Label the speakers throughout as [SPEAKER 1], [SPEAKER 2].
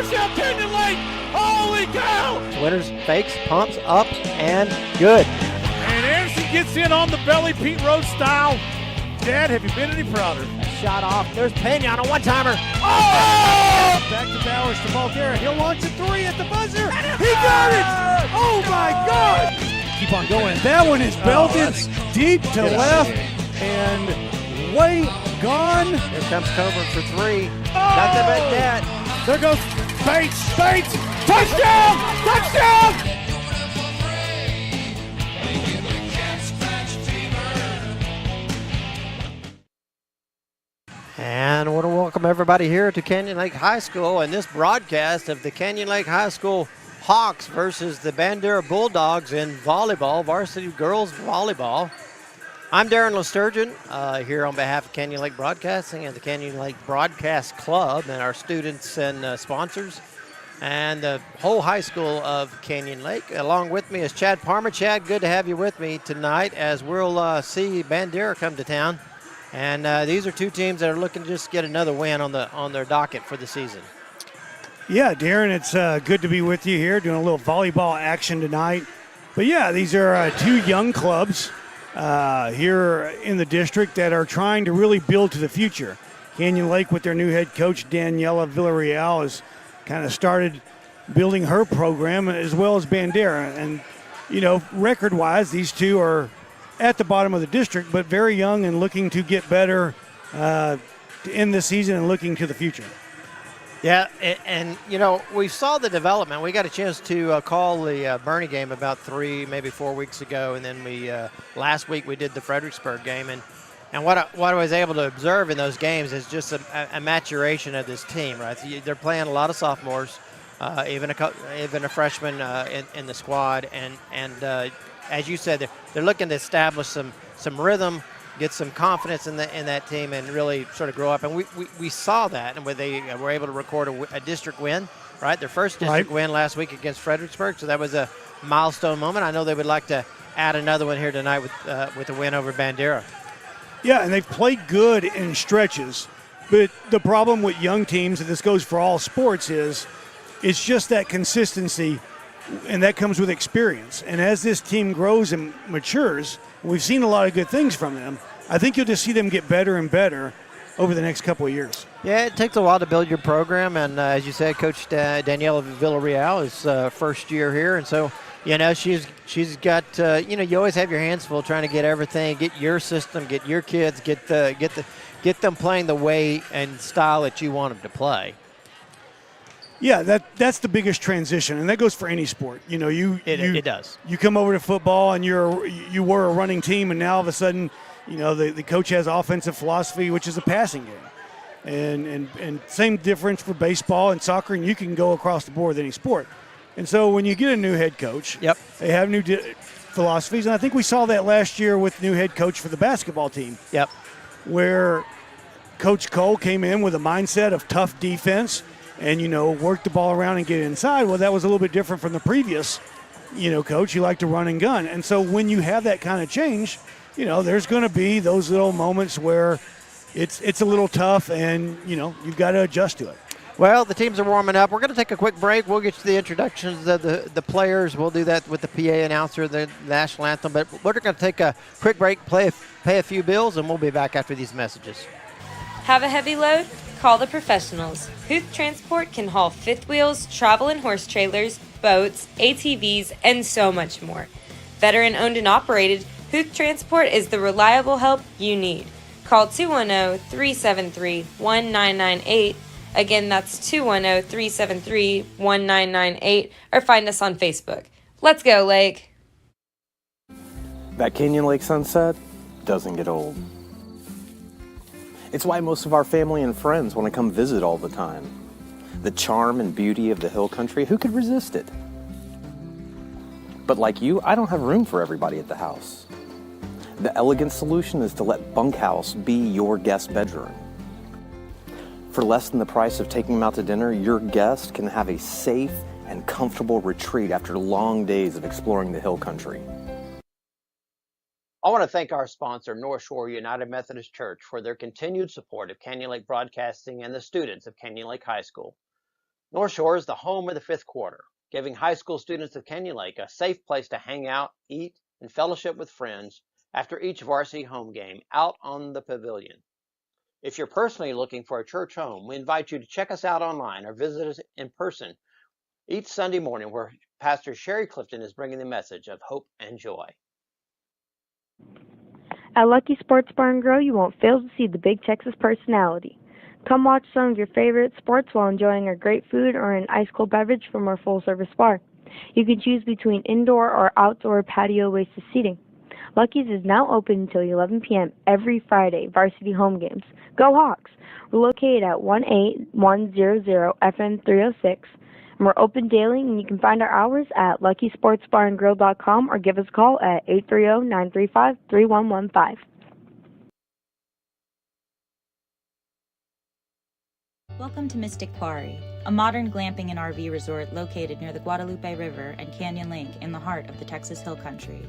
[SPEAKER 1] touchdown, Canyon Lake! Holy cow!
[SPEAKER 2] Winters fakes, pumps, up, and good.
[SPEAKER 1] And Anderson gets in on the belly, Pete Rose style. Dad, have you been any prouder?
[SPEAKER 2] Shot off. There's Pena on a one-timer.
[SPEAKER 1] Oh! Back to Bowers to Bandera. He'll launch a three at the buzzer. He got it! Oh my God! Keep on going. That one is belted deep to left and way gone.
[SPEAKER 2] Here comes Coburn for three. Nothing but net.
[SPEAKER 1] There goes Bates. Bates! Touchdown! Touchdown!
[SPEAKER 2] And I want to welcome everybody here to Canyon Lake High School and this broadcast of the Canyon Lake High School Hawks versus the Bandera Bulldogs in volleyball, varsity girls volleyball. I'm Darren Lesturgeon here on behalf of Canyon Lake Broadcasting and the Canyon Lake Broadcast Club and our students and sponsors and the whole high school of Canyon Lake. Along with me is Chad Palmer. Chad, good to have you with me tonight as we'll see Bandera come to town. And these are two teams that are looking to just get another win on their docket for the season.
[SPEAKER 3] Yeah, Darren, it's good to be with you here doing a little volleyball action tonight. But, yeah, these are two young clubs here in the district that are trying to really build to the future. Canyon Lake with their new head coach, Daniela Villarreal, has kind of started building her program as well as Bandera. And, you know, record-wise, these two are at the bottom of the district, but very young and looking to get better to end the season and looking to the future.
[SPEAKER 2] Yeah, and you know, we saw the development. We got a chance to call the Bernie game about 3, maybe 4 weeks ago, and then we last week we did the Fredericksburg game. And what I was able to observe in those games is just a maturation of this team, right? They're playing a lot of sophomores, even a freshman in the squad, and as you said, they're looking to establish some rhythm, get some confidence in that team, and really sort of grow up. And we saw that, and where they were able to record a district win, right? Their first district win last week against Fredericksburg, so that was a milestone moment. I know they would like to add another one here tonight with a win over Bandera.
[SPEAKER 3] Yeah, and they've played good in stretches, but the problem with young teams, and this goes for all sports, is it's just that consistency. And that comes with experience. And as this team grows and matures, we've seen a lot of good things from them. I think you'll just see them get better and better over the next couple of years.
[SPEAKER 2] Yeah, it takes a while to build your program. And as you said, Coach Daniela Villarreal is first year here. And so, you know, she's got, you know, you always have your hands full trying to get everything, get your system, get your kids, get them playing the way and style that you want them to play.
[SPEAKER 3] Yeah, that's the biggest transition, and that goes for any sport. You know,
[SPEAKER 2] it does.
[SPEAKER 3] You come over to football, and you were a running team, and now all of a sudden, you know, the coach has offensive philosophy, which is a passing game, and same difference for baseball and soccer, and you can go across the board with any sport. And so when you get a new head coach, they have new philosophies, and I think we saw that last year with new head coach for the basketball team. Where Coach Cole came in with a mindset of tough defense. And, you know, work the ball around and get inside. Well, that was a little bit different from the previous, you know, coach. You like to run and gun. And so when you have that kind of change, you know, there's going to be those little moments where it's a little tough and, you know, you've got to adjust to it.
[SPEAKER 2] Well, the teams are warming up. We're going to take a quick break. We'll get to the introductions of the players. We'll do that with the PA announcer, the national anthem. But we're going to take a quick break, pay a few bills, and we'll be back after these messages.
[SPEAKER 4] Have a heavy load? Call the professionals. Huth Transport can haul fifth wheels, travel and horse trailers, boats, ATVs, and so much more. Veteran owned and operated, Huth Transport is the reliable help you need. Call 210-373-1998. Again, that's 210-373-1998, or find us on Facebook. Let's go, Lake.
[SPEAKER 5] That Canyon Lake sunset doesn't get old. It's why most of our family and friends want to come visit all the time. The charm and beauty of the hill country, who could resist it? But like you, I don't have room for everybody at the house. The elegant solution is to let Bunkhouse be your guest bedroom. For less than the price of taking them out to dinner, your guest can have a safe and comfortable retreat after long days of exploring the hill country.
[SPEAKER 2] I want to thank our sponsor, North Shore United Methodist Church, for their continued support of Canyon Lake Broadcasting and the students of Canyon Lake High School. North Shore is the home of the fifth quarter, giving high school students of Canyon Lake a safe place to hang out, eat, and fellowship with friends after each varsity home game out on the pavilion. If you're personally looking for a church home, we invite you to check us out online or visit us in person each Sunday morning, where Pastor Sherry Clifton is bringing the message of hope and joy.
[SPEAKER 6] At Lucky Sports Bar and Grill, you won't fail to see the Big Texas personality. Come watch some of your favorite sports while enjoying our great food or an ice-cold beverage from our full-service bar. You can choose between indoor or outdoor patio-based seating. Lucky's is now open until 11 p.m. every Friday, varsity home games. Go Hawks! We're located at 18100 FM 306, and we're open daily, and you can find our hours at luckysportsbarandgrill.com or give us a call at 830-935-3115.
[SPEAKER 7] Welcome to Mystic Quarry, a modern glamping and RV resort located near the Guadalupe River and Canyon Lake in the heart of the Texas Hill Country.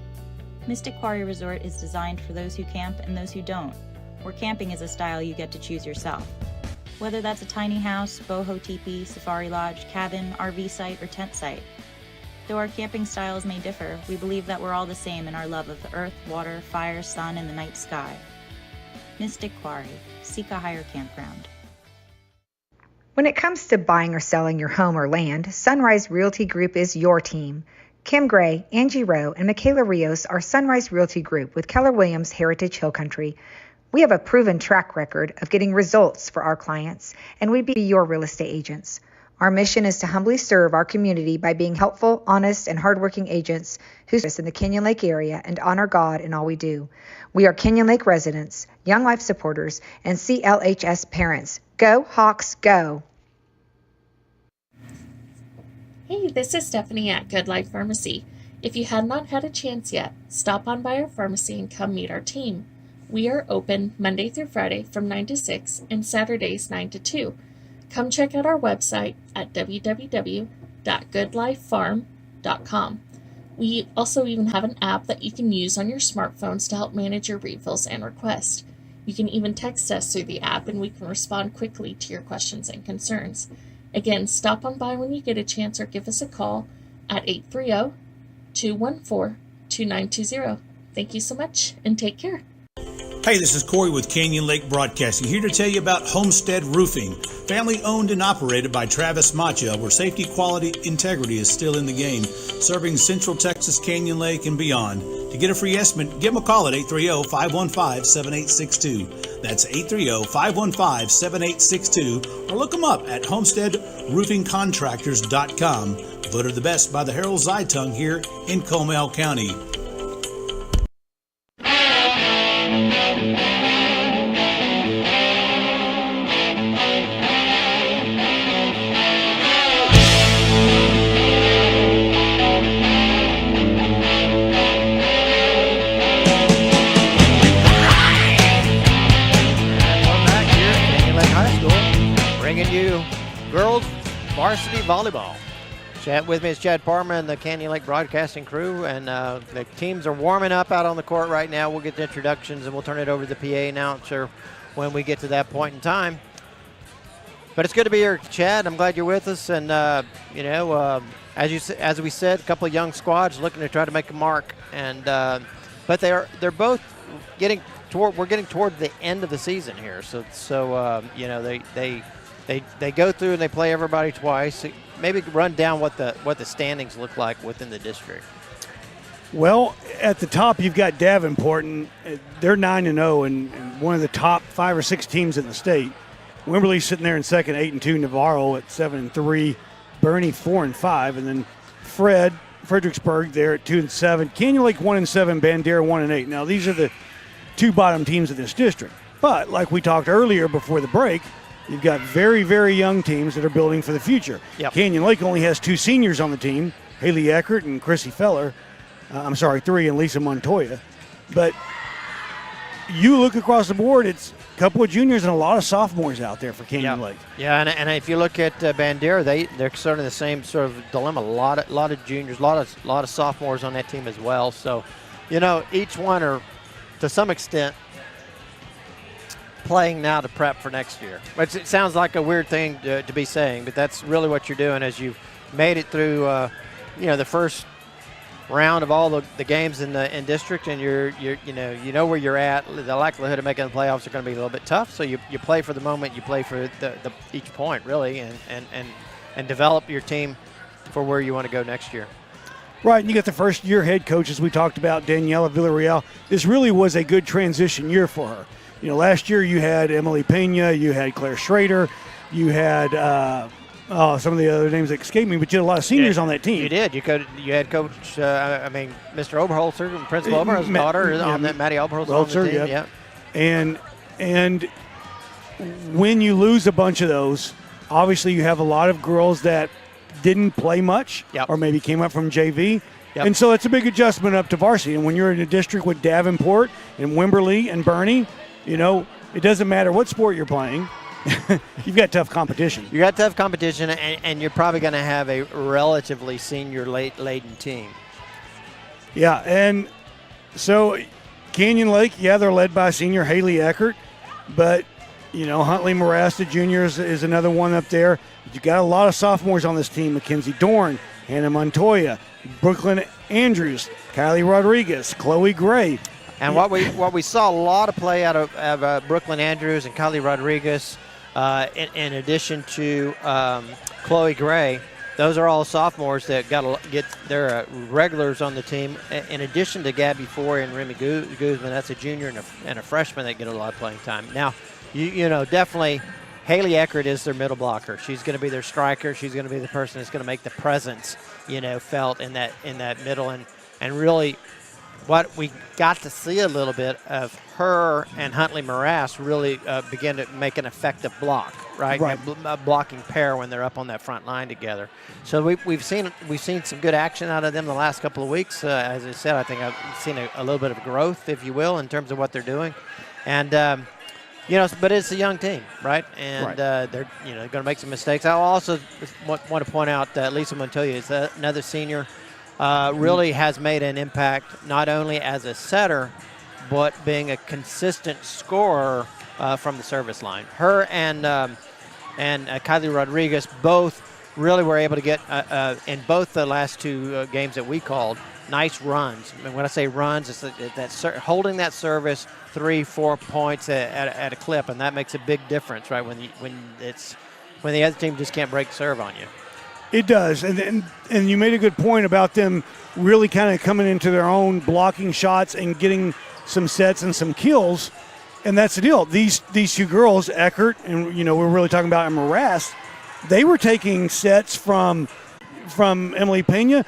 [SPEAKER 7] Mystic Quarry Resort is designed for those who camp and those who don't, where camping is a style you get to choose yourself. Whether that's a tiny house, boho teepee, safari lodge, cabin, RV site, or tent site. Though our camping styles may differ, we believe that we're all the same in our love of the earth, water, fire, sun, and the night sky. Mystic Quarry. Seek a higher campground.
[SPEAKER 8] When it comes to buying or selling your home or land, Sunrise Realty Group is your team. Kim Gray, Angie Rowe, and Michaela Rios are Sunrise Realty Group with Keller Williams Heritage Hill Country. We have a proven track record of getting results for our clients, and we'd be your real estate agents. Our mission is to humbly serve our community by being helpful, honest, and hardworking agents who serve us in the Canyon Lake area and honor God in all we do. We are Canyon Lake residents, Young Life supporters, and CLHS parents. Go Hawks, go!
[SPEAKER 9] Hey, this is Stephanie at Good Life Pharmacy. If you have not had a chance yet, stop on by our pharmacy and come meet our team. We are open Monday through Friday from 9 to 6 and Saturdays 9 to 2. Come check out our website at www.goodlifefarm.com. We also even have an app that you can use on your smartphones to help manage your refills and requests. You can even text us through the app and we can respond quickly to your questions and concerns. Again, stop on by when you get a chance or give us a call at 830-214-2920. Thank you so much and take care.
[SPEAKER 10] Hey, this is Corey with Canyon Lake Broadcasting, here to tell you about Homestead Roofing, family owned and operated by Travis Macha, where safety, quality, integrity is still in the game, serving Central Texas, Canyon Lake, and beyond. To get a free estimate, give them a call at 830-515-7862. That's 830-515-7862, or look them up at homesteadroofingcontractors.com. Voted the best by the Herald Zeitung here in Comal County.
[SPEAKER 2] Girls Varsity Volleyball. Chat with me is Chad Parma and the Canyon Lake Broadcasting crew, and the teams are warming up out on the court right now. We'll get the introductions and we'll turn it over to the PA announcer when we get to that point in time. But it's good to be here, Chad. I'm glad you're with us, and as we said, a couple of young squads looking to try to make a mark, and but they're both getting toward. We're getting toward the end of the season here, so They go through and they play everybody twice. Maybe run down what the standings look like within the district.
[SPEAKER 3] Well, at the top you've got Davenport, and they're 9-0 and one of the top 5 or 6 teams in the state. Wimberley's sitting there in second, 8-2. Navarro at 7-3. Bernie 4-5, and then Fredericksburg there at 2-7. Canyon Lake 1-7. Bandera 1-8. Now these are the 2 bottom teams of this district. But like we talked earlier before the break, you've got very, very young teams that are building for the future.
[SPEAKER 2] Yep.
[SPEAKER 3] Canyon Lake only has 2 seniors on the team, Haley Eckert and Chrissy Feller. 3, and Lisa Montoya. But you look across the board, it's a couple of juniors and a lot of sophomores out there for Canyon Lake.
[SPEAKER 2] Yeah, and if you look at Bandera, they're sort of the same sort of dilemma. A lot of juniors, a lot of sophomores on that team as well. So, each one are, to some extent, playing now to prep for next year. Which it sounds like a weird thing to be saying, but that's really what you're doing as you've made it through, the first round of all the games in district, and you know where you're at. The likelihood of making the playoffs are going to be a little bit tough. So you play for the moment, you play for the each point really, and develop your team for where you want to go next year.
[SPEAKER 3] Right, and you got the first year head coach, as we talked about, Daniela Villarreal. This really was a good transition year for her. Last year you had Emily Pena, you had Claire Schrader, you had some of the other names that escaped me, but you had a lot of seniors on that team.
[SPEAKER 2] You did. You had Coach, Mr. Oberholzer, Principal Oberholzer's daughter on that, Maddie Oberholzer on the team.
[SPEAKER 3] Yeah. And when you lose a bunch of those, obviously you have a lot of girls that didn't play much or maybe came up from JV.
[SPEAKER 2] Yep.
[SPEAKER 3] And so it's a big adjustment up to varsity. And when you're in a district with Davenport and Wimberley and Bernie, it doesn't matter what sport you're playing. You've got tough competition.
[SPEAKER 2] You got tough competition, and you're probably going to have a relatively senior-laden team.
[SPEAKER 3] Yeah, and so Canyon Lake, they're led by senior Haley Eckert, but Huntley Marasta Jr. is another one up there. You got a lot of sophomores on this team: Mackenzie Dorn, Hannah Montoya, Brooklyn Andrews, Kylie Rodriguez, Chloe Gray.
[SPEAKER 2] And what we saw a lot of play out of Brooklyn Andrews and Kylie Rodriguez, in addition to Chloe Gray. Those are all sophomores that got to get their regulars on the team. In addition to Gabby Foy and Remy Guzman, that's a junior and a freshman that get a lot of playing time. Now, definitely Haley Eckert is their middle blocker. She's going to be their striker. She's going to be the person that's going to make the presence, felt in that middle. And really, what we got to see a little bit of her and Huntley Marasta really begin to make an effective block, right? A blocking pair when they're up on that front line together. So we've seen some good action out of them the last couple of weeks. As I said, I think I've seen a little bit of growth, if you will, in terms of what they're doing. And but it's a young team, right? And they're going to make some mistakes. I also want to point out that Lisa Montoya is another senior. Really has made an impact not only as a setter, but being a consistent scorer from the service line. Her and Kylie Rodriguez both really were able to get, in both the last two games that we called, nice runs. And when I say runs, it's holding that service 3-4 points at a clip, and that makes a big difference, right? When the other team just can't break serve on you.
[SPEAKER 3] It does, and you made a good point about them really kind of coming into their own, blocking shots and getting some sets and some kills, and that's the deal. These two girls, Eckert and we're really talking about Marasta, they were taking sets from Emily Pena.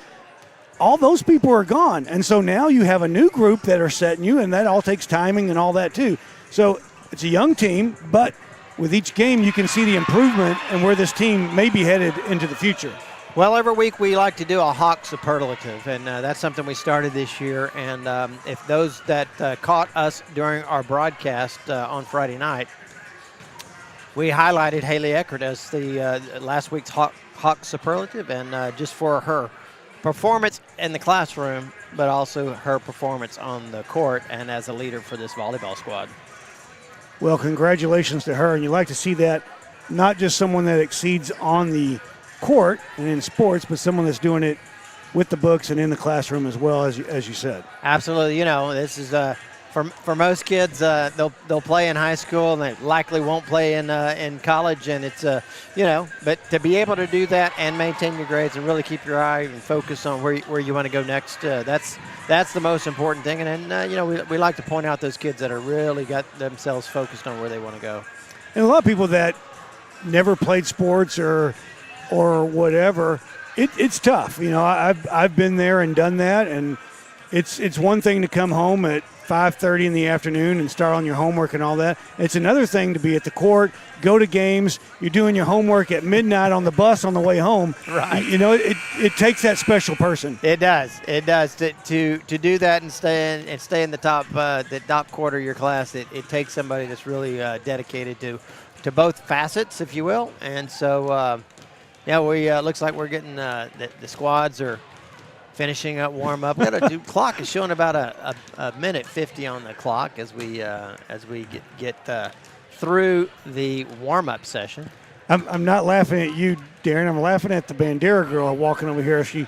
[SPEAKER 3] All those people are gone, and so now you have a new group that are setting you, and that all takes timing and all that too. So it's a young team, but with each game, you can see the improvement and where this team may be headed into the future.
[SPEAKER 2] Well, every week we like to do a Hawk superlative, and that's something we started this year. And if those that caught us during our broadcast on Friday night, we highlighted Haley Eckert as the last week's Hawk superlative, and just for her performance in the classroom, but also her performance on the court and as a leader for this volleyball squad.
[SPEAKER 3] Well, congratulations to her, and you like to see that, not just someone that exceeds on the court and in sports, but someone that's doing it with the books and in the classroom as well, as you said.
[SPEAKER 2] Absolutely. This is for most kids, they'll play in high school and they likely won't play in college, and it's but to be able to do that and maintain your grades and really keep your eye and focus on where you want to go next, that's the most important thing. And then we like to point out those kids that are really got themselves focused on where they want to go.
[SPEAKER 3] And a lot of people that never played sports or whatever, it's tough. I've been there and done that, and it's one thing to come home at 5:30 in the afternoon and start on your homework and all that. It's another thing to be at the court, go to games. You're doing your homework at midnight on the bus on the way home.
[SPEAKER 2] Right.
[SPEAKER 3] It takes that special person.
[SPEAKER 2] It does. It does to do that and stay in the top quarter of your class. It takes somebody that's really dedicated to both facets, if you will. And so we looks like we're getting the squads are finishing up warm up. Clock is showing about a minute 50 on the clock as we get through the warm-up session.
[SPEAKER 3] I'm not laughing at you, Darren. I'm laughing at the Bandera girl walking over here. She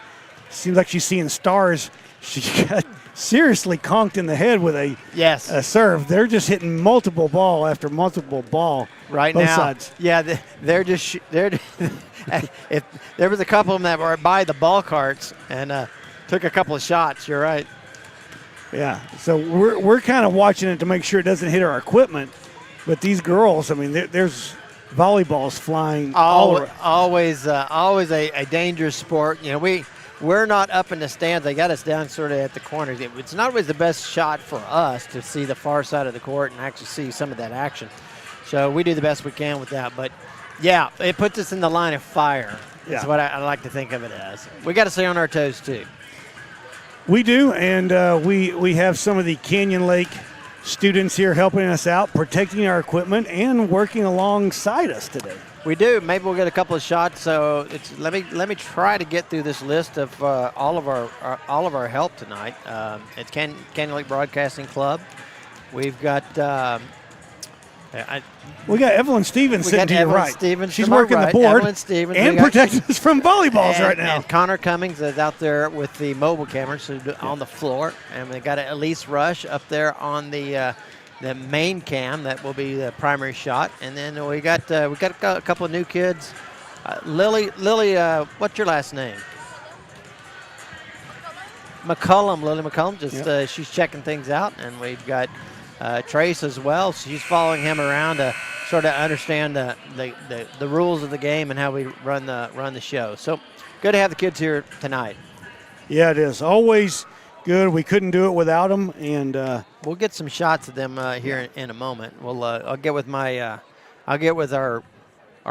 [SPEAKER 3] seems like she's seeing stars. She got seriously conked in the head with a serve. They're just hitting multiple ball after multiple ball.
[SPEAKER 2] Right
[SPEAKER 3] both
[SPEAKER 2] now,
[SPEAKER 3] sides.
[SPEAKER 2] yeah, they're just if there was a couple of them that were by the ball carts and took a couple of shots. You're right.
[SPEAKER 3] Yeah, so we're kind of watching it to make sure it doesn't hit our equipment. But these girls, I mean, there's volleyballs flying all around.
[SPEAKER 2] Always a dangerous sport. You know, we're not up in the stands. They got us down sort of at the corners. It's not always the best shot for us to see the far side of the court and actually see some of that action. So we do the best we can with that. But, yeah, it puts us in the line of fire. That's what I like to think of it as. We got to stay on our toes, too.
[SPEAKER 3] We do, and we have some of the Canyon Lake students here helping us out, protecting our equipment, and working alongside us today.
[SPEAKER 2] We do. Maybe we'll get a couple of shots. So let me try to get through this list of all of our help tonight. It's Canyon Lake Broadcasting Club. We've got
[SPEAKER 3] we got Evelyn Stevens sitting to your right.
[SPEAKER 2] Stevens
[SPEAKER 3] She's working the board and protecting us from volleyballs right now.
[SPEAKER 2] And Connor Cummings is out there with the mobile cameras on the floor, and we got Elise Rush up there on the main cam. That will be the primary shot, and then we got a couple of new kids. Lily, what's your last name? McCullum, Lily McCullum. She's checking things out, and we've got Trace as well. She's following him around to sort of understand the rules of the game and how we run the show. So good to have the kids here tonight.
[SPEAKER 3] Yeah, it is always good. We couldn't do it without them, and
[SPEAKER 2] we'll get some shots of them here in a moment. I'll get with our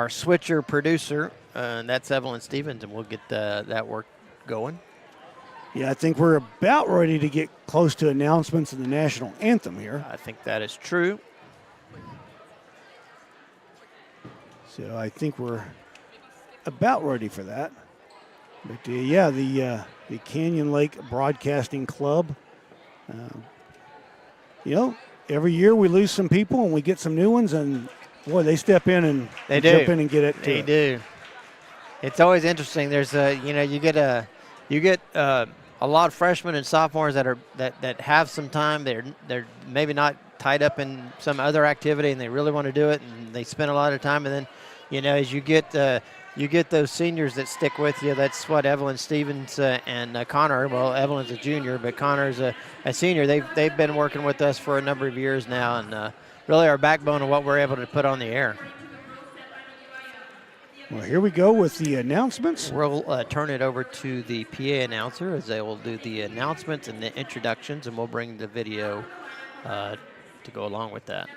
[SPEAKER 2] switcher producer, and that's Evelyn Stevens, and we'll get that work going.
[SPEAKER 3] Yeah, I think we're about ready to get close to announcements of the national anthem here.
[SPEAKER 2] I think that is true.
[SPEAKER 3] So I think we're about ready for that. But the Canyon Lake Broadcasting Club. Every year we lose some people and we get some new ones, and boy, they step in and jump in and get it.
[SPEAKER 2] They do. It's always interesting. There's you get a lot of freshmen and sophomores that have some time. They're maybe not tied up in some other activity and they really want to do it, and they spend a lot of time. And then, as you get those seniors that stick with you. That's what Evelyn Stevens and Connor. Well, Evelyn's a junior, but Connor's a senior. They've been working with us for a number of years now, and really our backbone of what we're able to put on the air.
[SPEAKER 3] Well, here we go with the announcements.
[SPEAKER 2] We'll turn it over to the PA announcer as they will do the announcements and the introductions, and we'll bring the video to go along with that.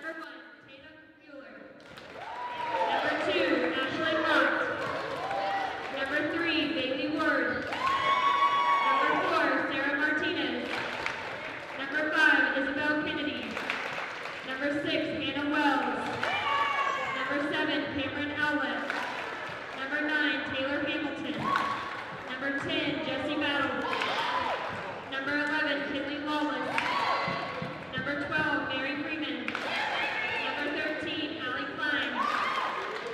[SPEAKER 11] Number 2, Ashley Hart. Number 3, Bailey Ward. Number 4, Sarah Martinez. Number 5, Isabel Kennedy. Number 6, Hannah Wells. Number 7, Cameron Owlett. Number 9, Taylor Hamilton. Number 10, Jesse Battle. Number 11, Kinley Lawless. Number 12, Mary Freeman. Number 13, Allie Klein.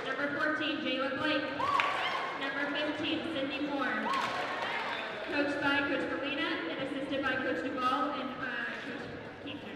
[SPEAKER 11] Number 14, Jayla Blake. Number 15, Sydney Moore. Coached by Coach Molina and assisted by Coach Duvall and Coach Keaton.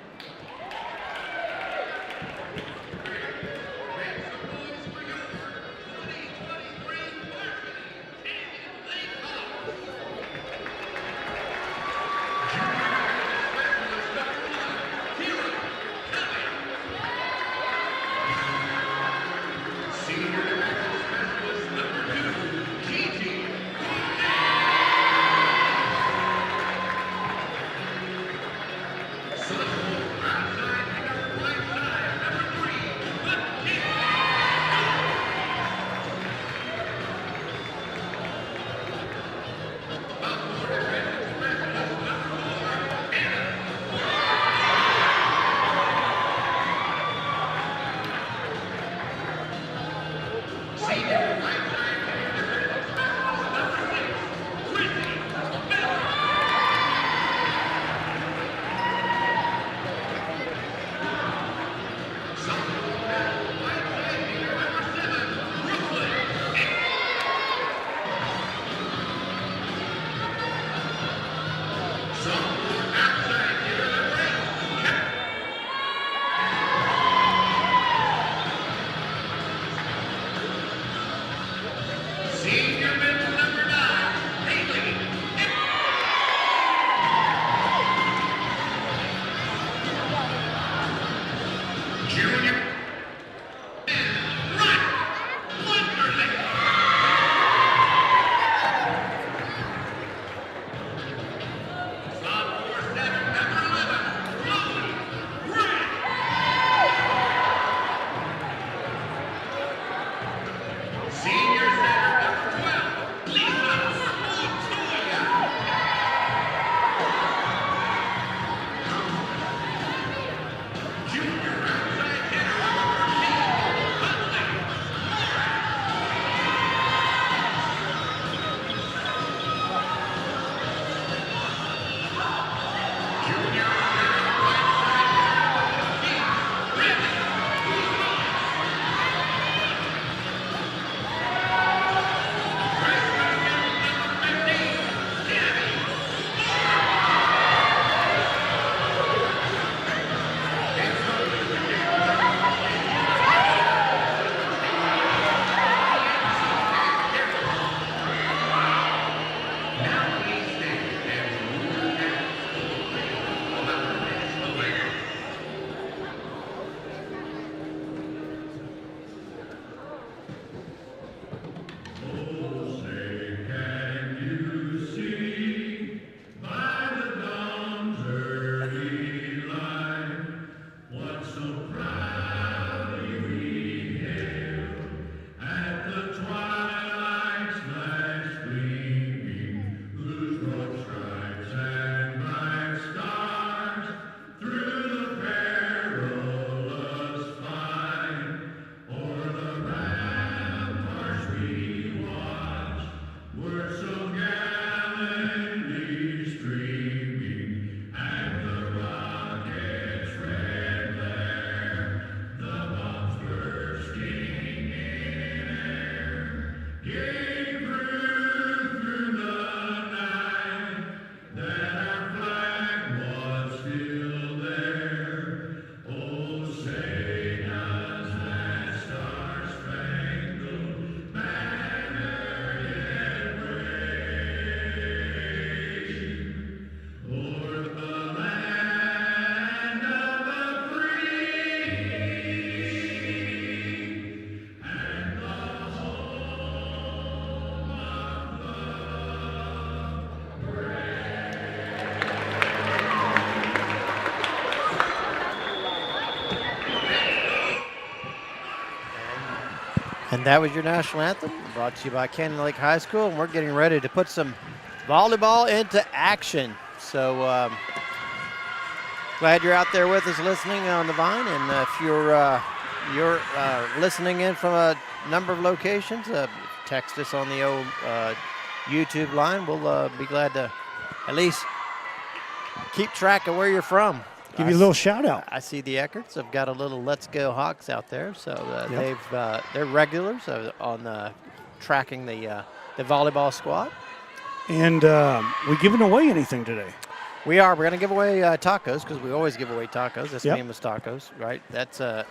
[SPEAKER 2] And that was your national anthem, brought to you by Canyon Lake High School. And we're getting ready to put some volleyball into action. So glad you're out there with us listening on the Vine. And if you're listening in from a number of locations, text us on the old YouTube line. We'll be glad to at least keep track of where you're from.
[SPEAKER 3] Give you a little shout out.
[SPEAKER 2] I see the Eckerts have got a little Let's Go Hawks out there, so they're regulars on tracking the volleyball squad.
[SPEAKER 3] And we giving away anything today?
[SPEAKER 2] We are. We're going to give away tacos because we always give away tacos. That's famous tacos, right? That's a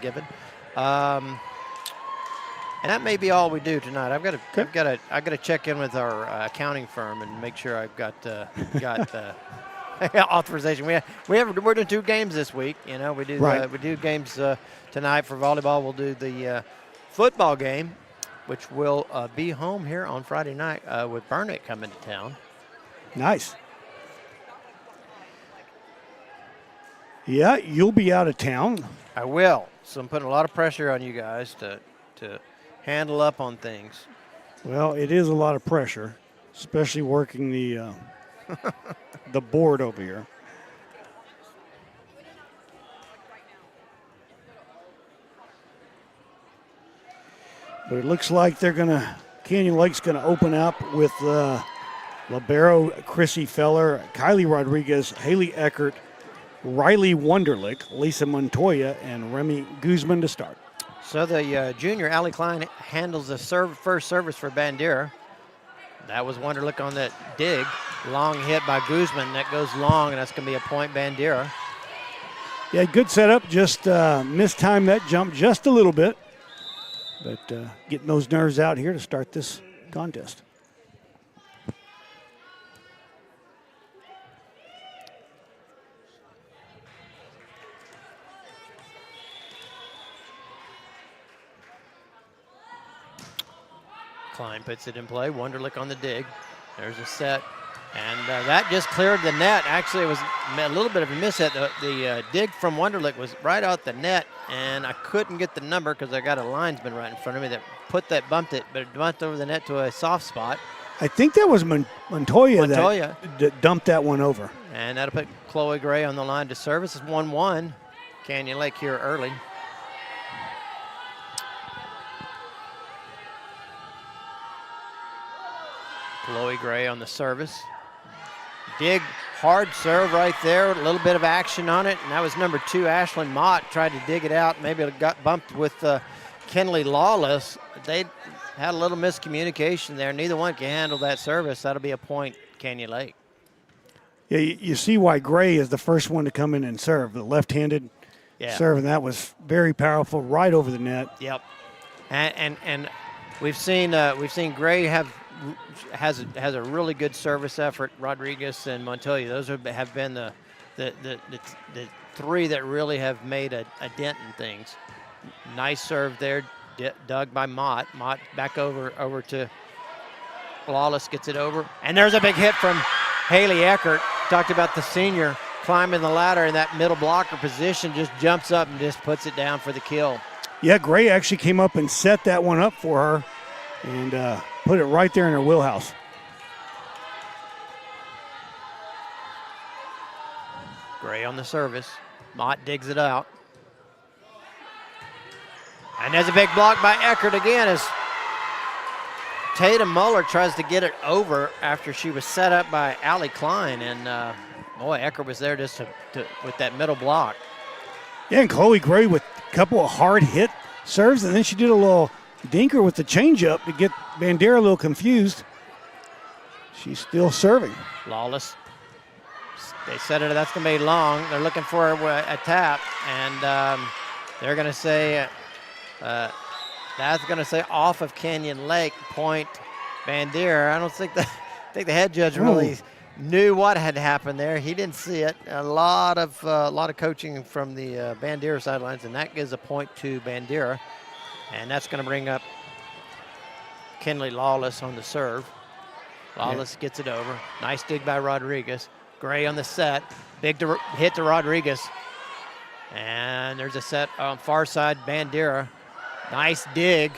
[SPEAKER 2] given. And that may be all we do tonight. I've got to check in with our accounting firm and make sure I've got authorization. We're doing 2 games this week. You know, we do games tonight for volleyball. We'll do the football game, which will be home here on Friday night with Burnett coming to town.
[SPEAKER 3] Nice. Yeah, you'll be out of town.
[SPEAKER 2] I will. So I'm putting a lot of pressure on you guys to handle up on things.
[SPEAKER 3] Well, it is a lot of pressure, especially working the the board over here. But it looks like Canyon Lake's gonna open up with Libero, Chrissy Feller, Kylie Rodriguez, Haley Eckert, Riley Wunderlich, Lisa Montoya, and Remy Guzman to start.
[SPEAKER 2] So the junior, Allie Klein, handles the first service for Bandera. That was Wunderlich on that dig. Long hit by Guzman. That goes long, and that's going to be a point Bandera.
[SPEAKER 3] Yeah, good setup. Just mistimed that jump just a little bit. But getting those nerves out here to start this contest.
[SPEAKER 2] Klein puts it in play. Wunderlich on the dig. There's a set. And that just cleared the net. Actually, it was a little bit of a miss hit. The dig from Wunderlich was right out the net, and I couldn't get the number because I got a linesman right in front of me that bumped it, but it bumped over the net to a soft spot.
[SPEAKER 3] I think that was Montoya that dumped that one over.
[SPEAKER 2] And that'll put Chloe Gray on the line to service. It's 1-1. Canyon Lake here early. Chloe Gray on the service. Dig, hard serve right there. A little bit of action on it. And that was number 2, Ashlyn Mott, tried to dig it out. Maybe it got bumped with Kenley Lawless. They had a little miscommunication there. Neither one can handle that service. That'll be a point, Canyon Lake.
[SPEAKER 3] Yeah, you see why Gray is the first one to come in and serve. The left-handed serve, and that was very powerful right over the net.
[SPEAKER 2] Yep. And we've seen Gray has a really good service effort. Rodriguez and Montoya, those have been the 3 that really have made a dent in things. Nice serve there, dug by Mott. Mott back over to Lawless, gets it over, and there's a big hit from Haley Eckert. Talked about the senior climbing the ladder in that middle blocker position, just jumps up and just puts it down for the kill.
[SPEAKER 3] Yeah, Gray actually came up and set that one up for her and put it right there in her wheelhouse.
[SPEAKER 2] Gray on the service. Mott digs it out. And there's a big block by Eckert again as Tatum Muller tries to get it over after she was set up by Allie Klein. And, boy, Eckert was there just with that middle block.
[SPEAKER 3] Yeah, and Chloe Gray with a couple of hard hit serves, and then she did a little dinker with the changeup to get Bandera a little confused. She's still serving.
[SPEAKER 2] Lawless. They said it. That's going to be long. They're looking for a tap, and they're going to say that's going to say off of Canyon Lake, point Bandera. I don't think the head judge really knew what had happened there. He didn't see it. A lot of coaching from the Bandera sidelines, and that gives a point to Bandera. And that's going to bring up Kenley Lawless on the serve. Lawless gets it over. Nice dig by Rodriguez. Gray on the set. Big hit to Rodriguez. And there's a set on far side, Bandera. Nice dig.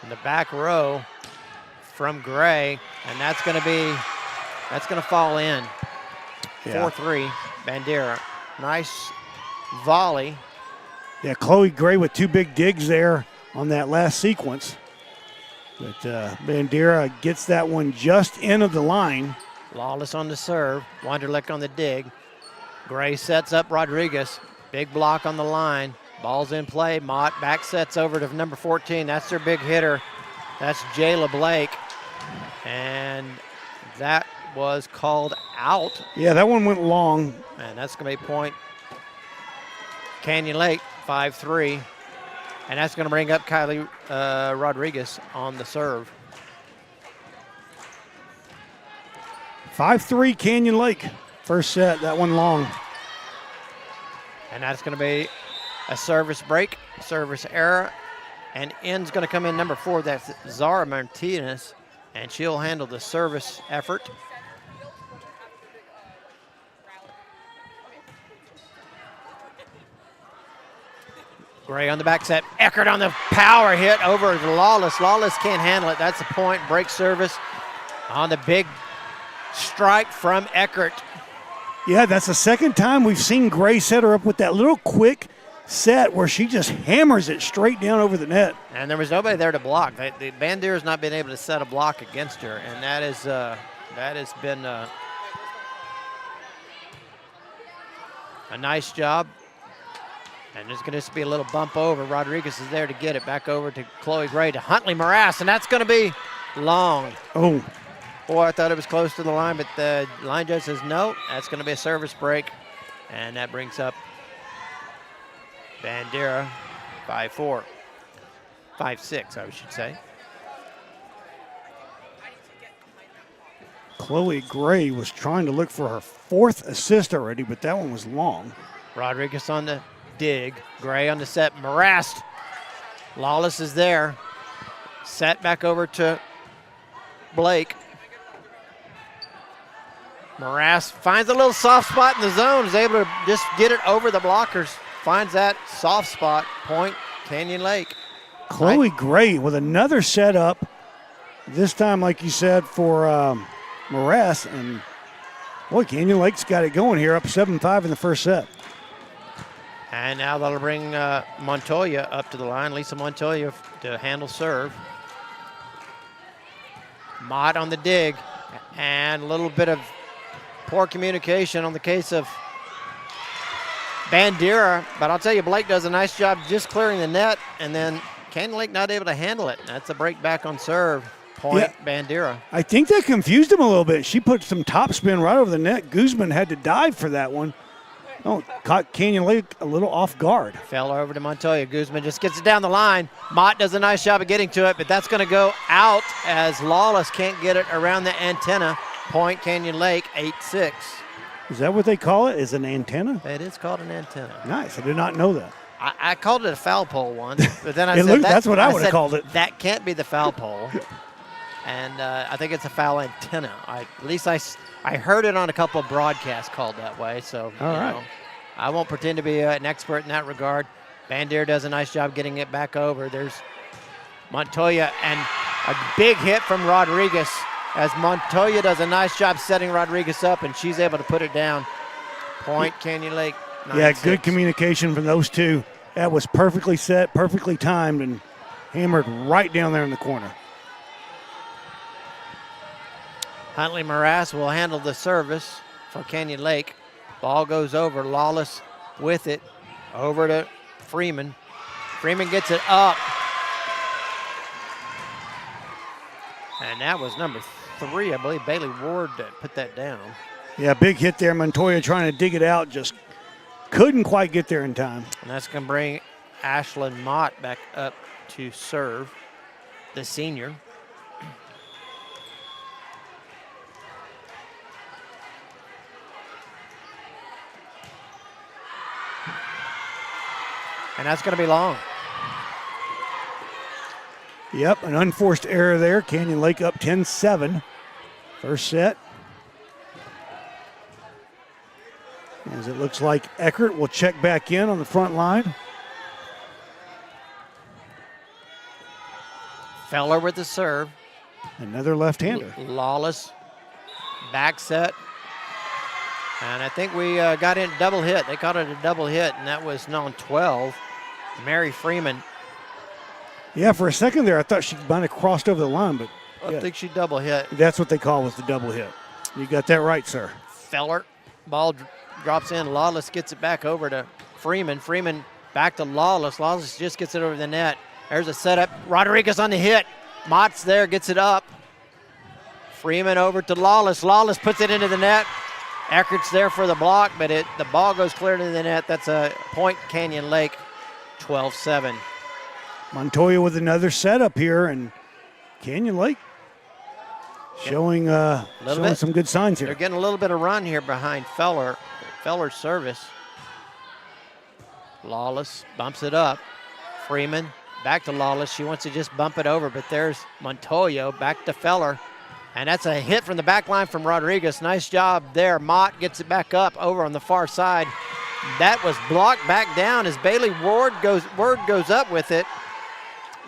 [SPEAKER 2] in the back row from Gray, and that's going to fall in. 4-3, Bandera. Nice volley.
[SPEAKER 3] Yeah, Chloe Gray with 2 big digs there on that last sequence. But Bandera gets that one just into the line.
[SPEAKER 2] Lawless on the serve, Wonderlick on the dig. Gray sets up Rodriguez. Big block on the line. Ball's in play. Mott back sets over to number 14. That's their big hitter. That's Jayla Blake. And that was called out.
[SPEAKER 3] Yeah, that one went long.
[SPEAKER 2] And that's going to be point Canyon Lake, 5-3. And that's going to bring up Kylie Rodriguez on the serve.
[SPEAKER 3] 5-3 Canyon Lake. First set, that one long.
[SPEAKER 2] And that's going to be a service break, service error. And in's going to come in number 4. That's Zara Martinez. And she'll handle the service effort. Gray on the back set. Eckert on the power hit over to Lawless. Lawless can't handle it. That's the point. Break service on the big strike from Eckert.
[SPEAKER 3] Yeah, that's the second time we've seen Gray set her up with that little quick set where she just hammers it straight down over the net.
[SPEAKER 2] And there was nobody there to block. The Bandera's not been able to set a block against her, and that has been a nice job. And there's going to be a little bump over. Rodriguez is there to get it back over to Chloe Gray to Huntley Morass, and that's going to be long.
[SPEAKER 3] Oh.
[SPEAKER 2] Boy, I thought it was close to the line, but the line judge says no. That's going to be a service break, and that brings up Bandera 5-4. 5-6, I should say.
[SPEAKER 3] Chloe Gray was trying to look for her 4th assist already, but that one was long.
[SPEAKER 2] Rodriguez on the dig. Gray on the set. Morass. Lawless is there. Set back over to Blake. Morass finds a little soft spot in the zone. Is able to just get it over the blockers. Finds that soft spot. Point Canyon Lake.
[SPEAKER 3] Chloe Gray with another setup. This time, like you said, for Morass. And boy, Canyon Lake's got it going here, up 7-5 in the first set.
[SPEAKER 2] And now that'll bring Montoya up to the line. Lisa Montoya to handle serve. Mott on the dig. And a little bit of poor communication on the case of Bandera. But I'll tell you, Blake does a nice job just clearing the net. And then Canyon Lake not able to handle it. That's a break back on serve. Point Bandera.
[SPEAKER 3] I think that confused him a little bit. She put some topspin right over the net. Guzman had to dive for that one. Oh, caught Canyon Lake a little off guard.
[SPEAKER 2] Fell over to Montoya. Guzman just gets it down the line. Mott does a nice job of getting to it, but that's going to go out as Lawless can't get it around the antenna. Point Canyon Lake, 8-6.
[SPEAKER 3] Is that what they call it? Is an antenna?
[SPEAKER 2] It is called an antenna.
[SPEAKER 3] Nice. I did not know that.
[SPEAKER 2] I called it a foul pole once, but then I said
[SPEAKER 3] that's what I would have called it.
[SPEAKER 2] That can't be the foul pole. And I think it's a foul antenna. At least I heard it on a couple of broadcasts called that way. So
[SPEAKER 3] All right.
[SPEAKER 2] I won't pretend to be an expert in that regard. Bandera does a nice job getting it back over. There's Montoya and a big hit from Rodriguez as Montoya does a nice job setting Rodriguez up, and she's able to put it down. Point Canyon Lake. 9-6.
[SPEAKER 3] Yeah, good communication from those two. That was perfectly set, perfectly timed, and hammered right down there in the corner.
[SPEAKER 2] Huntley Morass will handle the service for Canyon Lake. Ball goes over. Lawless with it. Over to Freeman. Freeman gets it up. And that was number 3, I believe, Bailey Ward that put that down.
[SPEAKER 3] Yeah, big hit there. Montoya trying to dig it out, just couldn't quite get there in time.
[SPEAKER 2] And that's going to bring Ashlyn Mott back up to serve, the senior. And that's going to be long.
[SPEAKER 3] Yep, an unforced error there. Canyon Lake up 10-7. First set. As it looks like Eckert will check back in on the front line.
[SPEAKER 2] Feller with the serve.
[SPEAKER 3] Another left-hander.
[SPEAKER 2] Lawless back set. And I think we got in double hit. They called it a double hit, and that was on 12. Mary Freeman.
[SPEAKER 3] Yeah, for a second there, I thought she might have crossed over the line, but
[SPEAKER 2] I think she double hit.
[SPEAKER 3] That's what they call was the double hit. You got that right, sir.
[SPEAKER 2] Feller. Ball drops in. Lawless gets it back over to Freeman. Freeman back to Lawless. Lawless just gets it over the net. There's a setup. Rodriguez on the hit. Mott's there, gets it up. Freeman over to Lawless. Lawless puts it into the net. Eckert's there for the block, but the ball goes clear to the net. That's a point, Canyon Lake, 12-7.
[SPEAKER 3] Montoya with another setup here, and Canyon Lake showing some good signs here.
[SPEAKER 2] They're getting a little bit of run here behind Feller. Feller's service. Lawless bumps it up. Freeman back to Lawless. She wants to just bump it over, but there's Montoya back to Feller. And that's a hit from the back line from Rodriguez. Nice job there. Mott gets it back up over on the far side. That was blocked back down as Bailey Ward goes up with it.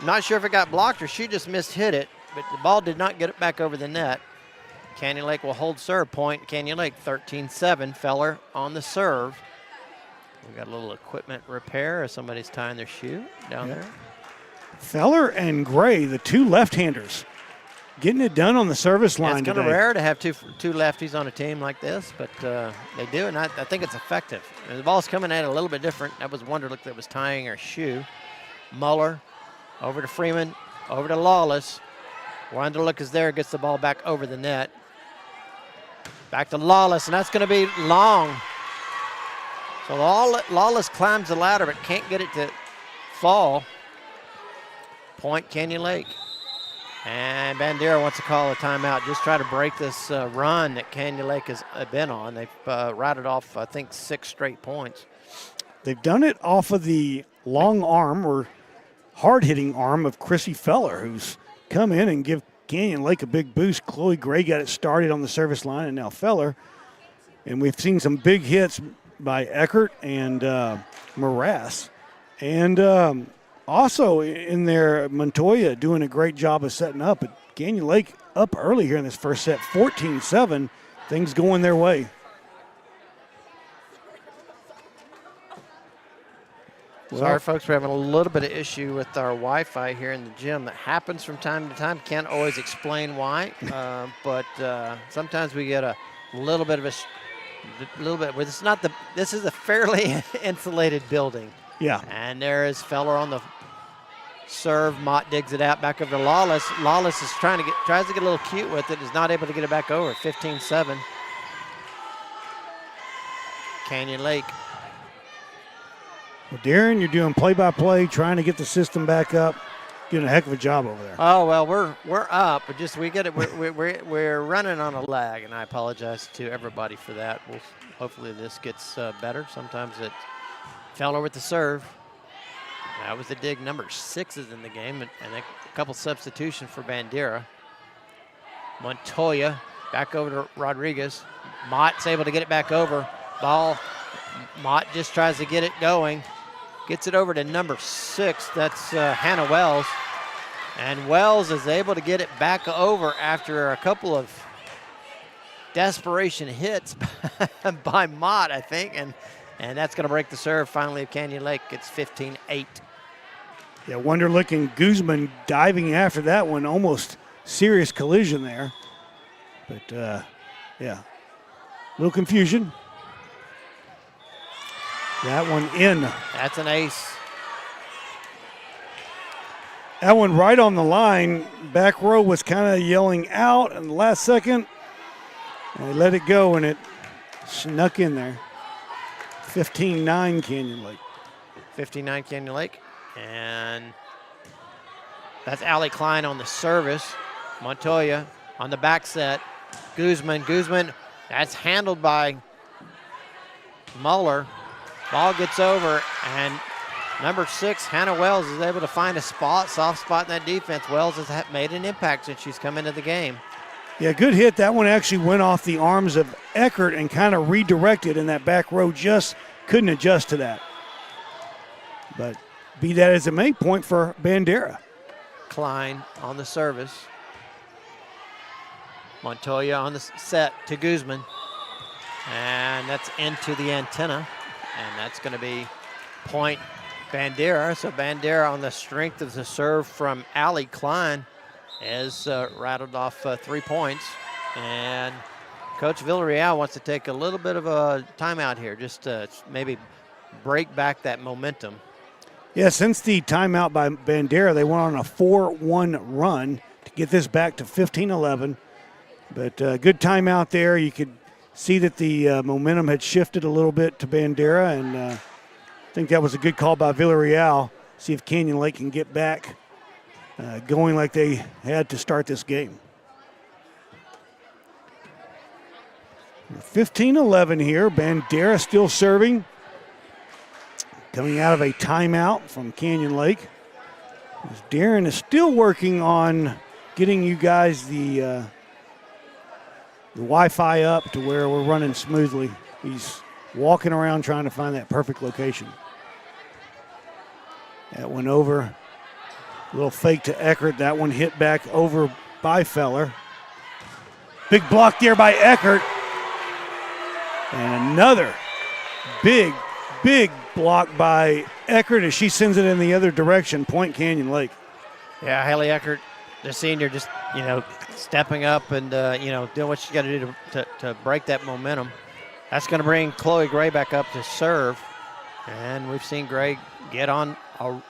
[SPEAKER 2] Not sure if it got blocked or she just mishit it, but the ball did not get it back over the net. Canyon Lake will hold serve point. Canyon Lake 13-7. Feller on the serve. We got a little equipment repair as somebody's tying their shoe down there.
[SPEAKER 3] Feller and Gray, the two left-handers, getting it done on the service line
[SPEAKER 2] today. It's kind of rare to have two lefties on a team like this, but they do, and I think it's effective. And the ball's coming at it a little bit different. That was Wonderlick that was tying her shoe. Muller over to Freeman, over to Lawless. Wonderlick is there, gets the ball back over the net. Back to Lawless, and that's going to be long. So Lawless climbs the ladder but can't get it to fall. Point, Canyon Lake. And Bandera wants to call a timeout. Just try to break this run that Canyon Lake has been on. They've routed off, I think, 6 straight points.
[SPEAKER 3] They've done it off of the long arm or hard-hitting arm of Chrissy Feller, who's come in and give Canyon Lake a big boost. Chloe Gray got it started on the service line, and now Feller. And we've seen some big hits by Eckert and Morass. And also in there, Montoya doing a great job of setting up. But Canyon Lake up early here in this first set, 14-7. Things going their way.
[SPEAKER 2] Sorry, folks, we're having a little bit of issue with our Wi-Fi here in the gym. That happens from time to time. Can't always explain why, but sometimes we get a little bit of where it's not this is a fairly insulated building.
[SPEAKER 3] Yeah.
[SPEAKER 2] And there is Feller on the serve. Mott digs it out back over to Lawless. Lawless is tries to get a little cute with it. Is not able to get it back over. 15-7. Canyon Lake.
[SPEAKER 3] Well, Darren, you're doing play-by-play, trying to get the system back up. Doing a heck of a job over there.
[SPEAKER 2] Oh well, we're up, but just we get it. We're running on a lag, and I apologize to everybody for that. Hopefully this gets better. Sometimes it Feller with the serve. That was the dig. Number 6 is in the game, and a couple substitutions for Bandera. Montoya back over to Rodriguez. Mott's able to get it back over. Ball. Mott just tries to get it going. Gets it over to number 6. That's Hannah Wells. And Wells is able to get it back over after a couple of desperation hits by Mott, I think. And that's going to break the serve finally of Canyon Lake. It's 15-8.
[SPEAKER 3] Yeah, Wonderlick and Guzman diving after that one. Almost serious collision there. But, yeah, a little confusion. That one in.
[SPEAKER 2] That's an ace.
[SPEAKER 3] That one right on the line. Back row was kind of yelling out in the last second. And they let it go, and it snuck in there. 15-9 Canyon Lake.
[SPEAKER 2] 15-9 Canyon Lake. And that's Allie Klein on the service. Montoya on the back set. Guzman, that's handled by Muller. Ball gets over, and number 6, Hannah Wells, is able to find a soft spot in that defense. Wells has made an impact since she's come into the game.
[SPEAKER 3] Yeah, good hit. That one actually went off the arms of Eckert and kind of redirected, and that back row just couldn't adjust to that. But be that as it may, point for Bandera.
[SPEAKER 2] Klein on the service. Montoya on the set to Guzman. And that's into the antenna. And that's going to be point Bandera. So Bandera, on the strength of the serve from Allie Klein, has rattled off 3 points. And Coach Villarreal wants to take a little bit of a timeout here, just to maybe break back that momentum.
[SPEAKER 3] Yeah, since the timeout by Bandera, they went on a 4-1 run to get this back to 15-11. But good timeout there. You could see that the momentum had shifted a little bit to Bandera, and I think that was a good call by Villarreal. See if Canyon Lake can get back going like they had to start this game. 15-11 here. Bandera still serving. Coming out of a timeout from Canyon Lake. As Darren is still working on getting you guys the Wi-Fi up to where we're running smoothly. He's walking around trying to find that perfect location. That went over. A little fake to Eckert. That one hit back over by Feller. Big block there by Eckert. And another big block by Eckert as she sends it in the other direction, Point Canyon Lake.
[SPEAKER 2] Yeah, Haley Eckert, the senior, just, stepping up and, doing what she's got to do to break that momentum. That's going to bring Chloe Gray back up to serve. And we've seen Gray get on a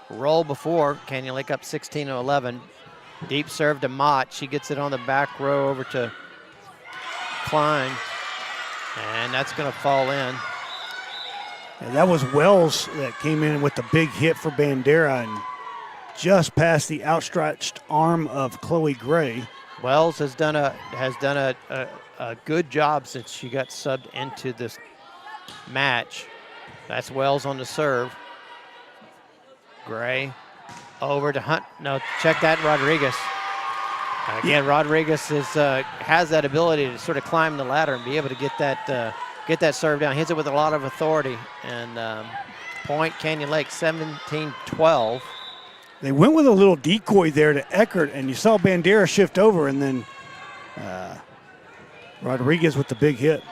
[SPEAKER 2] roll before. Canyon Lake up 16-11. Deep serve to Mott. She gets it on the back row over to Klein. And that's going to fall in.
[SPEAKER 3] And that was Wells that came in with the big hit for Bandera and just past the outstretched arm of Chloe Gray.
[SPEAKER 2] Wells has done a good job since she got subbed into this match. That's Wells on the serve. Gray over to Hunt. No, check that, Rodriguez. Again, Rodriguez has that ability to sort of climb the ladder and be able to get that serve down. Hits it with a lot of authority. And point Canyon Lake 17-12.
[SPEAKER 3] They went with a little decoy there to Eckert, and you saw Bandera shift over, and then Rodriguez with the big hit.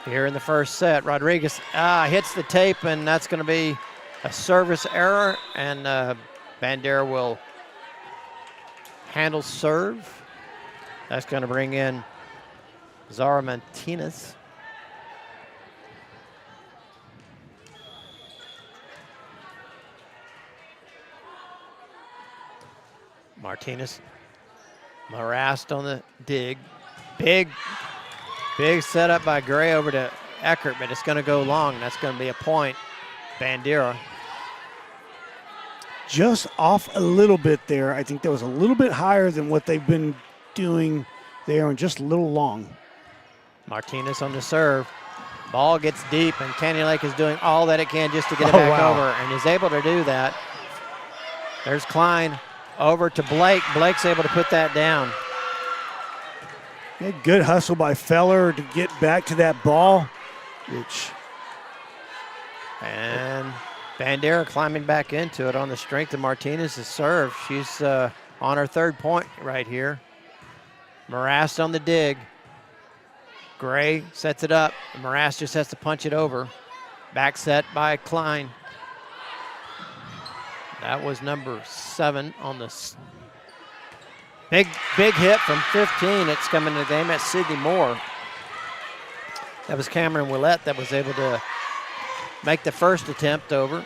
[SPEAKER 2] Here in the first set, Rodriguez hits the tape, and that's going to be a service error, and Bandera will handle serve. That's going to bring in Zara Martinez. Martinez harassed on the dig. Big setup by Gray over to Eckert, but it's going to go long. That's going to be a point. Bandera.
[SPEAKER 3] Just off a little bit there. I think that was a little bit higher than what they've been doing there and just a little long.
[SPEAKER 2] Martinez on the serve. Ball gets deep, and Canyon Lake is doing all that it can just to get it back over, and is able to do that. There's Klein over to Blake. Blake's able to put that down.
[SPEAKER 3] Yeah, good hustle by Feller to get back to that ball.
[SPEAKER 2] And Bandera climbing back into it on the strength of Martinez's serve. She's on her third point right here. Morast on the dig. Gray sets it up. Morast just has to punch it over. Back set by Klein. That was number 7 on this. Big hit from 15. It's coming to the game. That's Sydney Moore. That was Cameron Willett that was able to make the first attempt over.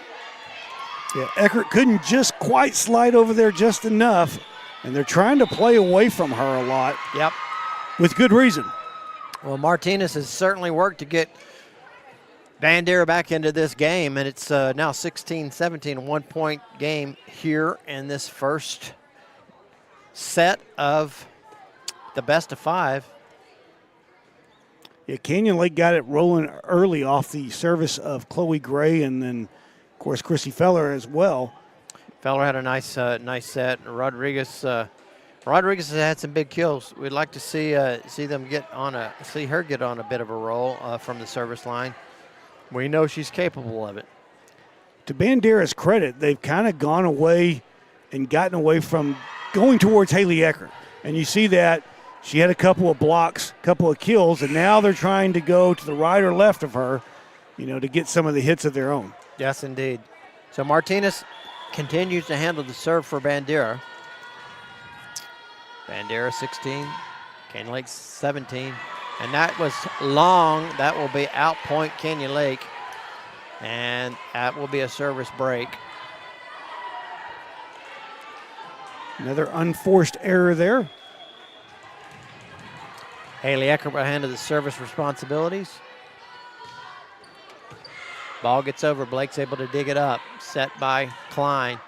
[SPEAKER 3] Yeah, Eckert couldn't just quite slide over there just enough, and they're trying to play away from her a lot.
[SPEAKER 2] Yep.
[SPEAKER 3] With good reason.
[SPEAKER 2] Well, Martinez has certainly worked to get Bandera back into this game, and it's now 16-17, a one-point game here in this first set of the best of 5.
[SPEAKER 3] Yeah, Canyon Lake got it rolling early off the service of Chloe Gray, and then, of course, Chrissy Feller as well.
[SPEAKER 2] Feller had a nice set. Rodriguez has had some big kills. We'd like to see her get on a bit of a roll from the service line. We know she's capable of it.
[SPEAKER 3] To Bandera's credit, they've kind of gone away and gotten away from going towards Haley Ecker. And you see that she had a couple of blocks, a couple of kills, and now they're trying to go to the right or left of her, to get some of the hits of their own.
[SPEAKER 2] Yes, indeed. So Martinez continues to handle the serve for Bandera. Bandera 16, Canyon Lake 17. And that was long. That will be out point Canyon Lake. And that will be a service break.
[SPEAKER 3] Another unforced error there.
[SPEAKER 2] Haley Ecker will handle the service responsibilities. Ball gets over. Blake's able to dig it up. Set by Klein.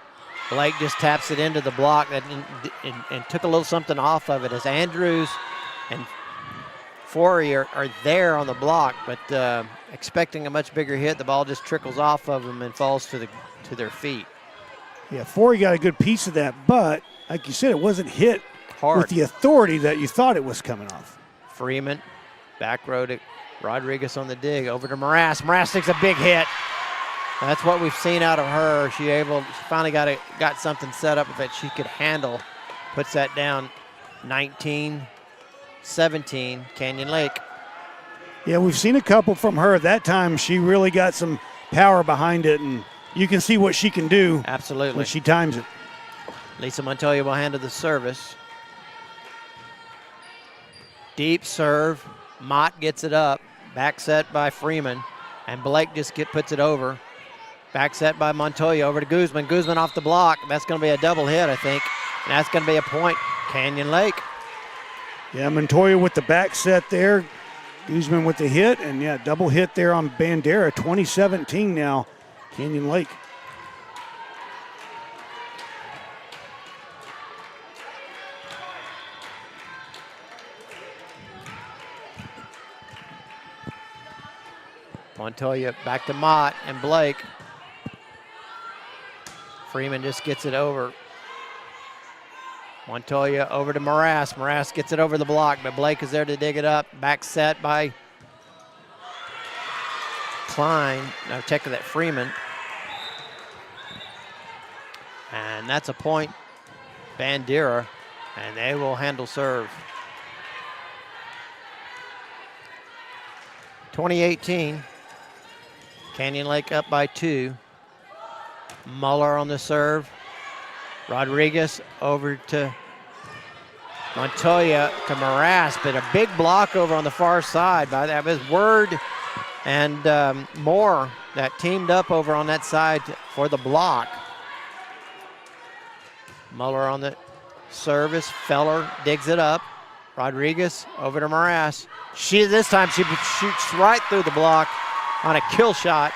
[SPEAKER 2] Blake just taps it into the block and took a little something off of it as Andrews and Forey are there on the block, but expecting a much bigger hit. The ball just trickles off of them and falls to their feet.
[SPEAKER 3] Yeah, Forey got a good piece of that, but like you said, it wasn't hit
[SPEAKER 2] hard
[SPEAKER 3] with the authority that you thought it was coming off.
[SPEAKER 2] Freeman, back row to Rodriguez on the dig, over to Morass. Morass takes a big hit. And that's what we've seen out of her. She finally got something set up that she could handle. Puts that down 19-17, Canyon Lake.
[SPEAKER 3] Yeah, we've seen a couple from her. That time she really got some power behind it, and you can see what she can do.
[SPEAKER 2] Absolutely.
[SPEAKER 3] When she times it.
[SPEAKER 2] Lisa Montoya will handle the service. Deep serve. Mott gets it up. Back set by Freeman. And Blake just puts it over. Back set by Montoya over to Guzman. Guzman off the block. That's going to be a double hit, I think. And that's going to be a point. Canyon Lake.
[SPEAKER 3] Yeah, Montoya with the back set there. Guzman with the hit. And, yeah, double hit there on Bandera. 2017 now, Canyon Lake.
[SPEAKER 2] Montoya back to Mott and Blake. Freeman just gets it over. Montoya over to Morass. Morass gets it over the block, but Blake is there to dig it up. Back set by Klein. Now check that Freeman. And that's a point, Bandera, and they will handle serve. 2018. Canyon Lake up by 2. Muller on the serve. Rodriguez over to Montoya to Morass, but a big block over on the far side. By that was Word and Moore that teamed up over on that side for the block. Muller on the service. Feller digs it up. Rodriguez over to Morass. This time she shoots right through the block on a kill shot.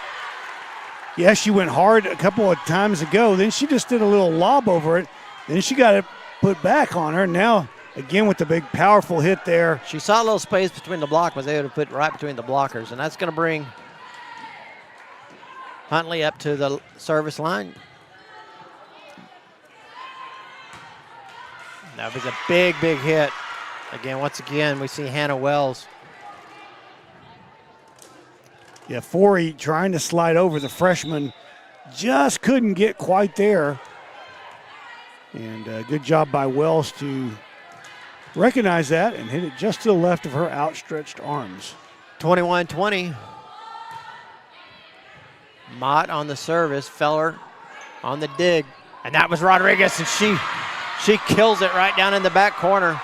[SPEAKER 3] Yeah, she went hard a couple of times ago. Then she just did a little lob over it. Then she got it put back on her. Now, again, with the big, powerful hit there.
[SPEAKER 2] She saw a little space between the block, was able to put it right between the blockers, and that's going to bring Huntley up to the service line. That was a big, big hit. Again, once again, we see Hannah Wells.
[SPEAKER 3] Yeah, Forey trying to slide over. The freshman just couldn't get quite there. And good job by Wells to recognize that and hit it just to the left of her outstretched arms.
[SPEAKER 2] 21-20. Mott on the service. Feller on the dig. And that was Rodriguez, and she kills it right down in the back corner.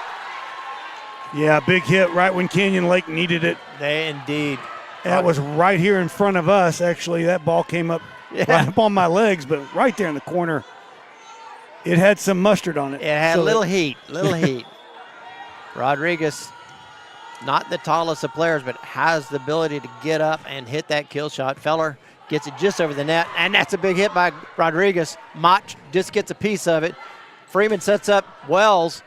[SPEAKER 3] Yeah, big hit right when Canyon Lake needed it.
[SPEAKER 2] They indeed.
[SPEAKER 3] That was right here in front of us. Actually, that ball came up right up on my legs, but right there in the corner. It had some mustard on it.
[SPEAKER 2] It had a little heat. Rodriguez, not the tallest of players, but has the ability to get up and hit that kill shot. Feller gets it just over the net, and that's a big hit by Rodriguez. Mott just gets a piece of it. Freeman sets up Wells.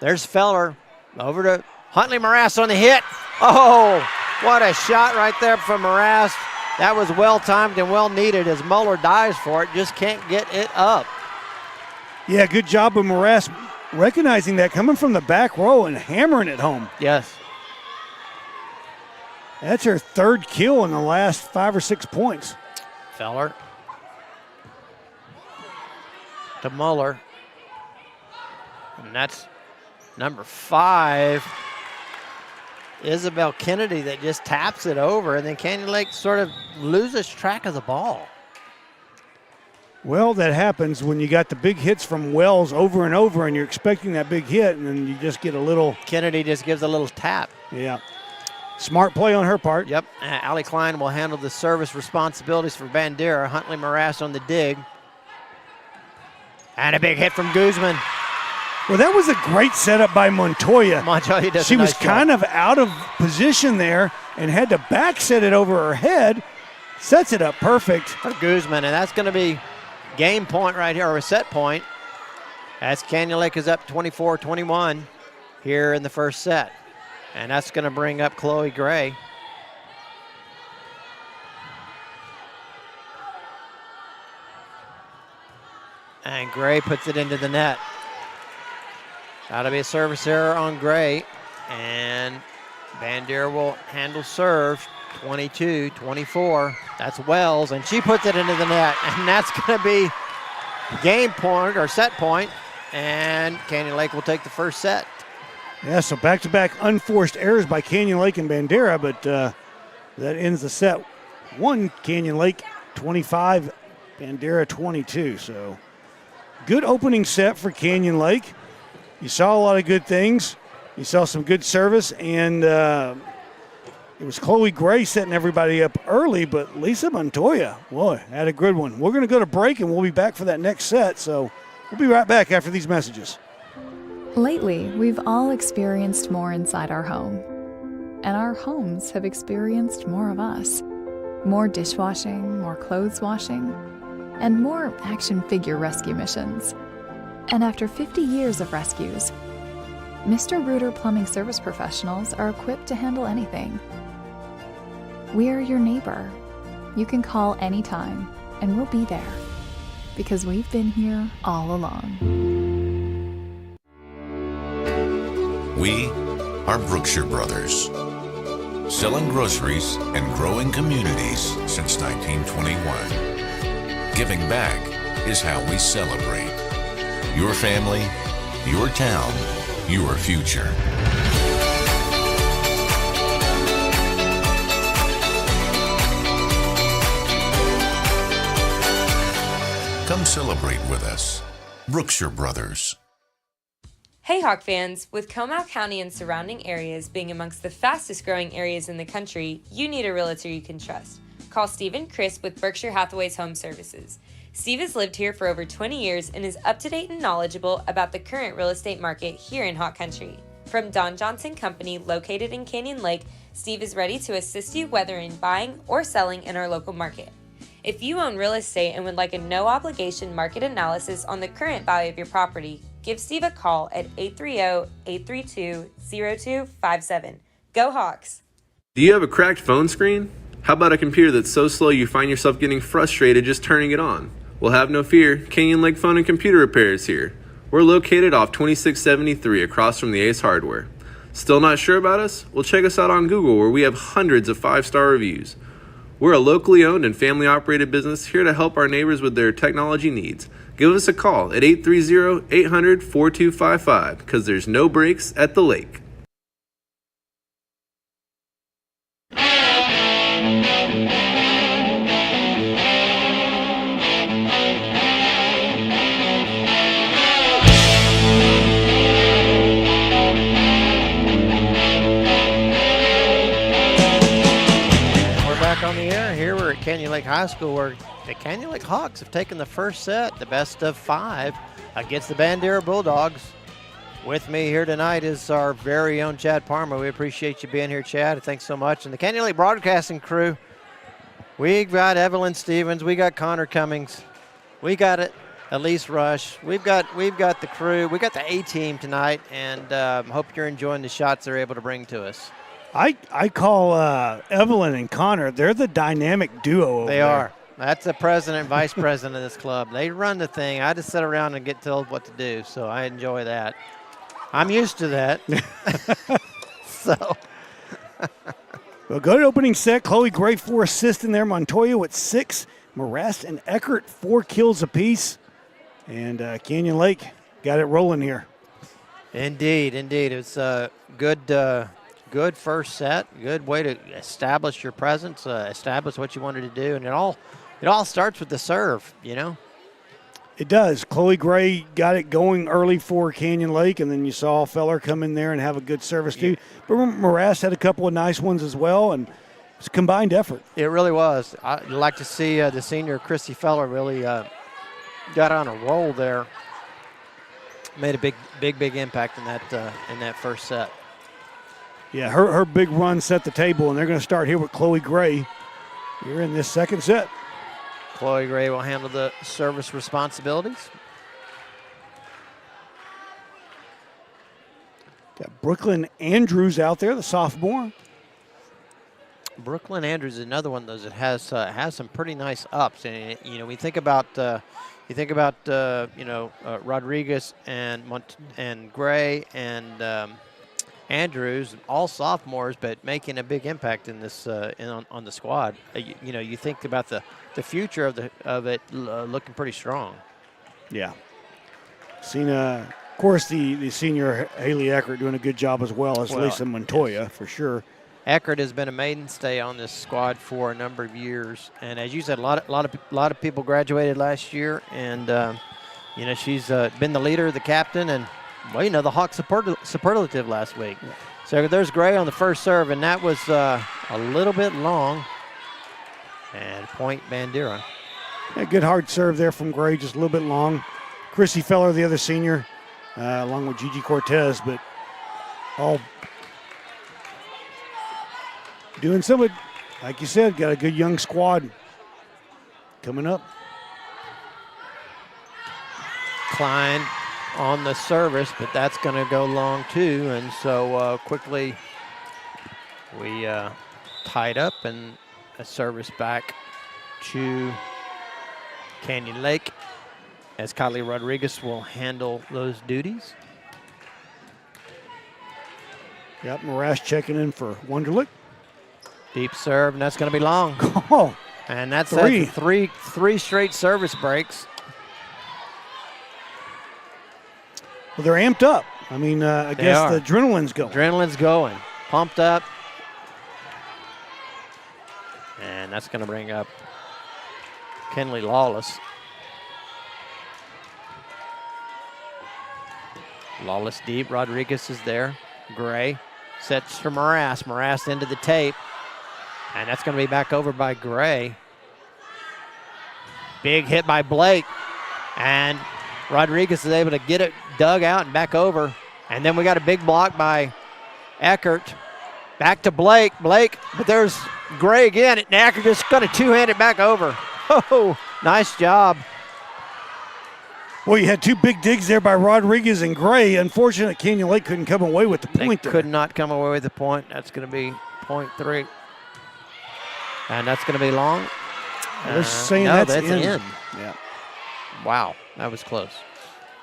[SPEAKER 2] There's Feller over to Huntley. Morass on the hit. Oh, what a shot right there from Morass. That was well-timed and well-needed as Muller dives for it, just can't get it up.
[SPEAKER 3] Yeah, good job of Morass recognizing that, coming from the back row and hammering it home.
[SPEAKER 2] Yes.
[SPEAKER 3] That's her third kill in the last 5 or 6 points.
[SPEAKER 2] Feller. to Muller. And that's number 5, Isabel Kennedy, that just taps it over, and then Canyon Lake sort of loses track of the ball.
[SPEAKER 3] Well, that happens when you got the big hits from Wells over and over, and you're expecting that big hit, and then you just get a little.
[SPEAKER 2] Kennedy just gives a little tap.
[SPEAKER 3] Yeah. Smart play on her part.
[SPEAKER 2] Yep. Allie Klein will handle the service responsibilities for Bandera. Huntley Morass on the dig. And a big hit from Guzman.
[SPEAKER 3] Well, that was a great setup by Montoya.
[SPEAKER 2] Montoya does
[SPEAKER 3] She
[SPEAKER 2] a nice
[SPEAKER 3] was kind of out of position there and had to back set it over her head. Sets it up perfect.
[SPEAKER 2] For Guzman, and that's going to be game point right here, or a set point, as Canyon Lake is up 24-21 here in the first set. And that's going to bring up Chloe Gray. And Gray puts it into the net. That'll be a service error on Gray. And Bandera will handle serve. 22-24. That's Wells, and she puts it into the net. And that's going to be game point, or set point. And Canyon Lake will take the first set.
[SPEAKER 3] Yeah, so back-to-back unforced errors by Canyon Lake and Bandera, but that ends the set. 1 Canyon Lake 25, Bandera 22. So good opening set for Canyon Lake. You saw a lot of good things. You saw some good service, and it was Chloe Gray setting everybody up early, but Lisa Montoya, boy, had a good one. We're going to go to break, and we'll be back for that next set, so we'll be right back after these messages.
[SPEAKER 12] Lately, we've all experienced more inside our home, and our homes have experienced more of us. More dishwashing, more clothes washing, and more action figure rescue missions. And after 50 years of rescues, Mr. Reuter Plumbing Service Professionals are equipped to handle anything. We are your neighbor. You can call anytime, and we'll be there, because we've been here all along.
[SPEAKER 13] We are Brookshire Brothers, selling groceries and growing communities since 1921. Giving back is how we celebrate. Your family, your town, your future. Come celebrate with us. Brookshire Brothers.
[SPEAKER 4] Hey Hawk fans, with Comal County and surrounding areas being amongst the fastest growing areas in the country, you need a realtor you can trust. Call Steve and Chris with Berkshire Hathaway's Home Services. Steve has lived here for over 20 years and is up to date and knowledgeable about the current real estate market here in Hawk Country. From Don Johnson Company, located in Canyon Lake, Steve is ready to assist you whether in buying or selling in our local market. If you own real estate and would like a no-obligation market analysis on the current value of your property, give Steve a call at 830-832-0257. Go Hawks!
[SPEAKER 14] Do you have a cracked phone screen? How about a computer that's so slow you find yourself getting frustrated just turning it on? Well, have no fear. Canyon Lake Phone and Computer Repair is here. We're located off 2673 across from the Ace Hardware. Still not sure about us? Well, check us out on Google, where we have hundreds of 5-star reviews. We're a locally owned and family-operated business here to help our neighbors with their technology needs. Give us a call at 830-800-4255, because there's no breaks at the lake.
[SPEAKER 2] On the air here, we're at Canyon Lake High School, where the Canyon Lake Hawks have taken the first set, the best of 5, against the Bandera Bulldogs. With me here tonight is our very own Chad Palmer. We appreciate you being here, Chad. Thanks so much. And the Canyon Lake broadcasting crew, we got Evelyn Stevens, we got Connor Cummings, we got it, Elise Rush. We've got the crew, we got the A-team tonight, and hope you're enjoying the shots they're able to bring to us.
[SPEAKER 3] I call Evelyn and Connor, they're the dynamic duo over there.
[SPEAKER 2] They are. That's the president and vice president of this club. They run the thing. I just sit around and get told what to do, so I enjoy that. I'm used to that. So.
[SPEAKER 3] Well, good opening set. Chloe Gray 4 assists in there. Montoya with 6. Morass and Eckert 4 kills apiece. And Canyon Lake got it rolling here.
[SPEAKER 2] Indeed. It's a good first set. Good way to establish your presence, establish what you wanted to do, and it all starts with the serve.
[SPEAKER 3] It does. Chloe Gray got it going early for Canyon Lake, and then you saw Feller come in there and have a good service too. But Morass had a couple of nice ones as well, and it's a combined effort.
[SPEAKER 2] It really was. I'd like to see the senior Chrissy Feller really got on a roll there. Made a big impact in that first set.
[SPEAKER 3] Yeah, her big run set the table, and they're going to start here with Chloe Gray here in this second set.
[SPEAKER 2] Chloe Gray will handle the service responsibilities.
[SPEAKER 3] Got Brooklyn Andrews out there, the sophomore.
[SPEAKER 2] Brooklyn Andrews is another one of those that has some pretty nice ups, and we think about Rodriguez and Gray and Andrews, all sophomores, but making a big impact in this on the squad. You think about the future of it looking pretty strong.
[SPEAKER 3] Yeah. Seen, of course, the senior Haley Eckert doing a good job as well as Lisa Montoya, for sure.
[SPEAKER 2] Eckert has been a mainstay on this squad for a number of years, and as you said, a lot of people graduated last year, and she's been the leader, the captain, and the Hawk superlative last week. Yeah. So there's Gray on the first serve, and that was a little bit long. And point Bandera.
[SPEAKER 3] Yeah, good hard serve there from Gray, just a little bit long. Chrissy Feller, the other senior, along with Gigi Cortez, but all doing something. Like you said, got a good young squad coming up.
[SPEAKER 2] Klein on the service, but that's going to go long too, and so quickly we tied up, and a service back to Canyon Lake as Kylie Rodriguez will handle those duties.
[SPEAKER 3] Yep, Morass checking in for Wunderlich.
[SPEAKER 2] Deep serve, and that's going to be long.
[SPEAKER 3] Oh,
[SPEAKER 2] and that's
[SPEAKER 3] three
[SPEAKER 2] straight service breaks.
[SPEAKER 3] Well, they're amped up. I mean, I guess the adrenaline's going.
[SPEAKER 2] Adrenaline's going. Pumped up. And that's going to bring up Kenley Lawless. Lawless deep. Rodriguez is there. Gray sets for Morass. Morass into the tape. And that's going to be back over by Gray. Big hit by Blake. And Rodriguez is able to get it dug out and back over. And then we got a big block by Eckert. Back to Blake. But there's Gray again. And Eckert just going to two-hand it back over. Oh, nice job.
[SPEAKER 3] Well, you had two big digs there by Rodriguez and Gray. Unfortunately, Canyon Lake couldn't come away with the point there.
[SPEAKER 2] Could not come away with the point. That's going to be .3. And that's going to be long.
[SPEAKER 3] They're saying
[SPEAKER 2] no,
[SPEAKER 3] that's in.
[SPEAKER 2] Yeah. Wow, that was close.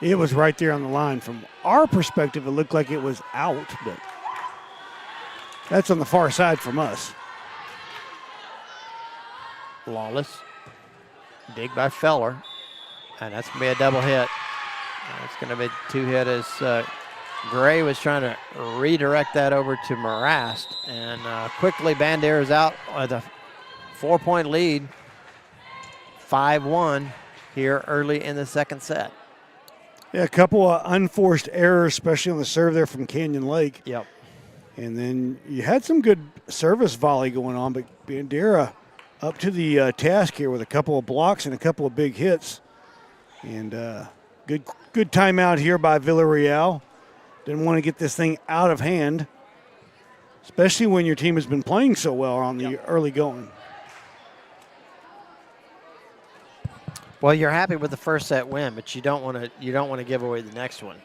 [SPEAKER 3] It was right there on the line. From our perspective, it looked like it was out, but that's on the far side from us.
[SPEAKER 2] Lawless. Dig by Feller. And that's going to be a double hit. It's going to be two hit as Gray was trying to redirect that over to Morass. And quickly Bandera is out with a 4-point lead. 5-1 here early in the second set.
[SPEAKER 3] Yeah, a couple of unforced errors, especially on the serve there from Canyon Lake.
[SPEAKER 2] Yep.
[SPEAKER 3] And then you had some good service volley going on, but Bandera up to the task here with a couple of blocks and a couple of big hits. And good timeout here by Villarreal. Didn't want to get this thing out of hand, especially when your team has been playing so well on the early going.
[SPEAKER 2] Well, you're happy with the first set win, but you don't want to give away the next one.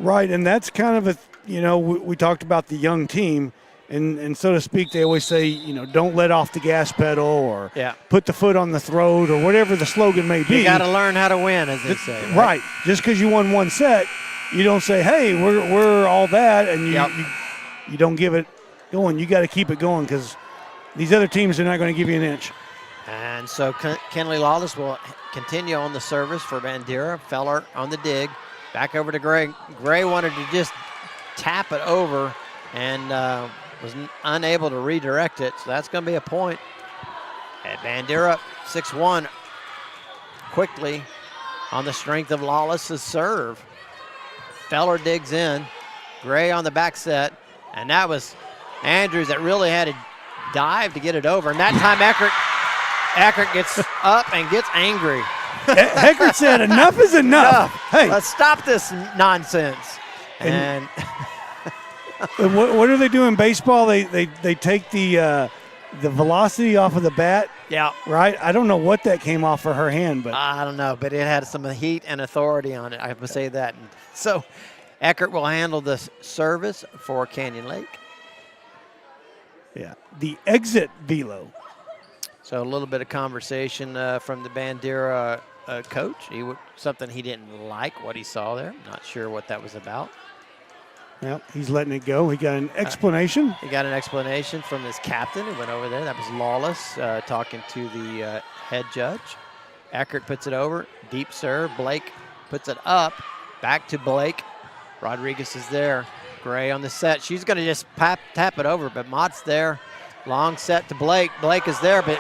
[SPEAKER 3] Right, and that's kind of we talked about the young team, and so to speak, they always say, don't let off the gas pedal or put the foot on the throat or whatever the slogan may be.
[SPEAKER 2] You got to learn how to win, as they say.
[SPEAKER 3] Right. Just because you won one set, you don't say, hey, we're all that, and you don't give it going. You got to keep it going because these other teams are not going to give you an inch.
[SPEAKER 2] And so Kenley Lawless will continue on the service for Bandera. Feller on the dig. Back over to Gray. Gray wanted to just tap it over and was unable to redirect it. So that's going to be a point. And Bandera 6-1 quickly on the strength of Lawless's serve. Feller digs in. Gray on the back set. And that was Andrews that really had to dive to get it over. And that time Eckert gets up and gets angry.
[SPEAKER 3] Eckert said, enough is enough. Hey,
[SPEAKER 2] let's stop this nonsense. And
[SPEAKER 3] what do they do in baseball? They take the velocity off of the bat.
[SPEAKER 2] Yeah.
[SPEAKER 3] Right? I don't know what that came off for her hand, but
[SPEAKER 2] I don't know, but it had some heat and authority on it. I have to say that. And so Eckert will handle the service for Canyon Lake.
[SPEAKER 3] Yeah. The exit velo.
[SPEAKER 2] So a little bit of conversation from the Bandera coach. Something he didn't like what he saw there. Not sure what that was about.
[SPEAKER 3] Well, he's letting it go. He got an explanation.
[SPEAKER 2] He got an explanation from his captain who went over there. That was Lawless talking to the head judge. Eckert puts it over. Deep serve. Blake puts it up. Back to Blake. Rodriguez is there. Gray on the set. She's going to just tap it over, but Mott's there. Long set to Blake. Blake is there, but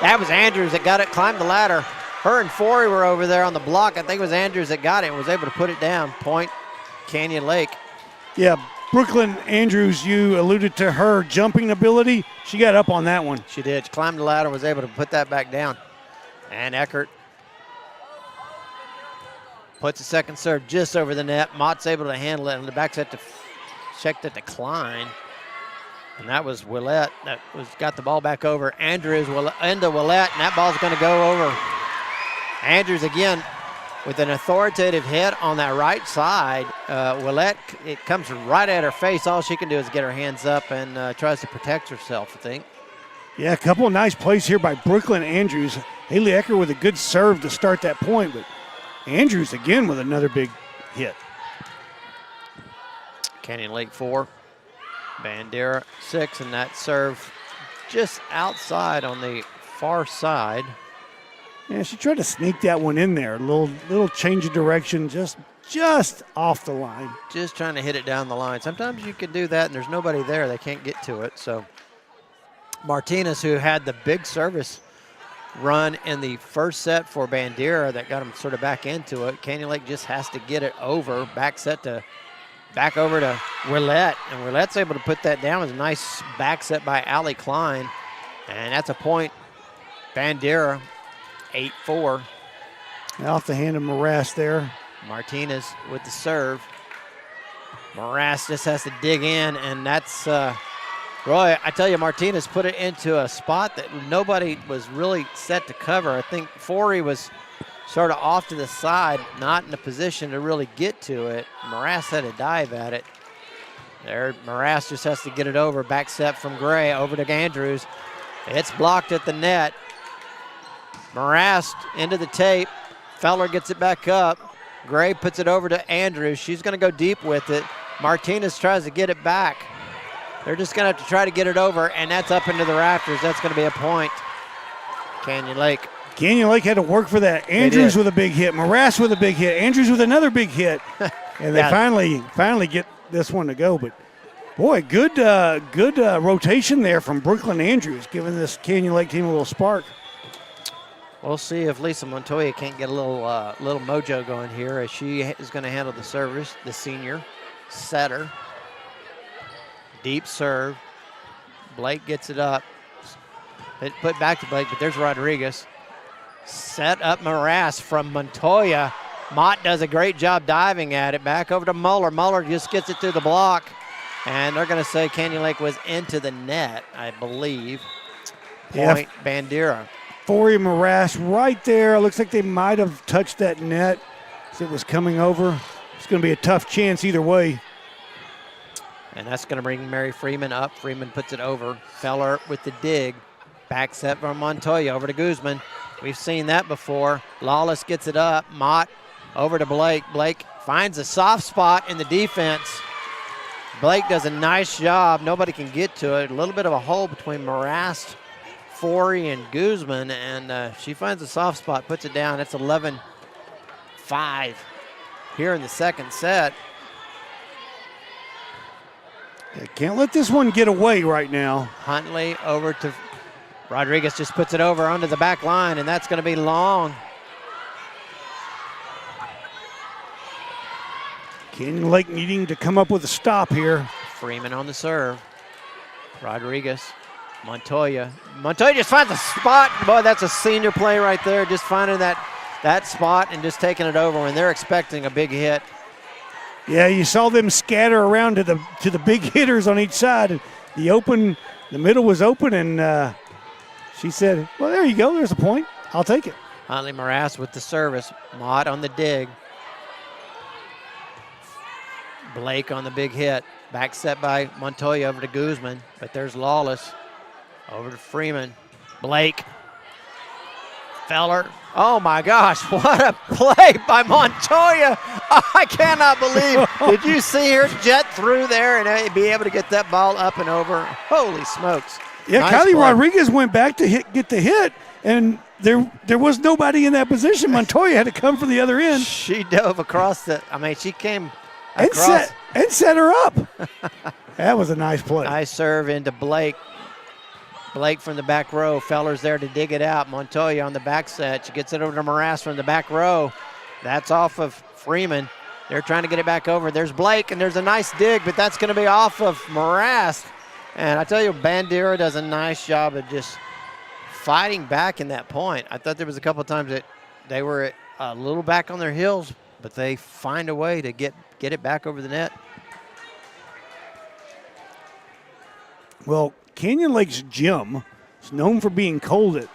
[SPEAKER 2] that was Andrews that got it, climbed the ladder. Her and Forey were over there on the block. I think it was Andrews that got it and was able to put it down. Point, Canyon Lake.
[SPEAKER 3] Yeah, Brooklyn Andrews, you alluded to her jumping ability. She got up on that one.
[SPEAKER 2] She did. She climbed the ladder, was able to put that back down. And Eckert puts a second serve just over the net. Mott's able to handle it, and the back set to check the decline. And that was Willett that got the ball back over. Andrews into Willett, and that ball's going to go over. Andrews again with an authoritative hit on that right side. Willett, it comes right at her face. All she can do is get her hands up and tries to protect herself, I think.
[SPEAKER 3] Yeah, a couple of nice plays here by Brooklyn Andrews. Haley Eckert with a good serve to start that point, but Andrews again with another big hit.
[SPEAKER 2] Canyon Lake 4. Bandera 6, and that serve just outside on the far side.
[SPEAKER 3] Yeah, she tried to sneak that one in there. A little change of direction, just off the line.
[SPEAKER 2] Just trying to hit it down the line. Sometimes you can do that, and there's nobody there. They can't get to it. So Martinez, who had the big service run in the first set for Bandera that got him sort of back into it. Canyon Lake just has to get it over. Back over to Willett, and Willett's able to put that down. It was a nice back set by Allie Klein, and that's a point. Bandera, 8-4.
[SPEAKER 3] Off the hand of Morass there.
[SPEAKER 2] Martinez with the serve. Morass just has to dig in, and that's, Roy, I tell you, Martinez put it into a spot that nobody was really set to cover. I think Forey was sort of off to the side, not in a position to really get to it. Morass had a dive at it. There, Morass just has to get it over. Back set from Gray over to Andrews. It's blocked at the net. Morass into the tape. Feller gets it back up. Gray puts it over to Andrews. She's going to go deep with it. Martinez tries to get it back. They're just going to have to try to get it over, and that's up into the rafters. That's going to be a point. Canyon Lake.
[SPEAKER 3] Canyon Lake had to work for that. Andrews with a big hit. Morass with a big hit. Andrews with another big hit. And they finally get this one to go. But, boy, good rotation there from Brooklyn Andrews, giving this Canyon Lake team a little spark.
[SPEAKER 2] We'll see if Lisa Montoya can't get a little mojo going here, as she is going to handle the service, the senior setter. Deep serve. Blake gets it up. Put back to Blake, but there's Rodriguez. Set up Morass from Montoya. Mott does a great job diving at it. Back over to Muller. Muller just gets it through the block. And they're going to say Canyon Lake was into the net, I believe. Point Bandera.
[SPEAKER 3] Forey and Morass right there. Looks like they might have touched that net as it was coming over. It's going to be a tough chance either way.
[SPEAKER 2] And that's going to bring Mary Freeman up. Freeman puts it over. Feller with the dig. Back set from Montoya over to Guzman. We've seen that before. Lawless gets it up. Mott over to Blake. Blake finds a soft spot in the defense. Blake does a nice job. Nobody can get to it. A little bit of a hole between Morass, Forey and Guzman, and she finds a soft spot, puts it down. It's 11-5 here in the second set.
[SPEAKER 3] Can't let this one get away right now.
[SPEAKER 2] Huntley over to Rodriguez, just puts it over onto the back line, and that's going to be long.
[SPEAKER 3] Canyon Lake needing to come up with a stop here.
[SPEAKER 2] Freeman on the serve. Rodriguez, Montoya. Montoya just finds a spot. Boy, that's a senior play right there, just finding that spot and just taking it over when they're expecting a big hit.
[SPEAKER 3] Yeah, you saw them scatter around to the big hitters on each side. The middle was open, and she said, well, there you go. There's a point. I'll take it.
[SPEAKER 2] Huntley Morass with the service. Mott on the dig. Blake on the big hit. Back set by Montoya over to Guzman, but there's Lawless. Over to Freeman. Blake. Feller. Oh my gosh, what a play by Montoya. I cannot believe. Did you see her jet through there and be able to get that ball up and over? Holy smokes.
[SPEAKER 3] Yeah,
[SPEAKER 2] Nice
[SPEAKER 3] Kylie
[SPEAKER 2] play.
[SPEAKER 3] Rodriguez went back to get the hit, and there was nobody in that position. Montoya had to come from the other end.
[SPEAKER 2] She dove across she came across.
[SPEAKER 3] And set her up. That was a nice play.
[SPEAKER 2] Nice serve into Blake. Blake from the back row. Feller's there to dig it out. Montoya on the back set. She gets it over to Morass from the back row. That's off of Freeman. They're trying to get it back over. There's Blake, and there's a nice dig, but that's going to be off of Morass. And I tell you, Bandera does a nice job of just fighting back in that point. I thought there was a couple of times that they were a little back on their heels, but they find a way to get it back over the net.
[SPEAKER 3] Well, Canyon Lake's gym is known for being cold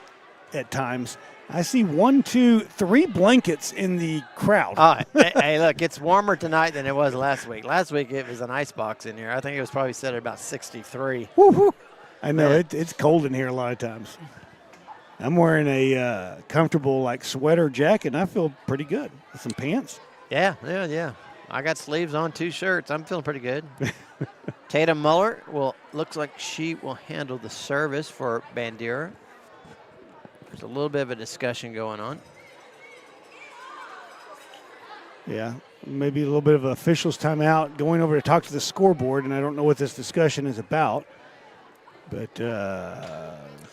[SPEAKER 3] at times. I see 1, 2, 3 blankets in the crowd.
[SPEAKER 2] Hey, look, it's warmer tonight than it was last week. Last week it was an ice box in here. I think it was probably set at about 63.
[SPEAKER 3] Woo-hoo. I know, it's cold in here a lot of times. I'm wearing a comfortable sweater jacket, and I feel pretty good. With some pants.
[SPEAKER 2] Yeah. I got sleeves on, 2 shirts. I'm feeling pretty good. Tatum Muller looks like she will handle the service for Bandera. There's a little bit of a discussion going on.
[SPEAKER 3] Yeah, maybe a little bit of an official's timeout, going over to talk to the scoreboard, and I don't know what this discussion is about. But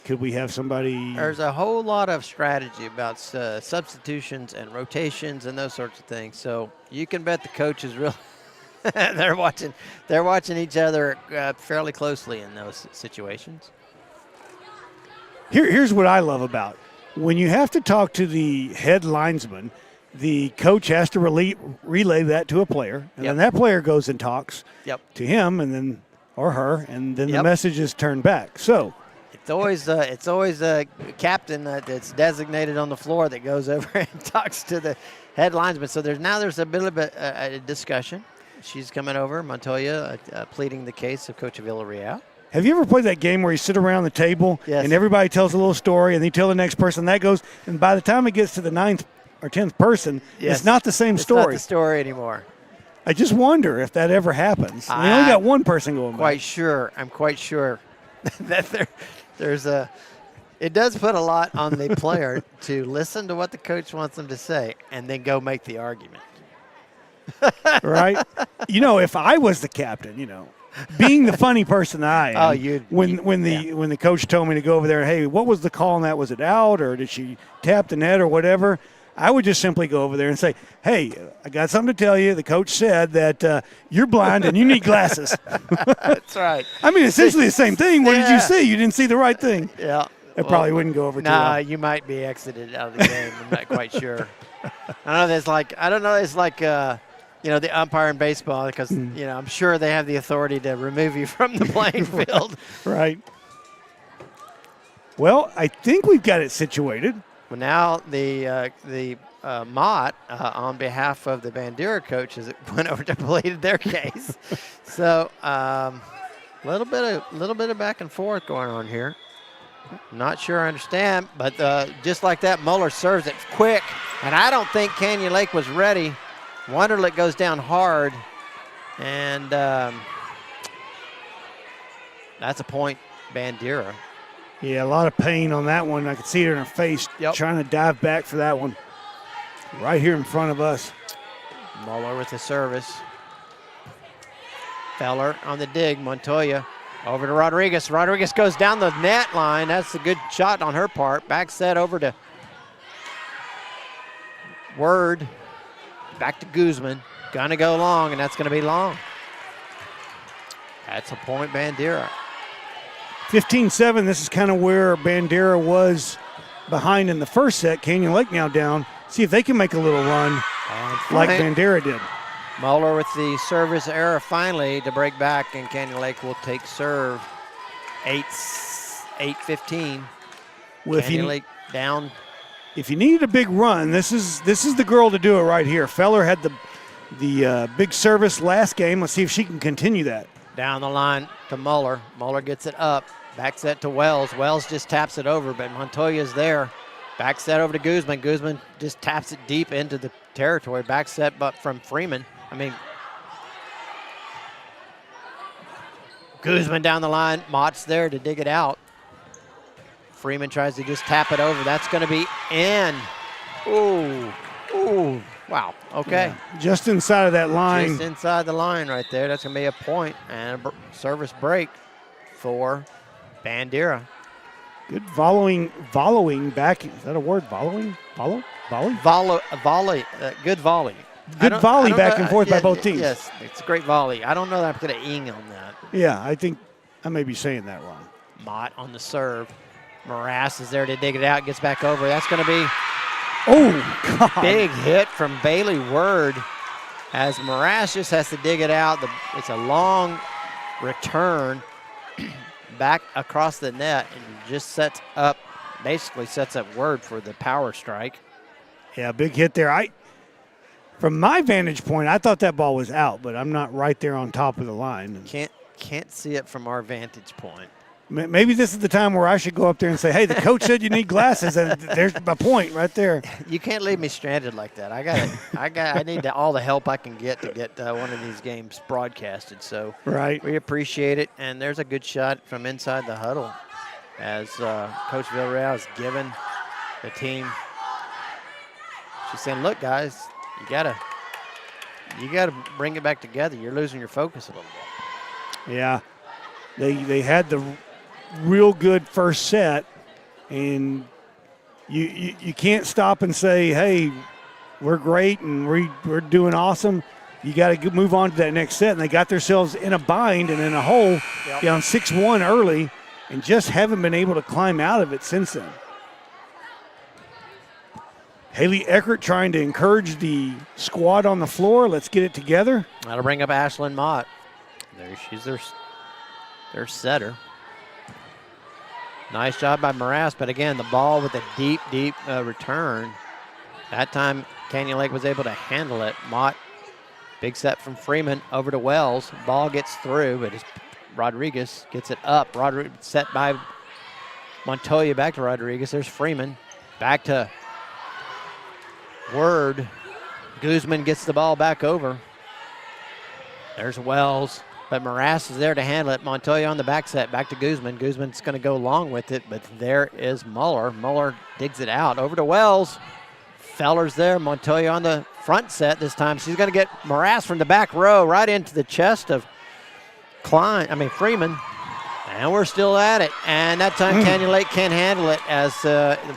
[SPEAKER 3] could we have somebody?
[SPEAKER 2] There's a whole lot of strategy about substitutions and rotations and those sorts of things. So you can bet the coaches really they're watching each other fairly closely in those situations.
[SPEAKER 3] Here's what I love about when you have to talk to the head linesman. The coach has to relay that to a player, and then that player goes and talks to him, and then or her, and then the message is turned back. So
[SPEAKER 2] it's always a captain that's designated on the floor that goes over and talks to the head linesman. So there's a bit of a discussion. She's coming over, Montoya, pleading the case of Coach Villarreal.
[SPEAKER 3] Have you ever played that game where you sit around the table and everybody tells a little story, and they tell the next person that goes, and by the time it gets to the 9th or 10th person, it's not the same story.
[SPEAKER 2] It's not the story anymore.
[SPEAKER 3] I just wonder if that ever happens. We only got one person going back.
[SPEAKER 2] I'm quite sure that there's a – it does put a lot on the player to listen to what the coach wants them to say and then go make the argument.
[SPEAKER 3] Right? If I was the captain, being the funny person that I am, when the coach told me to go over there, hey, what was the call on that? Was it out, or did she tap the net or whatever? I would just simply go over there and say, hey, I got something to tell you. The coach said that you're blind and you need glasses.
[SPEAKER 2] That's right.
[SPEAKER 3] I mean, essentially the same thing. What did you see? You didn't see the right thing.
[SPEAKER 2] Yeah.
[SPEAKER 3] It probably wouldn't go over too well.
[SPEAKER 2] You might be exited out of the game. I'm not quite sure. I don't know. It's like the umpire in baseball, because I'm sure they have the authority to remove you from the playing field.
[SPEAKER 3] Right. Well, I think we've got it situated.
[SPEAKER 2] Well, now the Mott, on behalf of the Bandera coaches, went over to plead their case. So little bit of back and forth going on here. Not sure I understand, but just like that, Muller serves it quick, and I don't think Canyon Lake was ready. Wunderlich goes down hard, and that's a point, Bandera.
[SPEAKER 3] Yeah, a lot of pain on that one. I could see it in her face, trying to dive back for that one. Right here in front of us.
[SPEAKER 2] Muller with the service. Feller on the dig. Montoya over to Rodriguez. Rodriguez goes down the net line. That's a good shot on her part. Back set over to Word. Back to Guzman. Gonna go long, and that's gonna be long. That's a point, Bandera.
[SPEAKER 3] 15-7, this is kind of where Bandera was behind in the first set. Canyon Lake now down. See if they can make a little run like Bandera did.
[SPEAKER 2] Muller with the service error finally to break back, and Canyon Lake will take serve. 8-15.
[SPEAKER 3] Well,
[SPEAKER 2] Canyon Lake down.
[SPEAKER 3] If you needed a big run, this is the girl to do it right here. Feller had the big service last game. Let's see if she can continue that.
[SPEAKER 2] Down the line to Muller. Muller gets it up. Back set to Wells. Wells just taps it over, but Montoya's there. Back set over to Guzman. Guzman just taps it deep into the territory. Back set but from Freeman. Guzman down the line. Mott's there to dig it out. Freeman tries to just tap it over. That's going to be in. Ooh. Wow. Okay.
[SPEAKER 3] Yeah, just inside of that line.
[SPEAKER 2] Just inside the line right there. That's going to be a point and a service break for Bandera.
[SPEAKER 3] Good volleying back. Is that a word? Volley?
[SPEAKER 2] Volley. Good volley.
[SPEAKER 3] Good volley back and forth by both teams.
[SPEAKER 2] Yes, it's a great volley. I don't know that I'm going to ing on that.
[SPEAKER 3] Yeah, I think I may be saying that wrong.
[SPEAKER 2] Mott on the serve. Morass is there to dig it out. Gets back over. That's going to be big hit from Bailey Word as Morass just has to dig it out. It's a long return back across the net and just basically sets up Word for the power strike.
[SPEAKER 3] Yeah, big hit there. From my vantage point, I thought that ball was out, but I'm not right there on top of the line.
[SPEAKER 2] Can't see it from our vantage point.
[SPEAKER 3] Maybe this is the time where I should go up there and say, hey, the coach said you need glasses, and there's my point right there.
[SPEAKER 2] You can't leave me stranded like that. I need all the help I can get to get one of these games broadcasted. So we appreciate it. And there's a good shot from inside the huddle as Coach Villarreal is giving the team. She's saying, look, guys, you gotta bring it back together. You're losing your focus a little bit.
[SPEAKER 3] Yeah, they had the real good first set, and you can't stop and say, hey, we're great and we're doing awesome. You got to move on to that next set, and they got themselves in a bind and in a hole down 6-1 early and just haven't been able to climb out of it since then. Haley Eckert trying to encourage the squad on the floor. Let's get it together.
[SPEAKER 2] That'll bring up Ashlyn Mott. There she's their setter. Nice job by Morass, but again, the ball with a deep return. That time, Canyon Lake was able to handle it. Mott, big set from Freeman over to Wells. Ball gets through, but Rodriguez gets it up. Rodriguez set by Montoya back to Rodriguez. There's Freeman. Back to Word. Guzman gets the ball back over. There's Wells. But Morass is there to handle it. Montoya on the back set, back to Guzman. Guzman's going to go along with it, but there is Muller. Muller digs it out. Over to Wells. Feller's there. Montoya on the front set this time. She's going to get Morass from the back row right into the chest of Freeman. And we're still at it. And that time Canyon Lake can't handle it as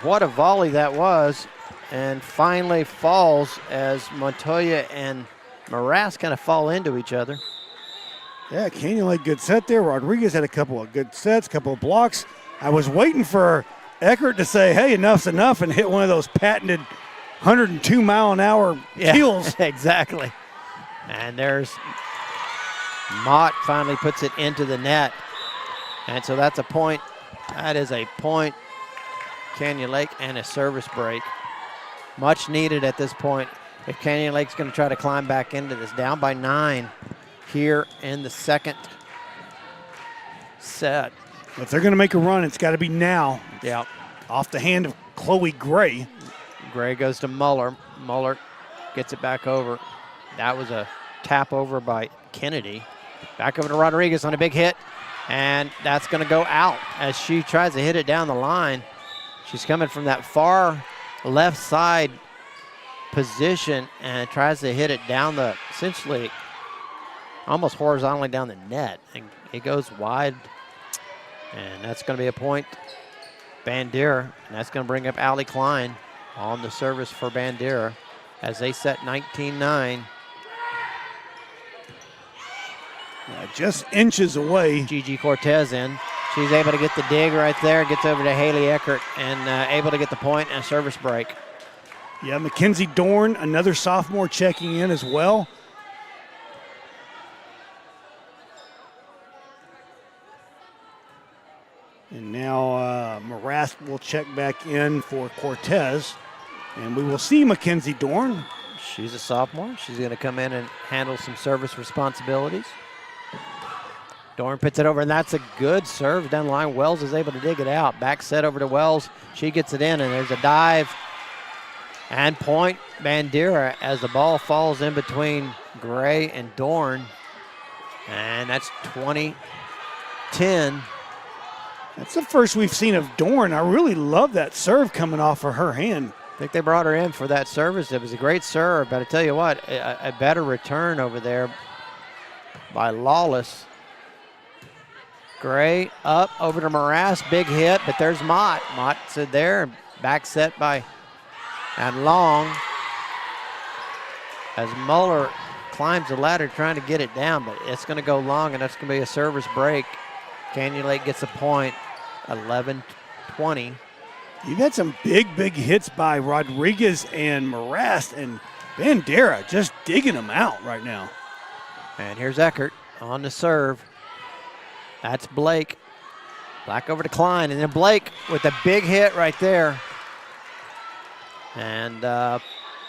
[SPEAKER 2] what a volley that was. And finally falls as Montoya and Morass kind of fall into each other.
[SPEAKER 3] Yeah, Canyon Lake, good set there. Rodriguez had a couple of good sets, couple of blocks. I was waiting for Eckert to say, hey, enough's enough, and hit one of those patented 102-mile-an-hour kills.
[SPEAKER 2] Exactly. And there's Mott finally puts it into the net. And so that's a point. That is a point, Canyon Lake, and a service break. Much needed at this point if Canyon Lake's going to try to climb back into this. Down by 9. Here in the second set.
[SPEAKER 3] If they're going to make a run, it's got to be now.
[SPEAKER 2] Yeah.
[SPEAKER 3] Off the hand of Chloe Gray.
[SPEAKER 2] Gray goes to Muller. Muller gets it back over. That was a tap over by Kennedy. Back over to Rodriguez on a big hit. And that's going to go out as she tries to hit it down the line. She's coming from that far left side position and tries to hit it down the, essentially almost horizontally down the net. And it goes wide. And that's going to be a point, Bandera. And that's going to bring up Allie Klein on the service for Bandera as they set 19-9.
[SPEAKER 3] Just inches away.
[SPEAKER 2] Gigi Cortez in. She's able to get the dig right there, gets over to Haley Eckert, and able to get the point and a service break.
[SPEAKER 3] Yeah, Mackenzie Dorn, another sophomore, checking in as well. And now Marath will check back in for Cortez. And we will see Mackenzie Dorn.
[SPEAKER 2] She's a sophomore. She's going to come in and handle some service responsibilities. Dorn puts it over, and that's a good serve down the line. Wells is able to dig it out. Back set over to Wells. She gets it in, and there's a dive. And point Bandera as the ball falls in between Gray and Dorn. And that's 20-10.
[SPEAKER 3] That's the first we've seen of Dorn. I really love that serve coming off of her hand.
[SPEAKER 2] I think they brought her in for that service. It was a great serve, but I tell you what, a better return over there by Lawless. Gray up over to Morass, big hit, but there's Mott. Mott's in there, back set by and Long as Muller climbs the ladder trying to get it down, but it's going to go long, and that's going to be a service break. Canyon Lake gets a point, 11-20.
[SPEAKER 3] You've had some big hits by Rodriguez and Morass, and Bandera just digging them out right now.
[SPEAKER 2] And here's Eckert on the serve. That's Blake. Back over to Klein, and then Blake with a big hit right there. And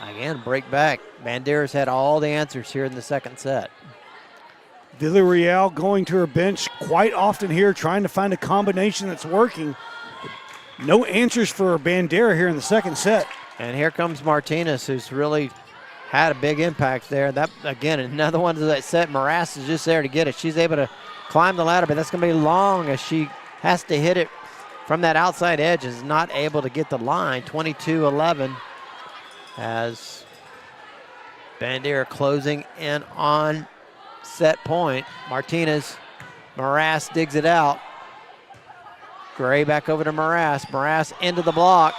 [SPEAKER 2] again, break back. Bandera's had all the answers here in the second set.
[SPEAKER 3] Villarreal going to her bench quite often here, trying to find a combination that's working. No answers for Bandera here in the second set.
[SPEAKER 2] And here comes Martinez, who's really had a big impact there. That, again, another one of that set. Morass is just there to get it. She's able to climb the ladder, but that's going to be long as she has to hit it from that outside edge, is not able to get the line. 22-11 as Bandera closing in on set point. Martinez, Morass digs it out. Gray back over to Morass. Morass into the block.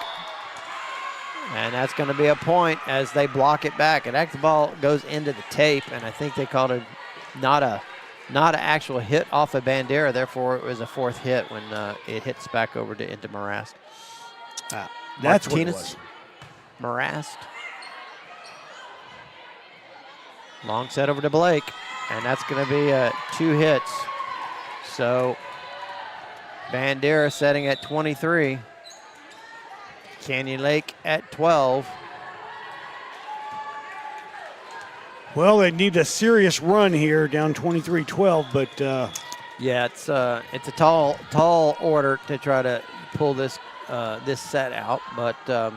[SPEAKER 2] And that's going to be a point as they block it back. And the ball goes into the tape, and I think they called it not an actual hit off of Bandera. Therefore, it was a fourth hit when it hits back over into Morass.
[SPEAKER 3] That's
[SPEAKER 2] Martinez,
[SPEAKER 3] what it was.
[SPEAKER 2] Morass. Long set over to Blake, and that's going to be 2 hits. So Bandera setting at 23. Canyon Lake at 12.
[SPEAKER 3] Well, they need a serious run here, down 23-12, but
[SPEAKER 2] yeah, it's a tall order to try to pull this set out, but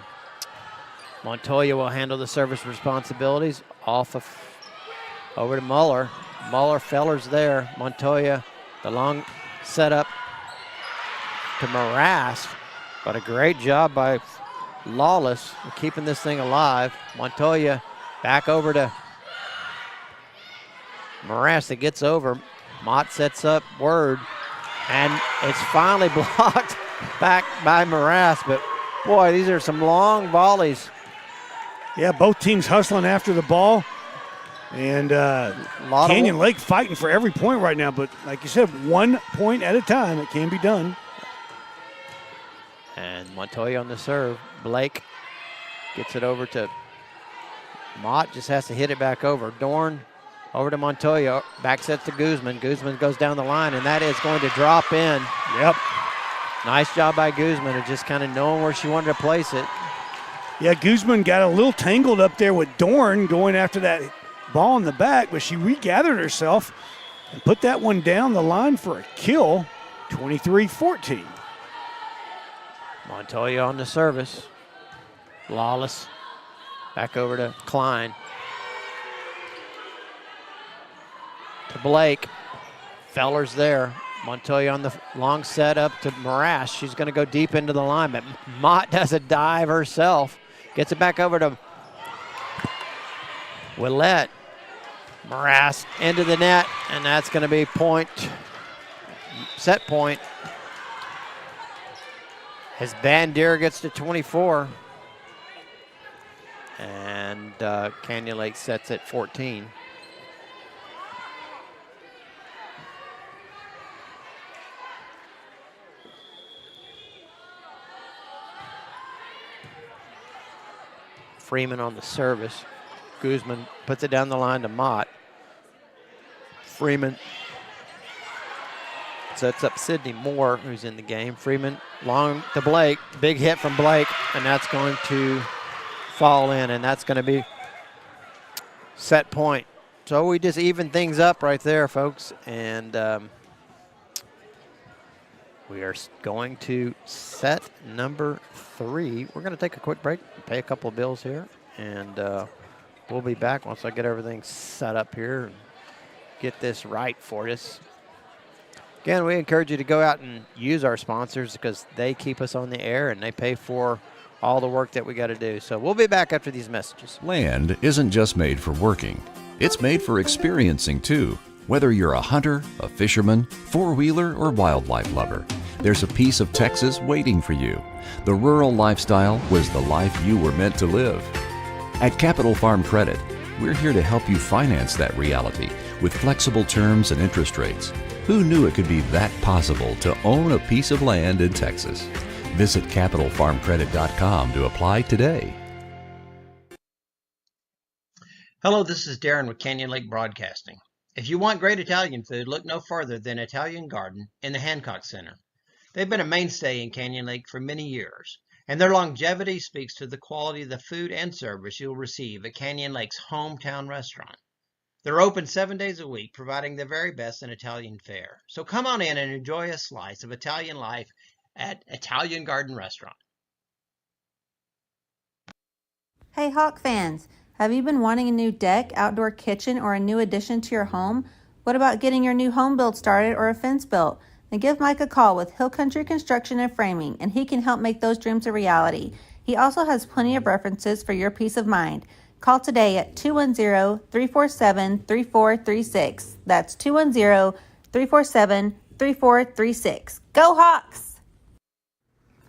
[SPEAKER 2] Montoya will handle the service responsibilities over to Muller. Muller, Feller's there. Montoya, the long setup to Morass, but a great job by Lawless keeping this thing alive. Montoya back over to Morass that gets over. Mott sets up Word, and it's finally blocked back by Morass, but boy, these are some long volleys.
[SPEAKER 3] Yeah, both teams hustling after the ball. And Canyon Lake fighting for every point right now, but like you said, 1 point at a time, it can be done.
[SPEAKER 2] And Montoya on the serve. Blake gets it over to Mott, just has to hit it back over. Dorn over to Montoya, back sets to Guzman. Guzman goes down the line, and that is going to drop in.
[SPEAKER 3] Yep.
[SPEAKER 2] Nice job by Guzman of just kind of knowing where she wanted to place it.
[SPEAKER 3] Yeah, Guzman got a little tangled up there with Dorn going after that ball in the back, but she regathered herself and put that one down the line for a kill, 23-14.
[SPEAKER 2] Montoya on the service. Lawless back over to Klein. To Blake. Feller's there. Montoya on the long set up to Morass. She's going to go deep into the line, but Mott does a dive herself. Gets it back over to Willette. Morass into the net, and that's going to be point, set point. As Bandera gets to 24. And Canyon Lake sets at 14. Freeman on the service. Guzman puts it down the line to Mott. Freeman sets up Sydney Moore, who's in the game. Freeman long to Blake. Big hit from Blake, and that's going to fall in, and that's going to be set point. So we just even things up right there, folks, and we are going to set number 3. We're going to take a quick break, pay a couple of bills here, and we'll be back once I get everything set up here and get this right for us. Again, we encourage you to go out and use our sponsors because they keep us on the air and they pay for all the work that we got to do. So we'll be back after these messages.
[SPEAKER 15] Land isn't just made for working. It's made for experiencing, too. Whether you're a hunter, a fisherman, four-wheeler, or wildlife lover, there's a piece of Texas waiting for you. The rural lifestyle was the life you were meant to live. At Capital Farm Credit, we're here to help you finance that reality with flexible terms and interest rates. Who knew it could be that possible to own a piece of land in Texas? Visit CapitalFarmCredit.com to apply today.
[SPEAKER 2] Hello, this is Darren with Canyon Lake Broadcasting. If you want great Italian food, look no further than Italian Garden in the Hancock Center. They've been a mainstay in Canyon Lake for many years, and their longevity speaks to the quality of the food and service you'll receive at Canyon Lake's hometown restaurant. They're open 7 days a week, providing the very best in Italian fare. So come on in and enjoy a slice of Italian life at Italian Garden Restaurant.
[SPEAKER 16] Hey Hawk fans, have you been wanting a new deck, outdoor kitchen, or a new addition to your home? What about getting your new home build started or a fence built? Then give Mike a call with Hill Country Construction and Framing, and he can help make those dreams a reality. He also has plenty of references for your peace of mind. Call today at 210-347-3436. That's 210-347-3436. Go Hawks!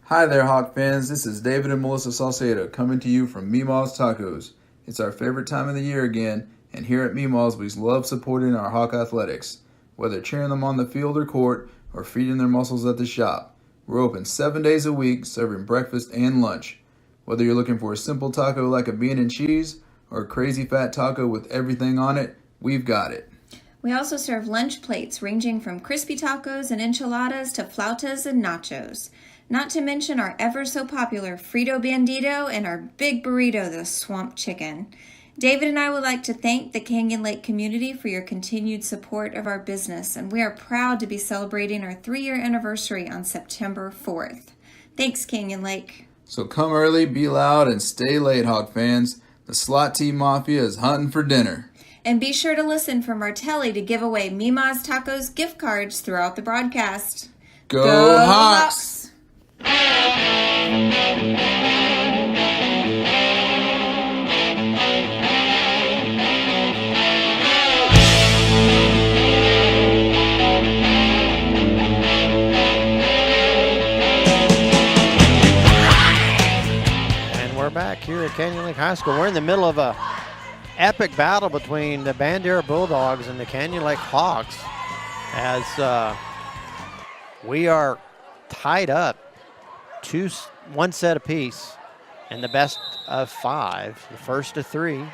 [SPEAKER 17] Hi there, Hawk fans. This is David and Melissa Salcedo coming to you from Meemaw's Tacos. It's our favorite time of the year again, and here at Meemaw's we love supporting our Hawk athletics. Whether cheering them on the field or court, or feeding their muscles at the shop. We're open 7 days a week, serving breakfast and lunch. Whether you're looking for a simple taco like a bean and cheese, or a crazy fat taco with everything on it, we've got it.
[SPEAKER 18] We also serve lunch plates ranging from crispy tacos and enchiladas to flautas and nachos. Not to mention our ever so popular Frito Bandito and our big burrito, the Swamp Chicken. David and I would like to thank the Canyon Lake community for your continued support of our business, and we are proud to be celebrating our 3-year anniversary on September 4th. Thanks, Canyon Lake.
[SPEAKER 17] So come early, be loud, and stay late, Hawk fans. The Slot T Mafia is hunting for dinner.
[SPEAKER 18] And be sure to listen for Martelli to give away Meemaw's Tacos gift cards throughout the broadcast.
[SPEAKER 17] Go Hawks!
[SPEAKER 2] We're back here at Canyon Lake High School. We're in the middle of a epic battle between the Bandera Bulldogs and the Canyon Lake Hawks as we are tied up 1 set apiece in the best of 5, the first of 3.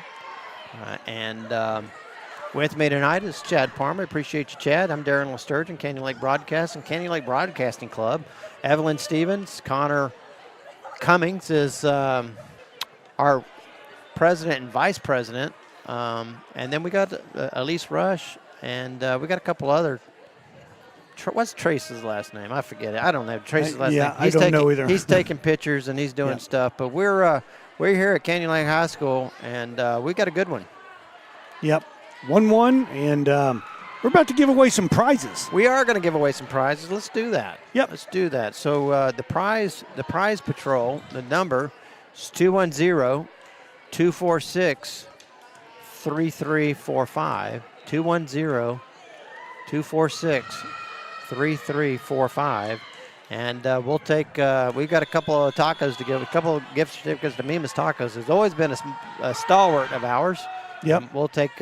[SPEAKER 2] With me tonight is Chad Palmer. Appreciate you, Chad. I'm Darren Lesturgeon, Canyon Lake Broadcasting, Canyon Lake Broadcasting Club. Evelyn Stevens, Connor Cummings is our president and vice president. And then we got Elise Rush, and we got a couple other. What's Trace's last name? I forget it. I don't know Trace's last name.
[SPEAKER 3] I don't know either.
[SPEAKER 2] He's taking pictures and he's doing stuff. But we're here at Canyon Lake High School, and we got a good one.
[SPEAKER 3] Yep, 1-1, and We're about to give away some prizes.
[SPEAKER 2] We are going to give away some prizes. Let's do that.
[SPEAKER 3] Yep.
[SPEAKER 2] Let's do that. So the prize patrol, the number is 210-246-3345. 210-246-3345. And we'll take, we've got a couple of tacos to give, a couple of gift certificates to Mima's Tacos. Has always been a stalwart of ours.
[SPEAKER 3] Yep.
[SPEAKER 2] We'll take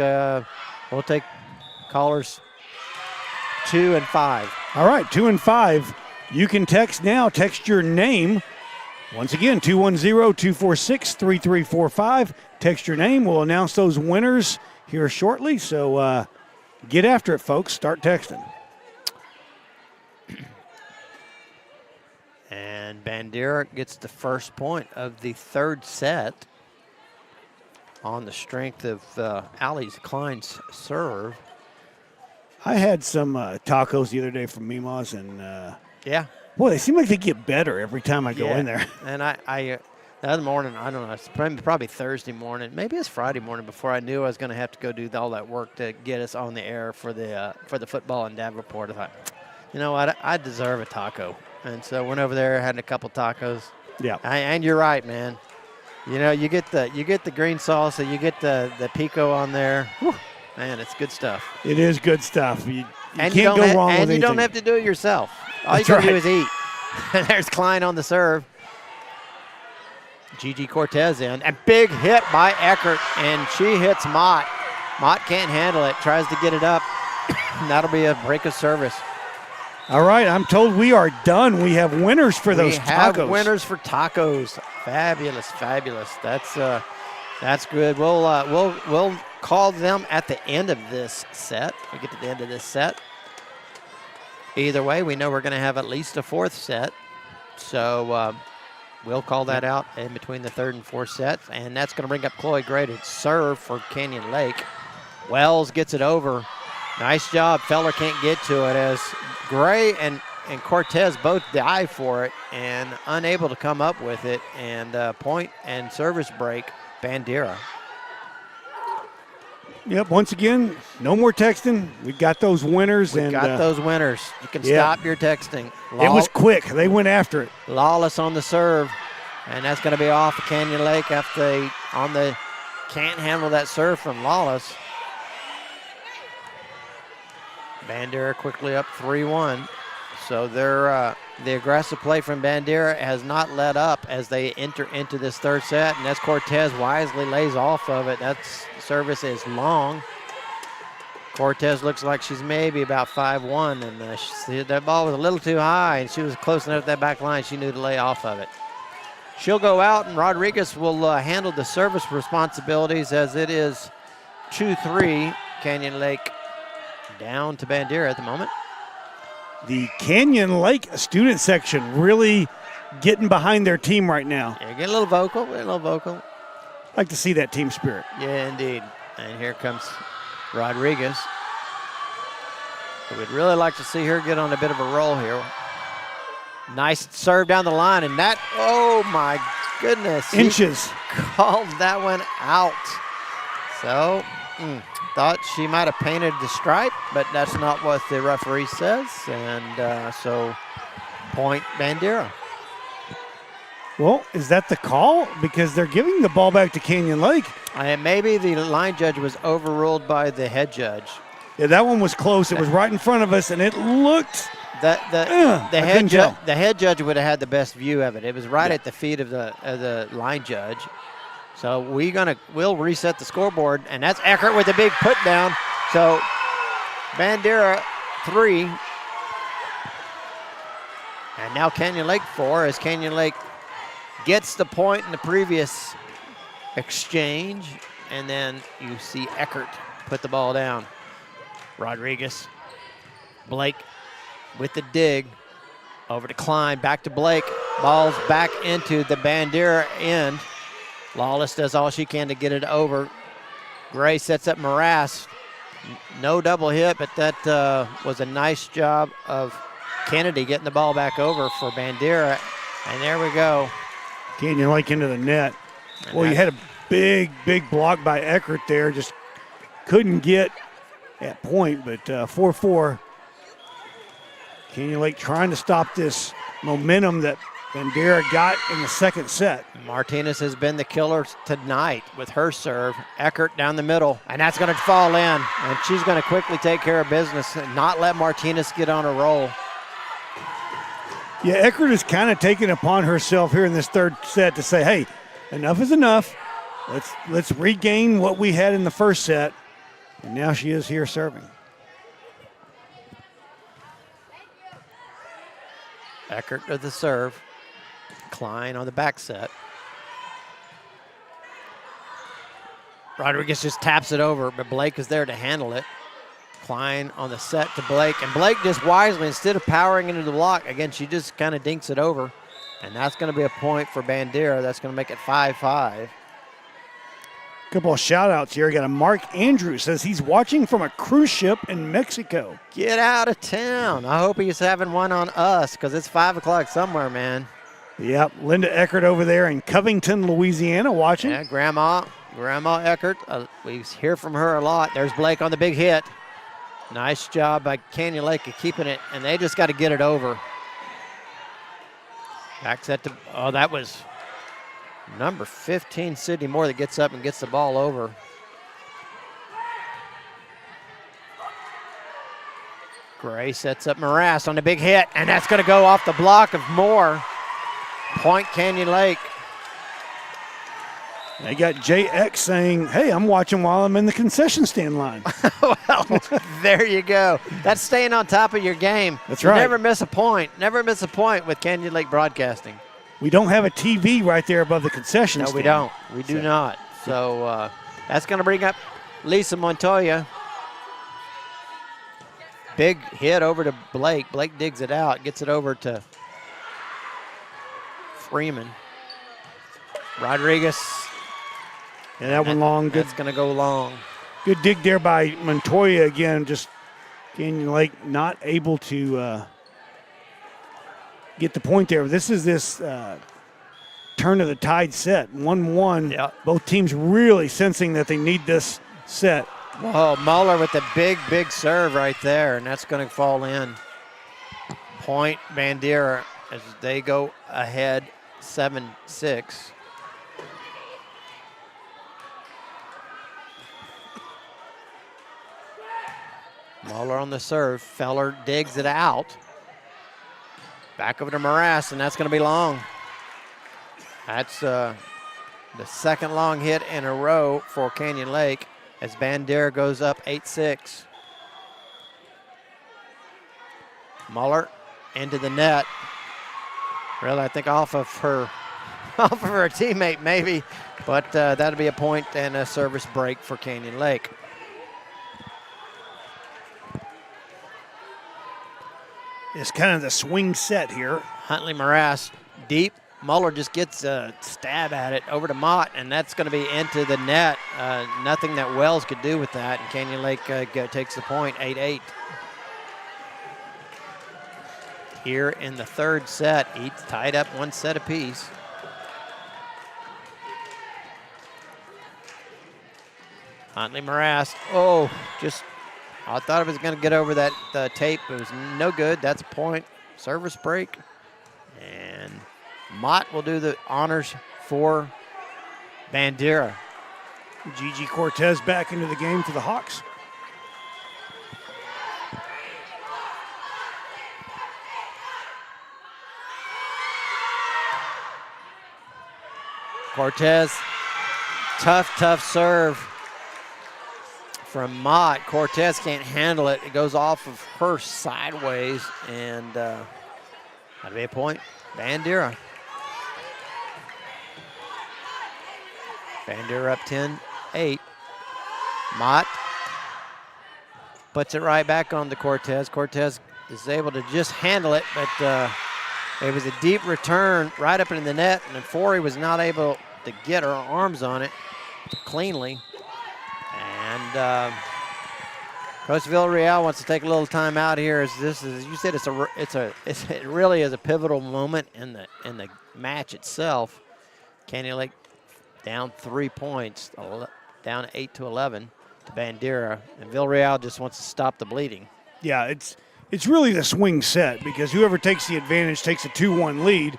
[SPEAKER 2] callers 2 and 5.
[SPEAKER 3] All right, 2 and 5. You can text now. Text your name. Once again, 210-246-3345. Text your name. We'll announce those winners here shortly. So get after it, folks. Start texting.
[SPEAKER 2] And Bandera gets the first point of the third set on the strength of Allie's Klein's serve.
[SPEAKER 3] I had some tacos the other day from Mima's, and
[SPEAKER 2] yeah,
[SPEAKER 3] boy, they seem like they get better every time I go in there.
[SPEAKER 2] And I the other morning, I don't know, it's probably Thursday morning, maybe it's Friday morning, before I knew I was going to have to go do all that work to get us on the air for the football in Davenport. I thought, you know what, I deserve a taco, and so went over there, had a couple tacos.
[SPEAKER 3] Yeah,
[SPEAKER 2] and you're right, man. You know, you get the green salsa, you get the pico on there. Whew. Man, it's good stuff.
[SPEAKER 3] It is good stuff. You
[SPEAKER 2] and
[SPEAKER 3] can't go wrong with anything.
[SPEAKER 2] And you don't have to do it yourself. All you got to do is eat. There's Klein on the serve. Gigi Cortez in. A big hit by Eckert, and she hits Mott. Mott can't handle it. Tries to get it up. That'll be a break of service.
[SPEAKER 3] All right, I'm told we are done. We have winners for those tacos.
[SPEAKER 2] We have winners for tacos. Fabulous, fabulous. That's good. We'll call them at the end of this set. We get to the end of this set. Either way, we know we're going to have at least a fourth set. So we'll call that out in between the third and fourth sets. And that's going to bring up Chloe Gray to serve for Canyon Lake. Wells gets it over. Nice job. Feller can't get to it as Gray and Cortez both dive for it and unable to come up with it. And point and service break, Bandera.
[SPEAKER 3] Yep, once again, no more texting. We got those winners.
[SPEAKER 2] We got those winners. You can stop your texting.
[SPEAKER 3] It was quick. They went after it.
[SPEAKER 2] Lawless on the serve, and that's going to be off of Canyon Lake after can't handle that serve from Lawless. Bandera quickly up 3-1. So the aggressive play from Bandera has not let up as they enter into this third set, and as Cortez wisely lays off of it. That's service is long. Cortez looks like she's maybe about 5'1", and that ball was a little too high, and she was close enough to that back line. She knew to lay off of it. She'll go out, and Rodriguez will handle the service responsibilities as it is 2-3 Canyon Lake down to Bandera at the moment.
[SPEAKER 3] The Canyon Lake student section really getting behind their team right now.
[SPEAKER 2] Yeah, getting a little vocal.
[SPEAKER 3] Like to see that team spirit.
[SPEAKER 2] Yeah, indeed. And here comes Rodriguez. We'd really like to see her get on a bit of a roll here. Nice serve down the line, and that, oh my goodness.
[SPEAKER 3] Inches.
[SPEAKER 2] Called that one out. So, thought she might have painted the stripe, but that's not what the referee says. And so, point Bandera.
[SPEAKER 3] Well, is that the call? Because they're giving the ball back to Canyon Lake.
[SPEAKER 2] And maybe the line judge was overruled by the head judge.
[SPEAKER 3] Yeah, that one was close. It was right in front of us, and it looked.
[SPEAKER 2] The head judge would have had the best view of it. It was right at the feet of the line judge. So we'll reset the scoreboard, and that's Eckert with a big put down. So Bandera 3, and now Canyon Lake 4 as Canyon Lake gets the point in the previous exchange, and then you see Eckert put the ball down. Rodriguez, Blake with the dig, over to Klein, back to Blake. Ball's back into the Bandera end. Lawless does all she can to get it over. Gray sets up Morass. No double hit, but that was a nice job of Kennedy getting the ball back over for Bandera. And there we go.
[SPEAKER 3] Canyon Lake into the net. Well, you had a big block by Eckert there. Just couldn't get at point, but 4-4. Canyon Lake trying to stop this momentum that Bandera got in the second set.
[SPEAKER 2] Martinez has been the killer tonight with her serve. Eckert down the middle, and that's going to fall in. And she's going to quickly take care of business and not let Martinez get on a roll.
[SPEAKER 3] Yeah, Eckert is kind of taking upon herself here in this third set to say, hey, enough is enough. Let's regain what we had in the first set. And now she is here serving.
[SPEAKER 2] Eckert to the serve. Klein on the back set. Rodriguez just taps it over, but Blake is there to handle it. Klein on the set to Blake, and Blake just wisely, instead of powering into the block, again, she just kind of dinks it over, and that's going to be a point for Bandera. That's going to make it 5-5.
[SPEAKER 3] Couple of shout-outs here. Got a Mark Andrews, says he's watching from a cruise ship in Mexico.
[SPEAKER 2] Get out of town. I hope he's having one on us, because it's 5 o'clock somewhere, man.
[SPEAKER 3] Yep, Linda Eckert over there in Covington, Louisiana, watching.
[SPEAKER 2] Yeah, Grandma Eckert. We hear from her a lot. There's Blake on the big hit. Nice job by Canyon Lake of keeping it, and they just got to get it over. Back set to, that was number 15, Sydney Moore, that gets up and gets the ball over. Gray sets up Morass on the big hit, and that's going to go off the block of Moore. Point Canyon Lake.
[SPEAKER 3] They got JX saying, hey, I'm watching while I'm in the concession stand line.
[SPEAKER 2] Well, there you go. That's staying on top of your game.
[SPEAKER 3] That's right.
[SPEAKER 2] Never miss a point. Never miss a point with Canyon Lake Broadcasting.
[SPEAKER 3] We don't have a TV right there above the concession stand.
[SPEAKER 2] No, we don't. We do not. So that's going to bring up Lisa Montoya. Big hit over to Blake. Blake digs it out, gets it over to Freeman. Rodriguez.
[SPEAKER 3] And that one long. Good.
[SPEAKER 2] That's going to go long.
[SPEAKER 3] Good dig there by Montoya again. Just Canyon Lake not able to get the point there. This is turn of the tide set. 1-1.
[SPEAKER 2] Yep.
[SPEAKER 3] Both teams really sensing that they need this set.
[SPEAKER 2] Whoa, Muller with the big serve right there, and that's going to fall in. Point Bandera as they go ahead 7-6. Muller on the serve. Feller digs it out. Back over to Morass, and that's going to be long. That's the second long hit in a row for Canyon Lake as Bandera goes up 8-6. Muller into the net. Really, I think off of her teammate maybe, but that'll be a point and a service break for Canyon Lake.
[SPEAKER 3] It's kind of the swing set here.
[SPEAKER 2] Huntley Morass deep. Muller just gets a stab at it over to Mott, and that's going to be into the net. Nothing that Wells could do with that, and Canyon Lake takes the point, 8-8. Here in the third set, each tied up one set apiece. Huntley Morass, I thought it was going to get over that tape. It was no good. That's a point. Service break. And Mott will do the honors for Bandera.
[SPEAKER 3] Gigi Cortez back into the game for the Hawks.
[SPEAKER 2] Cortez, tough serve from Mott. Cortez can't handle it. It goes off of her sideways, and that'll be a point. Bandera. Bandera up 10-8. Mott puts it right back on to Cortez. Cortez is able to just handle it, but it was a deep return right up in the net, and Forey was not able to get her arms on it cleanly. And Coach Villarreal wants to take a little time out here. As you said, it really is a pivotal moment in the match itself. Canyon Lake down 3 points, down 8-11. to Bandera, and Villarreal just wants to stop the bleeding.
[SPEAKER 3] Yeah, it's really the swing set because whoever takes the advantage takes a 2-1 lead,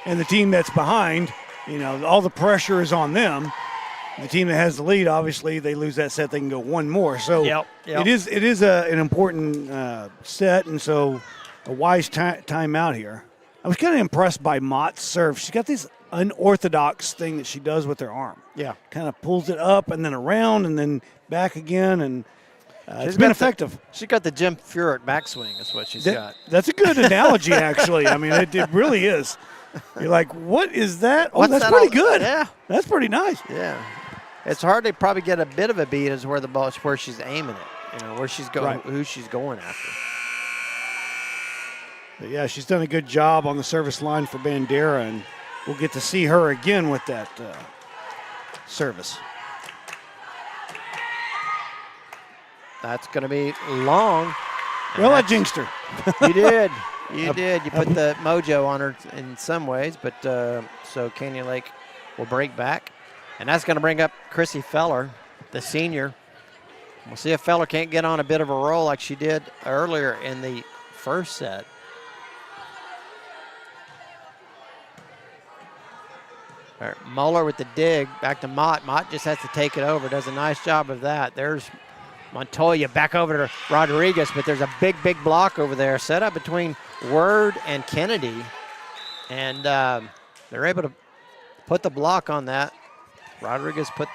[SPEAKER 3] and the team that's behind, all the pressure is on them. The team that has the lead, obviously, they lose that set, they can go one more. So it is an important set, and so a wise timeout here. I was kind of impressed by Mott's serve. She's got this unorthodox thing that she does with her arm.
[SPEAKER 2] Yeah.
[SPEAKER 3] Kind of pulls it up and then around and then back again, and it's been effective.
[SPEAKER 2] She's got the Jim Furyk backswing is what she's got.
[SPEAKER 3] That's a good analogy, actually. I mean, it really is. You're like, what is that? Oh, that's pretty good.
[SPEAKER 2] Yeah.
[SPEAKER 3] That's pretty nice.
[SPEAKER 2] Yeah. It's hard to probably get a bit of a beat as where the ball is, where she's aiming it, where she's going, who she's going after.
[SPEAKER 3] But yeah, she's done a good job on the service line for Bandera, and we'll get to see her again with that service.
[SPEAKER 2] That's going to be long.
[SPEAKER 3] Well, I jinxed her.
[SPEAKER 2] You did. You did. You put the mojo on her in some ways, but so Canyon Lake will break back. And that's going to bring up Chrissy Feller, the senior. We'll see if Feller can't get on a bit of a roll like she did earlier in the first set. All right, Muller with the dig, back to Mott. Mott just has to take it over, does a nice job of that. There's Montoya back over to Rodriguez, but there's a big, big block over there set up between Word and Kennedy. And they're able to put the block on that. Rodriguez put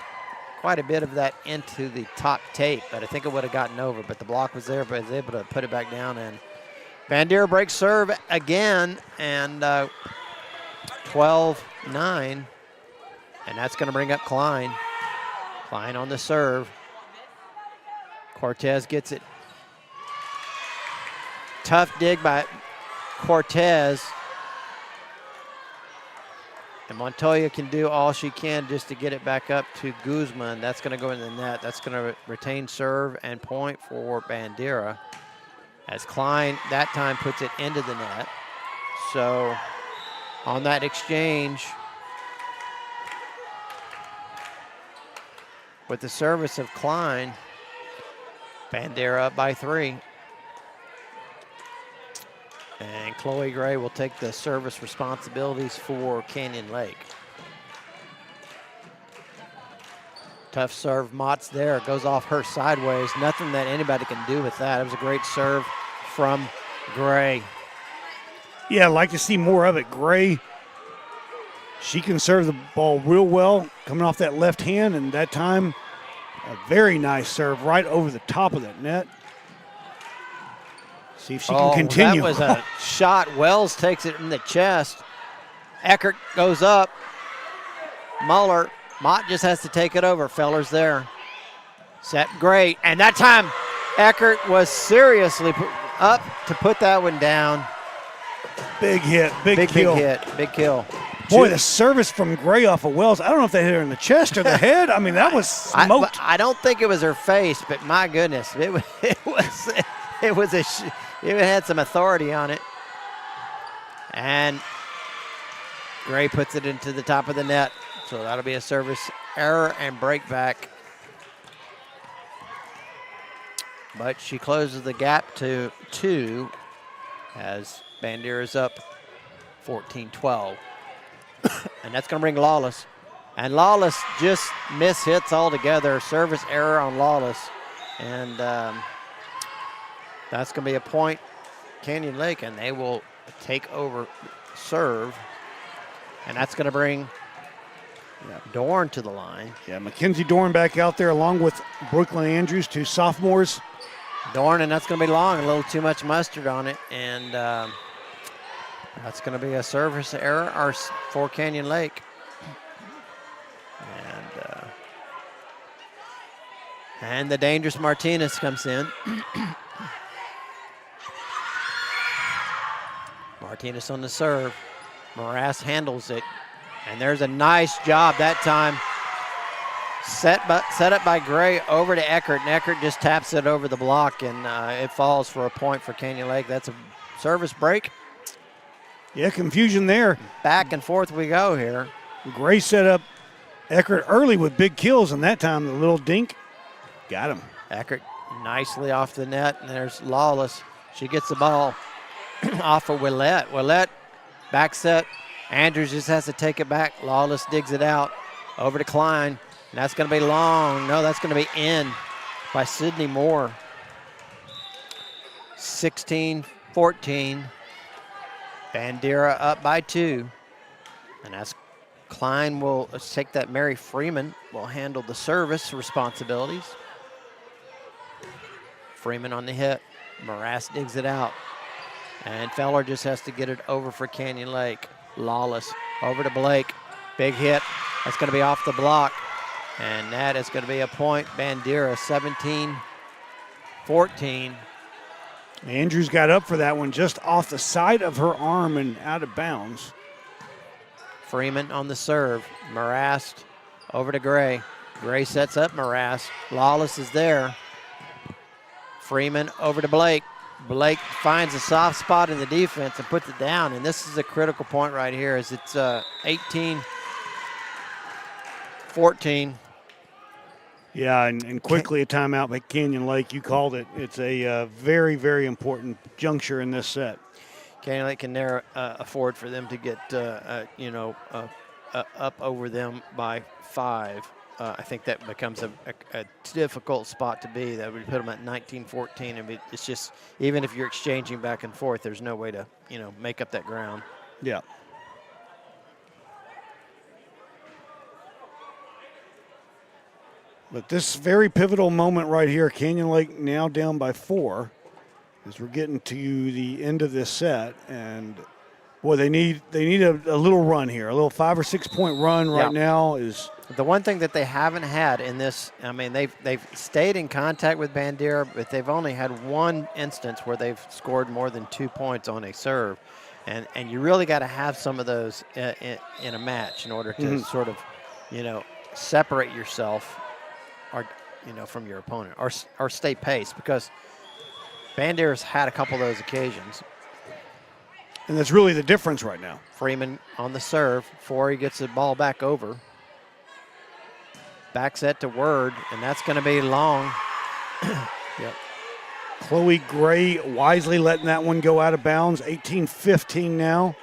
[SPEAKER 2] quite a bit of that into the top tape, but I think it would have gotten over, but the block was there, but was able to put it back down. And Bandera breaks serve again, and 12-9, and that's going to bring up Klein. Klein on the serve. Cortez gets it. Tough dig by Cortez. And Montoya can do all she can just to get it back up to Guzman. That's going to go in the net. That's going to retain serve and point for Bandera. As Klein that time puts it into the net. So on that exchange, with the service of Klein, Bandera up by 3. And Chloe Gray will take the service responsibilities for Canyon Lake. Tough serve. Mott's there. Goes off her sideways. Nothing that anybody can do with that. It was a great serve from Gray.
[SPEAKER 3] Yeah, I'd like to see more of it. Gray, she can serve the ball real well, coming off that left hand, and that time, a very nice serve right over the top of that net. See if she can continue.
[SPEAKER 2] That was a shot. Wells takes it in the chest. Eckert goes up. Muller. Mott just has to take it over. Feller's there. Set great. And that time, Eckert was seriously up to put that one down.
[SPEAKER 3] Big hit. Big kill.
[SPEAKER 2] Big hit. Big kill.
[SPEAKER 3] Boy, the service from Gray off of Wells, I don't know if they hit her in the chest or the head. I mean, that was smoked.
[SPEAKER 2] I don't think it was her face, but my goodness, it had some authority on it. And Gray puts it into the top of the net. So that'll be a service error and break back. But she closes the gap to 2 as Bandera's up 14-12. And that's going to bring Lawless. And Lawless just mishits altogether. Service error on Lawless. And that's going to be a point, Canyon Lake, and they will take over serve. And that's going to bring Dorn to the line.
[SPEAKER 3] Yeah, Mackenzie Dorn back out there along with Brooklyn Andrews, 2 sophomores.
[SPEAKER 2] Dorn, and that's going to be long, a little too much mustard on it. And that's going to be a service error for Canyon Lake. And the dangerous Martinez comes in. Martinez on the serve. Morass handles it. And there's a nice job that time. Set up by Gray over to Eckert, and Eckert just taps it over the block, and it falls for a point for Canyon Lake. That's a service break.
[SPEAKER 3] Yeah, confusion there.
[SPEAKER 2] Back and forth we go here.
[SPEAKER 3] Gray set up Eckert early with big kills, and that time the little dink Got him.
[SPEAKER 2] Eckert nicely off the net, and there's Lawless. She gets the ball off of Willette. Willette, back set. Andrews just has to take it back. Lawless digs it out over to Klein. And that's going to be long. No, that's going to be in by Sydney Moore. 16-14. Bandera up by 2. And that's Klein will take that. Mary Freeman will handle the service responsibilities. Freeman on the hit. Morass digs it out. And Feller just has to get it over for Canyon Lake. Lawless over to Blake. Big hit. That's going to be off the block. And that is going to be a point. Bandera 17-14.
[SPEAKER 3] Andrews got up for that one just off the side of her arm and out of bounds.
[SPEAKER 2] Freeman on the serve. Morass over to Gray. Gray sets up Morass. Lawless is there. Freeman over to Blake. Blake finds a soft spot in the defense and puts it down. And this is a critical point right here as it's 18-14.
[SPEAKER 3] Yeah, and quickly a timeout by Canyon Lake. You called it. It's a very, very important juncture in this set.
[SPEAKER 2] Canyon Lake can never afford for them to get, up over them by 5. I think that becomes a difficult spot to be. That would put them at 19-14. And it's just, even if you're exchanging back and forth, there's no way to, make up that ground.
[SPEAKER 3] Yeah. But this very pivotal moment right here, Canyon Lake now down by 4 as we're getting to the end of this set. And, boy, they need a little run here. A little 5 or 6 point run right now is.
[SPEAKER 2] The one thing that they haven't had in this, I mean, they've stayed in contact with Bandera, but they've only had one instance where they've scored more than 2 points on a serve. And you really got to have some of those in a match in order to sort of, separate yourself from your opponent or stay pace, because Bandera's had a couple of those occasions.
[SPEAKER 3] And that's really the difference right now.
[SPEAKER 2] Freeman on the serve before he gets the ball back over. Back set to Word, and that's going to be long. Yep.
[SPEAKER 3] Chloe Gray wisely letting that one go out of bounds. 18-15 now.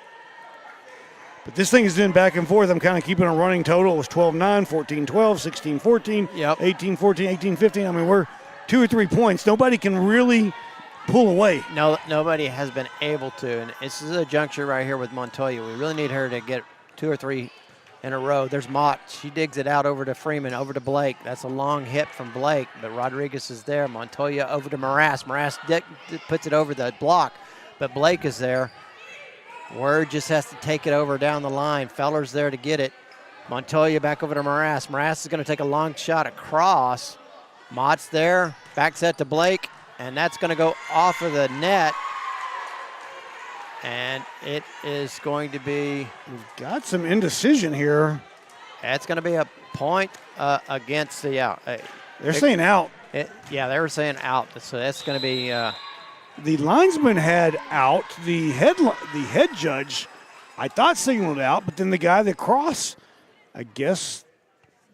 [SPEAKER 3] But this thing has been back and forth. I'm kind of keeping a running total. It was 12-9, 14-12, 16-14, 18-14, 18-15. I mean, we're 2 or 3 points. Nobody can really pull away.
[SPEAKER 2] No, nobody has been able to. And this is a juncture right here with Montoya. We really need her to get 2 or 3 in a row. There's Mott. She digs it out over to Freeman, over to Blake. That's a long hit from Blake, but Rodriguez is there. Montoya over to Morass. Morass puts it over the block, but Blake is there. Word just has to take it over down the line. Feller's there to get it. Montoya back over to Morass. Morass is going to take a long shot across. Mott's there. Back set to Blake, and that's going to go off of the net. And it is going to be.
[SPEAKER 3] We've got some indecision here.
[SPEAKER 2] It's going to be a point against the out.
[SPEAKER 3] They're saying out.
[SPEAKER 2] Yeah, they were saying out. So that's going to be.
[SPEAKER 3] The linesman had out. The head judge, I thought, signaled out, but then the guy that crossed, I guess,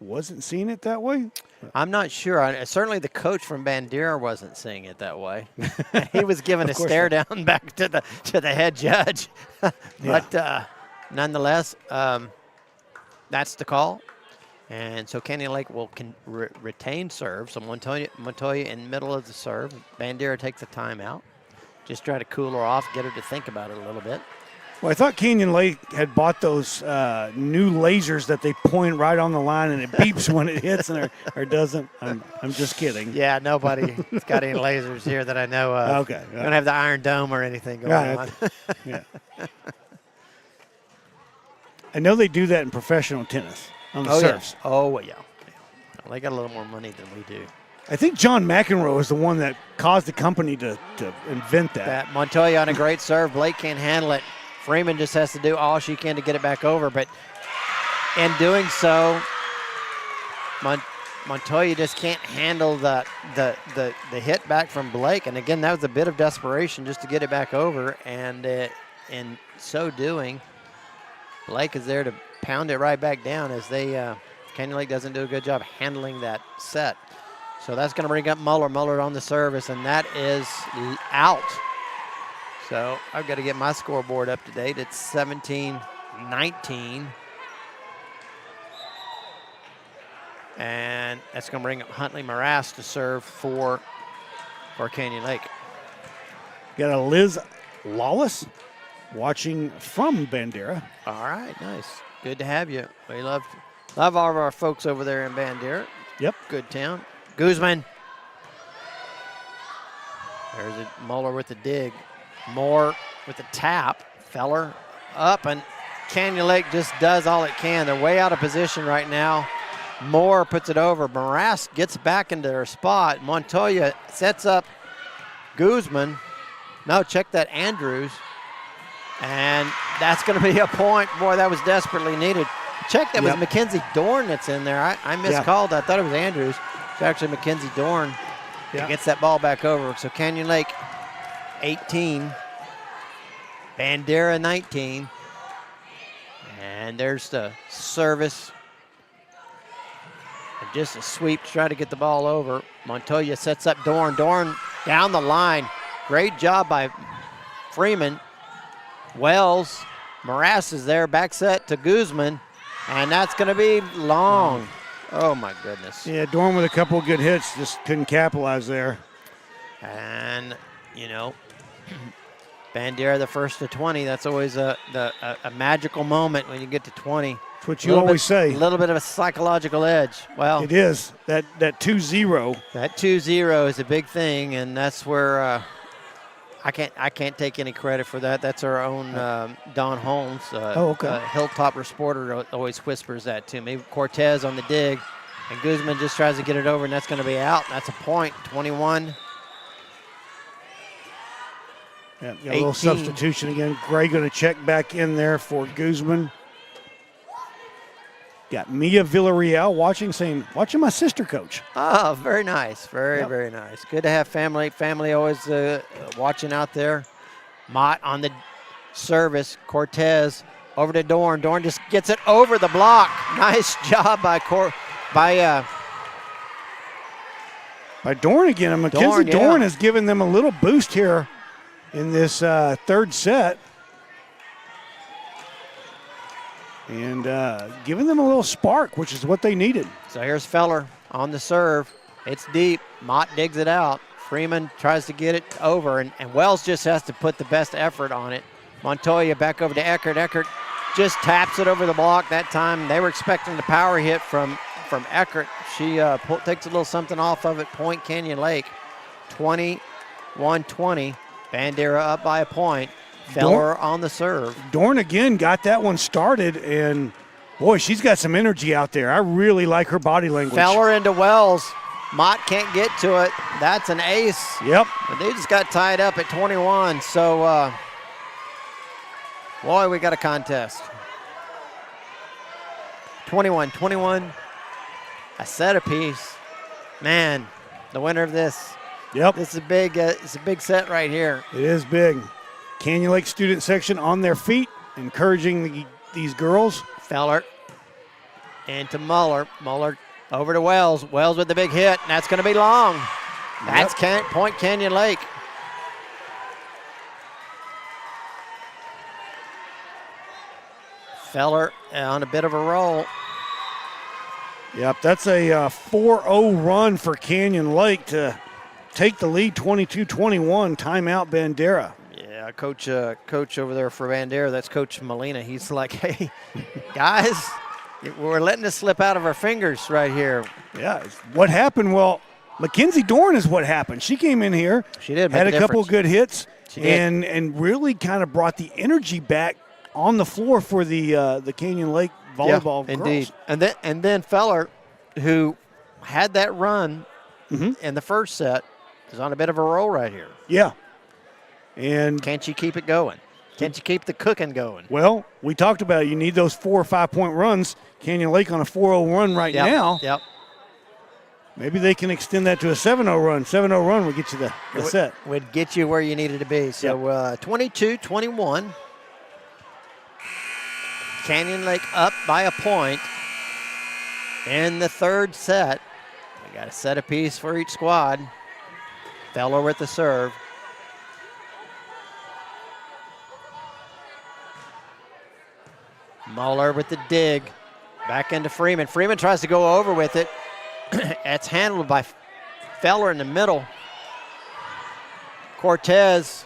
[SPEAKER 3] wasn't seeing it that way.
[SPEAKER 2] I'm not sure. Certainly the coach from Bandera wasn't seeing it that way. He was giving a stare down back to the head judge. But nonetheless, that's the call. And so Canyon Lake will retain serve. So Montoya in the middle of the serve. Bandera takes a timeout. Just try to cool her off, get her to think about it a little bit.
[SPEAKER 3] Well, I thought Canyon Lake had bought those new lasers that they point right on the line and it beeps when it hits or doesn't. I'm just kidding.
[SPEAKER 2] Yeah, nobody's got any lasers here that I know of.
[SPEAKER 3] Okay.
[SPEAKER 2] We don't have the Iron Dome or anything going on.
[SPEAKER 3] Yeah. I know they do that in professional tennis on the serves.
[SPEAKER 2] Yeah. Oh, yeah. Well, they got a little more money than we do.
[SPEAKER 3] I think John McEnroe is the one that caused the company to invent that.
[SPEAKER 2] Montoya on a great serve. Blake can't handle it. Freeman just has to do all she can to get it back over. But in doing so, Montoya just can't handle the hit back from Blake. And again, that was a bit of desperation just to get it back over. And in so doing, Blake is there to pound it right back down as Canyon Lake doesn't do a good job handling that set. So that's going to bring up Muller. Muller on the service, and that is out. So I've got to get my scoreboard up to date. It's 17-19. And that's going to bring up Huntley Morass to serve for Canyon Lake.
[SPEAKER 3] Got a Liz Lawless watching from Bandera.
[SPEAKER 2] All right, nice. Good to have you. We love all of our folks over there in Bandera.
[SPEAKER 3] Yep.
[SPEAKER 2] Good town. Guzman. There's a Muller with the dig. Moore with the tap. Feller up, and Canyon Lake just does all it can. They're way out of position right now. Moore puts it over. Morass gets back into their spot. Montoya sets up Guzman. No, check that, Andrews. And that's going to be a point. Boy, that was desperately needed. Check, that was Mackenzie Dorn that's in there. I miscalled. I thought it was Andrews. It's actually Mackenzie Dorn that gets that ball back over. So Canyon Lake 18, Bandera 19. And there's the service. And just a sweep to try to get the ball over. Montoya sets up Dorn. Dorn down the line. Great job by Freeman. Wells, Morass is there, back set to Guzman, and that's going to be long. Oh, my goodness.
[SPEAKER 3] Yeah, Dorn with a couple of good hits, just couldn't capitalize there.
[SPEAKER 2] And, you know, Bandera the first to 20, that's always a magical moment when you get to 20.
[SPEAKER 3] That's what you always say.
[SPEAKER 2] A little bit of a psychological edge. Well,
[SPEAKER 3] it is. That 2-0.
[SPEAKER 2] That 2-0 is a big thing, and that's where I can't take any credit for that. That's our own Don Holmes. Hilltop reporter always whispers that to me. Cortez on the dig, and Guzman just tries to get it over, and that's going to be out. That's a point, 21.
[SPEAKER 3] Yeah, got a little substitution again. Gray going to check back in there for Guzman. Got Mia Villarreal watching my sister coach.
[SPEAKER 2] Oh, very nice. Very nice. Good to have family. Family always watching out there. Mott on the service. Cortez over to Dorn. Dorn just gets it over the block. Nice job by
[SPEAKER 3] Dorn again. And Mackenzie Dorn has given them a little boost here in this third set. And giving them a little spark, which is what they needed.
[SPEAKER 2] So here's Feller on the serve. It's deep. Mott digs it out. Freeman tries to get it over, and Wells just has to put the best effort on it. Montoya back over to Eckert. Eckert just taps it over the block that time. They were expecting the power hit from Eckert. She takes a little something off of it. Point Canyon Lake, 21-20. Bandera up by a point. Feller on the serve.
[SPEAKER 3] Dorn again got that one started, and boy, she's got some energy out there. I really like her body language.
[SPEAKER 2] Feller into Wells. Mott can't get to it. That's an ace.
[SPEAKER 3] Yep.
[SPEAKER 2] But they just got tied up at 21. So, boy, we got a contest. 21-21. A set apiece. Man, the winner of this.
[SPEAKER 3] Yep.
[SPEAKER 2] This is big. It's a big set right here.
[SPEAKER 3] It is big. Canyon Lake student section on their feet, encouraging these girls.
[SPEAKER 2] Feller into Muller. Muller over to Wells. Wells with the big hit, and that's going to be long. That's point Canyon Lake. Feller on a bit of a roll.
[SPEAKER 3] Yep, that's a 4-0 run for Canyon Lake to take the lead 22-21. Timeout Bandera.
[SPEAKER 2] Yeah, coach over there for Bandera, that's Coach Molina. He's like, hey, guys, we're letting this slip out of our fingers right here.
[SPEAKER 3] Yeah, what happened? Well, Mackenzie Dorn is what happened. She came in here.
[SPEAKER 2] She did.
[SPEAKER 3] Had a couple of good hits.
[SPEAKER 2] She did.
[SPEAKER 3] And really kind of brought the energy back on the floor for the Canyon Lake volleyball girls.
[SPEAKER 2] Indeed. And then Feller, who had that run in the first set, is on a bit of a roll right here.
[SPEAKER 3] Yeah. And
[SPEAKER 2] can't you keep it going? Can't you keep the cooking going?
[SPEAKER 3] Well, we talked about it. You need those 4 or 5 point runs. Canyon Lake on a 4-0 run right now.
[SPEAKER 2] Yep.
[SPEAKER 3] Maybe they can extend that to a 7-0 run. 7-0 run would get you the set.
[SPEAKER 2] Would get you where you needed to be. So 22-21. Canyon Lake up by a point in the third set. Got a set of piece for each squad. Feller with the serve. Muller with the dig. Back into Freeman. Freeman tries to go over with it. It's handled by Feller in the middle. Cortez.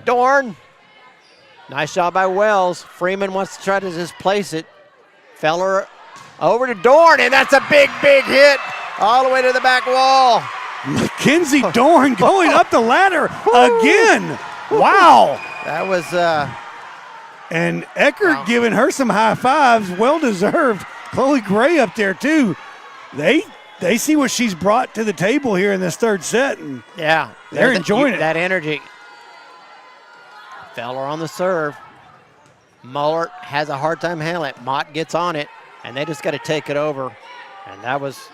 [SPEAKER 2] Dorn. Nice job by Wells. Freeman wants to try to just place it. Feller over to Dorn, and that's a big, big hit all the way to the back wall.
[SPEAKER 3] Mackenzie Dorn going up the ladder again. Wow.
[SPEAKER 2] That was...
[SPEAKER 3] and Eckert giving her some high fives, well deserved. Chloe Gray up there too. They see what she's brought to the table here in this third set, and
[SPEAKER 2] yeah,
[SPEAKER 3] they're enjoying it.
[SPEAKER 2] That energy. Feller on the serve. Muller has a hard time handling it. Mott gets on it, and they just got to take it over. And that was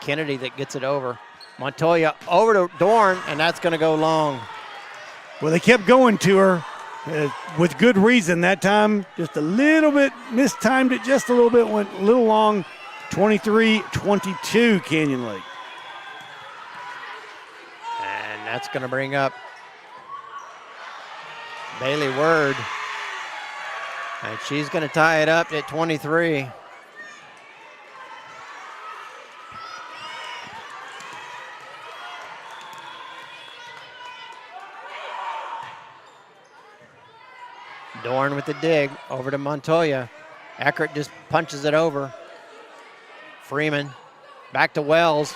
[SPEAKER 2] Kennedy that gets it over. Montoya over to Dorn, and that's going to go long.
[SPEAKER 3] Well, they kept going to her. With good reason that time, just a little bit mistimed it just a little bit, went a little long. 23-22 Canyon Lake.
[SPEAKER 2] And that's going to bring up Bailey Word. And she's going to tie it up at 23. Dorn with the dig over to Montoya. Eckert just punches it over. Freeman back to Wells.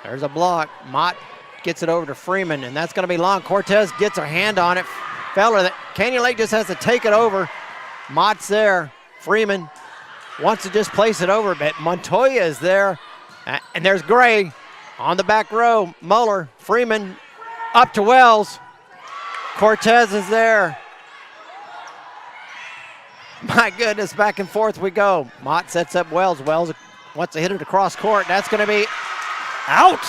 [SPEAKER 2] There's a block. Mott gets it over to Freeman, and that's going to be long. Cortez gets her hand on it. Feller, Canyon Lake just has to take it over. Mott's there. Freeman wants to just place it over, but Montoya is there. And there's Gray on the back row. Muller, Freeman, up to Wells. Cortez is there. My goodness, back and forth we go. Mott sets up Wells. Wells wants to hit it across court. That's going to be
[SPEAKER 3] out.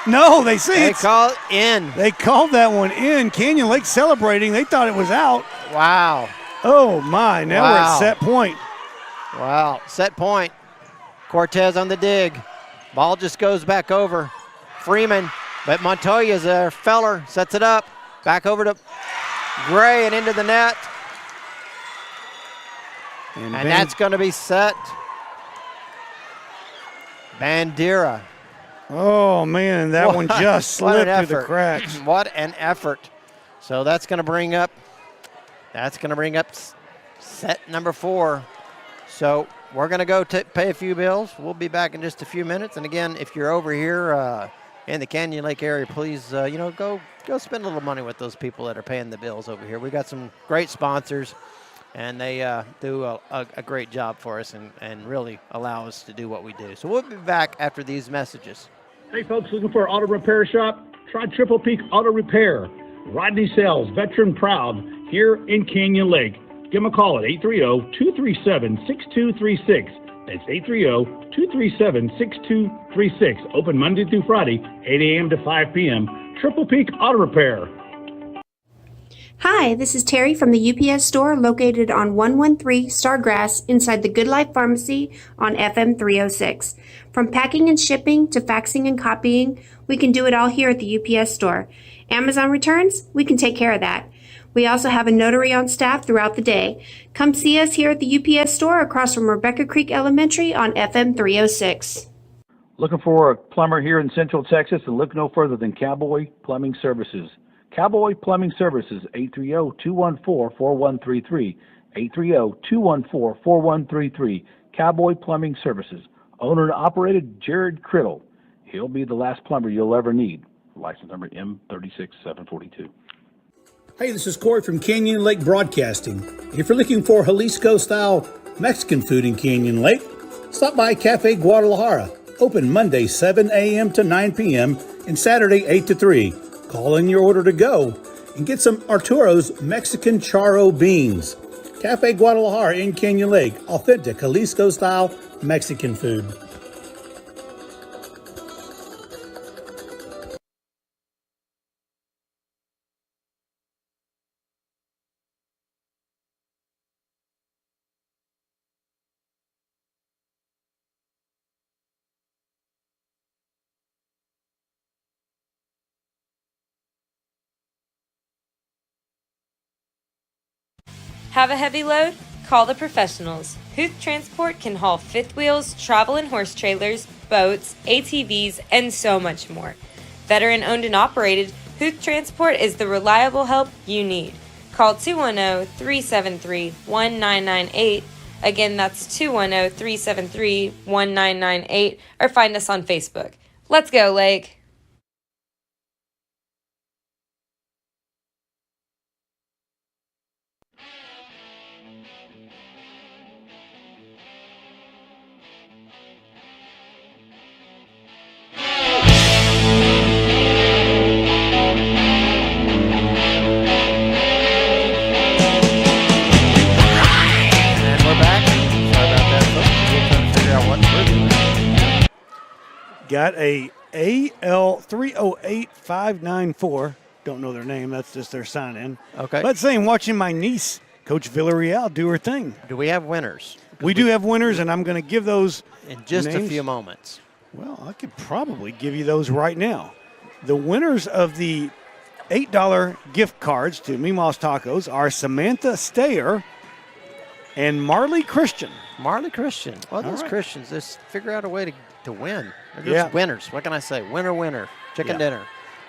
[SPEAKER 3] No, they say
[SPEAKER 2] they call it in.
[SPEAKER 3] They called that one in. Canyon Lake celebrating. They thought it was out.
[SPEAKER 2] Wow.
[SPEAKER 3] Oh, my. Now we're at set point.
[SPEAKER 2] Wow. Set point. Cortez on the dig. Ball just goes back over. Freeman, but Montoya's there. Feller sets it up. Back over to Gray and into the net. And that's going to be set. Bandera.
[SPEAKER 3] Oh, man, that one just slipped through the cracks.
[SPEAKER 2] What an effort. So that's going to bring up set number 4. So we're going to go pay a few bills. We'll be back in just a few minutes. And again, if you're over here in the Canyon Lake area, please, go spend a little money with those people that are paying the bills over here. We've got some great sponsors, and they do a great job for us and really allow us to do what we do. So we'll be back after these messages.
[SPEAKER 19] Hey, folks, looking for an auto repair shop? Try Triple Peak Auto Repair. Rodney Sells, veteran proud, here in Canyon Lake. Give them a call at 830-237-6236. That's 830-237-6236. Open Monday through Friday, 8 a.m. to 5 p.m. Triple Peak Auto Repair.
[SPEAKER 20] Hi, this is Terry from the UPS store located on 113 Stargrass inside the Good Life Pharmacy on FM 306. From packing and shipping to faxing and copying, we can do it all here at the UPS store. Amazon returns, we can take care of that. We also have a notary on staff throughout the day. Come see us here at the UPS store across from Rebecca Creek Elementary on FM 306.
[SPEAKER 21] Looking for a plumber here in Central Texas, and look no further than Cowboy Plumbing Services. Cowboy Plumbing Services, 830-214-4133, 830-214-4133. Cowboy Plumbing Services. Owner and operated Jared Criddle. He'll be the last plumber you'll ever need. License number M36742.
[SPEAKER 10] Hey, this is Corey from Canyon Lake Broadcasting. If you're looking for Jalisco-style Mexican food in Canyon Lake, stop by Cafe Guadalajara. Open Monday 7 a.m. to 9 p.m. and Saturday 8 to 3. Call in your order to go and get some Arturo's Mexican Charro beans. Cafe Guadalajara in Canyon Lake, authentic Jalisco-style Mexican food.
[SPEAKER 4] Have a heavy load? Call the professionals. Huth Transport can haul fifth wheels, travel and horse trailers, boats, ATVs, and so much more. Veteran owned and operated, Huth Transport is the reliable help you need. Call 210-373-1998. Again, that's 210-373-1998, or find us on Facebook. Let's go, Lake.
[SPEAKER 3] Got a AL308594. Don't know their name. That's just their sign-in.
[SPEAKER 2] Okay.
[SPEAKER 3] But saying, watching my niece, Coach Villarreal, do her thing.
[SPEAKER 2] Do we have winners?
[SPEAKER 3] We do have winners, and I'm going to give those
[SPEAKER 2] in just
[SPEAKER 3] names.
[SPEAKER 2] A few moments.
[SPEAKER 3] Well, I could probably give you those right now. The winners of the $8 gift cards to Mima's Tacos are Samantha Stayer and Marley Christian.
[SPEAKER 2] Marley Christian. Well, those
[SPEAKER 3] right.
[SPEAKER 2] Christians, just figure out a way to win. They're just
[SPEAKER 3] Yeah.
[SPEAKER 2] winners. What can I say? Winner, winner. Chicken dinner.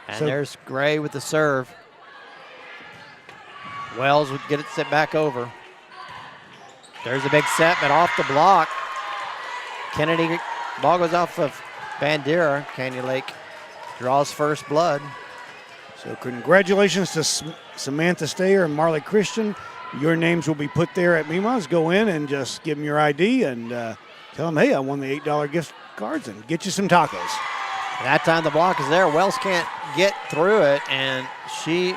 [SPEAKER 2] And
[SPEAKER 3] So-
[SPEAKER 2] there's Gray with the serve. Wells would get it set back over. There's a big set, but off the block. Kennedy, ball goes off of Bandera. Canyon Lake draws first blood.
[SPEAKER 3] So congratulations to Samantha Stayer and Marley Christian. Your names will be put there at Mima's. Go in and just give them your ID and tell them, hey, I won the $8 gift cards, and get you some tacos.
[SPEAKER 2] That time the block is there. Wells can't get through it, and she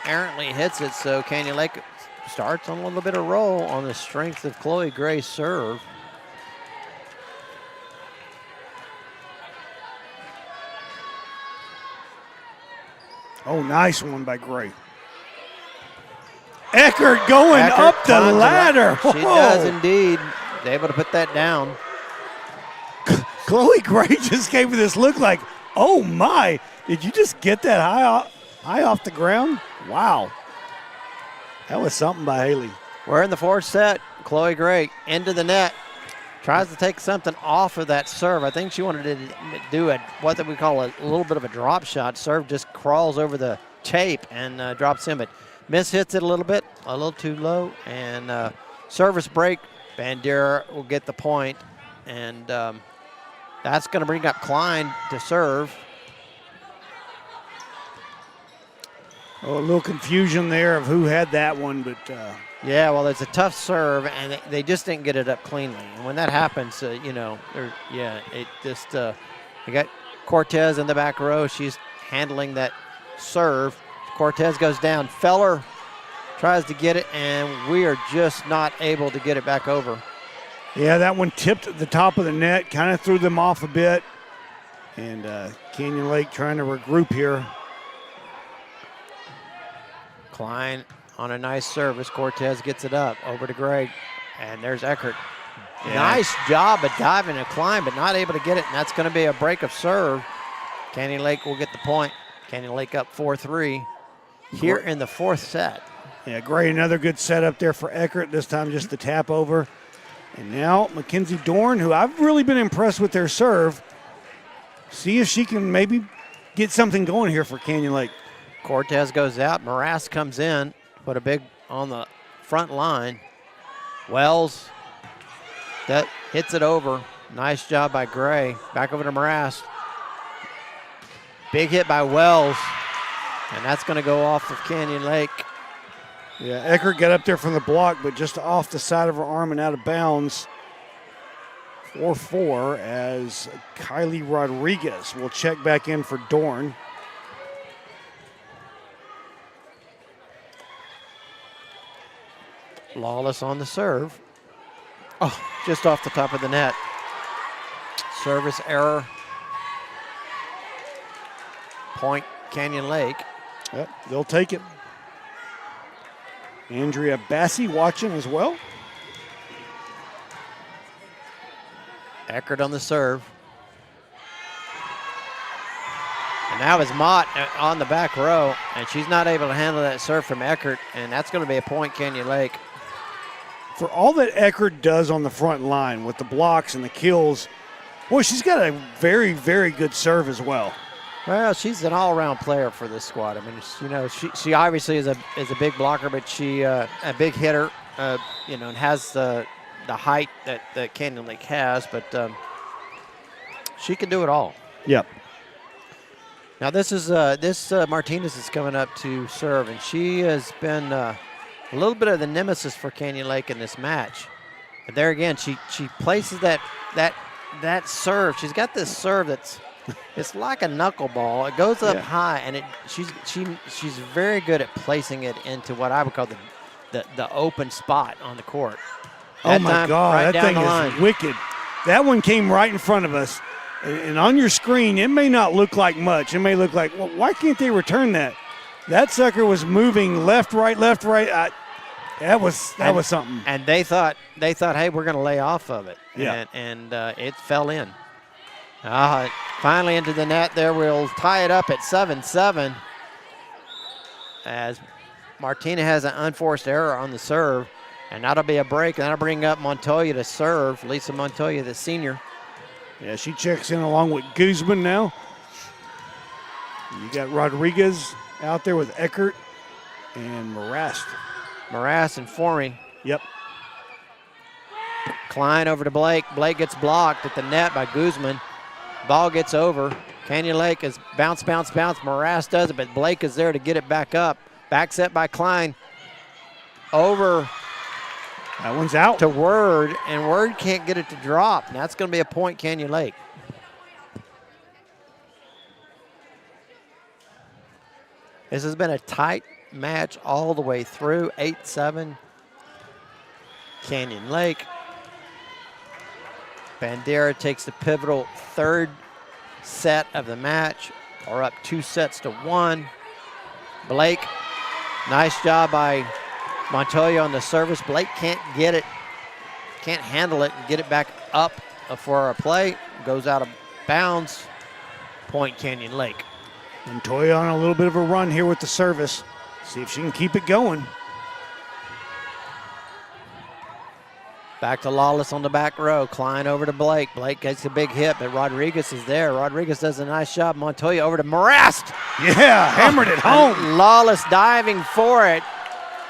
[SPEAKER 2] errantly hits it. So Canyon Lake starts on a little bit of roll on the strength of Chloe Gray's serve.
[SPEAKER 3] Oh, nice one by Gray. Eckert going
[SPEAKER 2] Eckert
[SPEAKER 3] up the
[SPEAKER 2] climbs
[SPEAKER 3] ladder.
[SPEAKER 2] She does indeed. Able to put that down.
[SPEAKER 3] Chloe Gray just gave me this look like, oh my, did you just get that high off the ground? Wow. That was something by Haley.
[SPEAKER 2] We're in the fourth set. Chloe Gray into the net. Tries to take something off of that serve. I think she wanted to do what we call a little bit of a drop shot. Serve just crawls over the tape and drops in, but miss hits it a little bit, a little too low, and service break. Bandera will get the point, and that's going to bring up Klein to serve.
[SPEAKER 3] Oh, a little confusion there of who had that one, but
[SPEAKER 2] yeah, well, it's a tough serve, and they just didn't get it up cleanly. And when that happens, you got Cortez in the back row. She's handling that serve. Cortez goes down. Feller tries to get it, and we are just not able to get it back over.
[SPEAKER 3] Yeah, that one tipped at the top of the net, kind of threw them off a bit. And Canyon Lake trying to regroup here.
[SPEAKER 2] Klein on a nice service. Cortez gets it up over to Gray, and there's Eckert. Yeah. Nice job of diving to Klein, but not able to get it, and that's going to be a break of serve. Canyon Lake will get the point. Canyon Lake up 4-3 here in the fourth set.
[SPEAKER 3] Yeah, Gray, another good setup there for Eckert, this time just the tap over. And now Mackenzie Dorn, who I've really been impressed with their serve. See if she can maybe get something going here for Canyon Lake.
[SPEAKER 2] Cortez goes out. Morass comes in, put a big on the front line. Wells, that hits it over. Nice job by Gray. Back over to Morass. Big hit by Wells, and that's going to go off of Canyon Lake.
[SPEAKER 3] Yeah, Eckert got up there from the block, but just off the side of her arm and out of bounds. 4-4 as Kylie Rodriguez will check back in for Dorn.
[SPEAKER 2] Lawless on the serve. Oh, just off the top of the net. Service error. Point Canyon Lake.
[SPEAKER 3] Yep, they'll take it. Andrea Bassi watching as well.
[SPEAKER 2] Eckert on the serve. And now is Mott on the back row, and she's not able to handle that serve from Eckert, and that's going to be a point, Canyon Lake.
[SPEAKER 3] For all that Eckert does on the front line with the blocks and the kills, boy, she's got a very, very good serve as well.
[SPEAKER 2] Well, she's an all-around player for this squad. I mean, you know, she obviously is a big blocker, but she a big hitter, you know, and has the height that Canyon Lake has, but she can do it all.
[SPEAKER 3] Yep.
[SPEAKER 2] Now this is Martinez is coming up to serve, and she has been a little bit of the nemesis for Canyon Lake in this match. But there again, she places that serve. She's got this serve that's it's like a knuckleball. It goes up high, and she's very good at placing it into what I would call the open spot on the court.
[SPEAKER 3] Oh my God, that thing is wicked. That one came right in front of us. And on your screen, it may not look like much. It may look like, well, why can't they return that? That sucker was moving left, right. That was something.
[SPEAKER 2] And they thought, hey, we're going to lay off of it.
[SPEAKER 3] Yeah.
[SPEAKER 2] And it fell in. Finally into the net there. We'll tie it up at 7-7 as Martina has an unforced error on the serve. And that'll be a break. And that'll bring up Montoya to serve. Lisa Montoya, the senior.
[SPEAKER 3] Yeah, she checks in along with Guzman now. You got Rodriguez out there with Eckert and Morast.
[SPEAKER 2] Morast and Formy.
[SPEAKER 3] Yep.
[SPEAKER 2] Klein over to Blake. Blake gets blocked at the net by Guzman. Ball gets over. Canyon Lake is bounce. Morast does it, but Blake is there to get it back up. Back set by Klein. Over.
[SPEAKER 3] That one's out.
[SPEAKER 2] To Word, and Word can't get it to drop. And that's going to be a point, Canyon Lake. This has been a tight match all the way through. 8-7. Canyon Lake. Bandera takes the pivotal third set of the match. Are up 2-1. Blake, nice job by Montoya on the service. Blake can't get it, can't handle it and get it back up for a play. Goes out of bounds. Point, Canyon Lake.
[SPEAKER 3] Montoya on a little bit of a run here with the service. See if she can keep it going.
[SPEAKER 2] Back to Lawless on the back row. Klein over to Blake. Blake gets a big hit, but Rodriguez is there. Rodriguez does a nice job. Montoya over to Morast.
[SPEAKER 3] Yeah, hammered it home.
[SPEAKER 2] Lawless diving for it,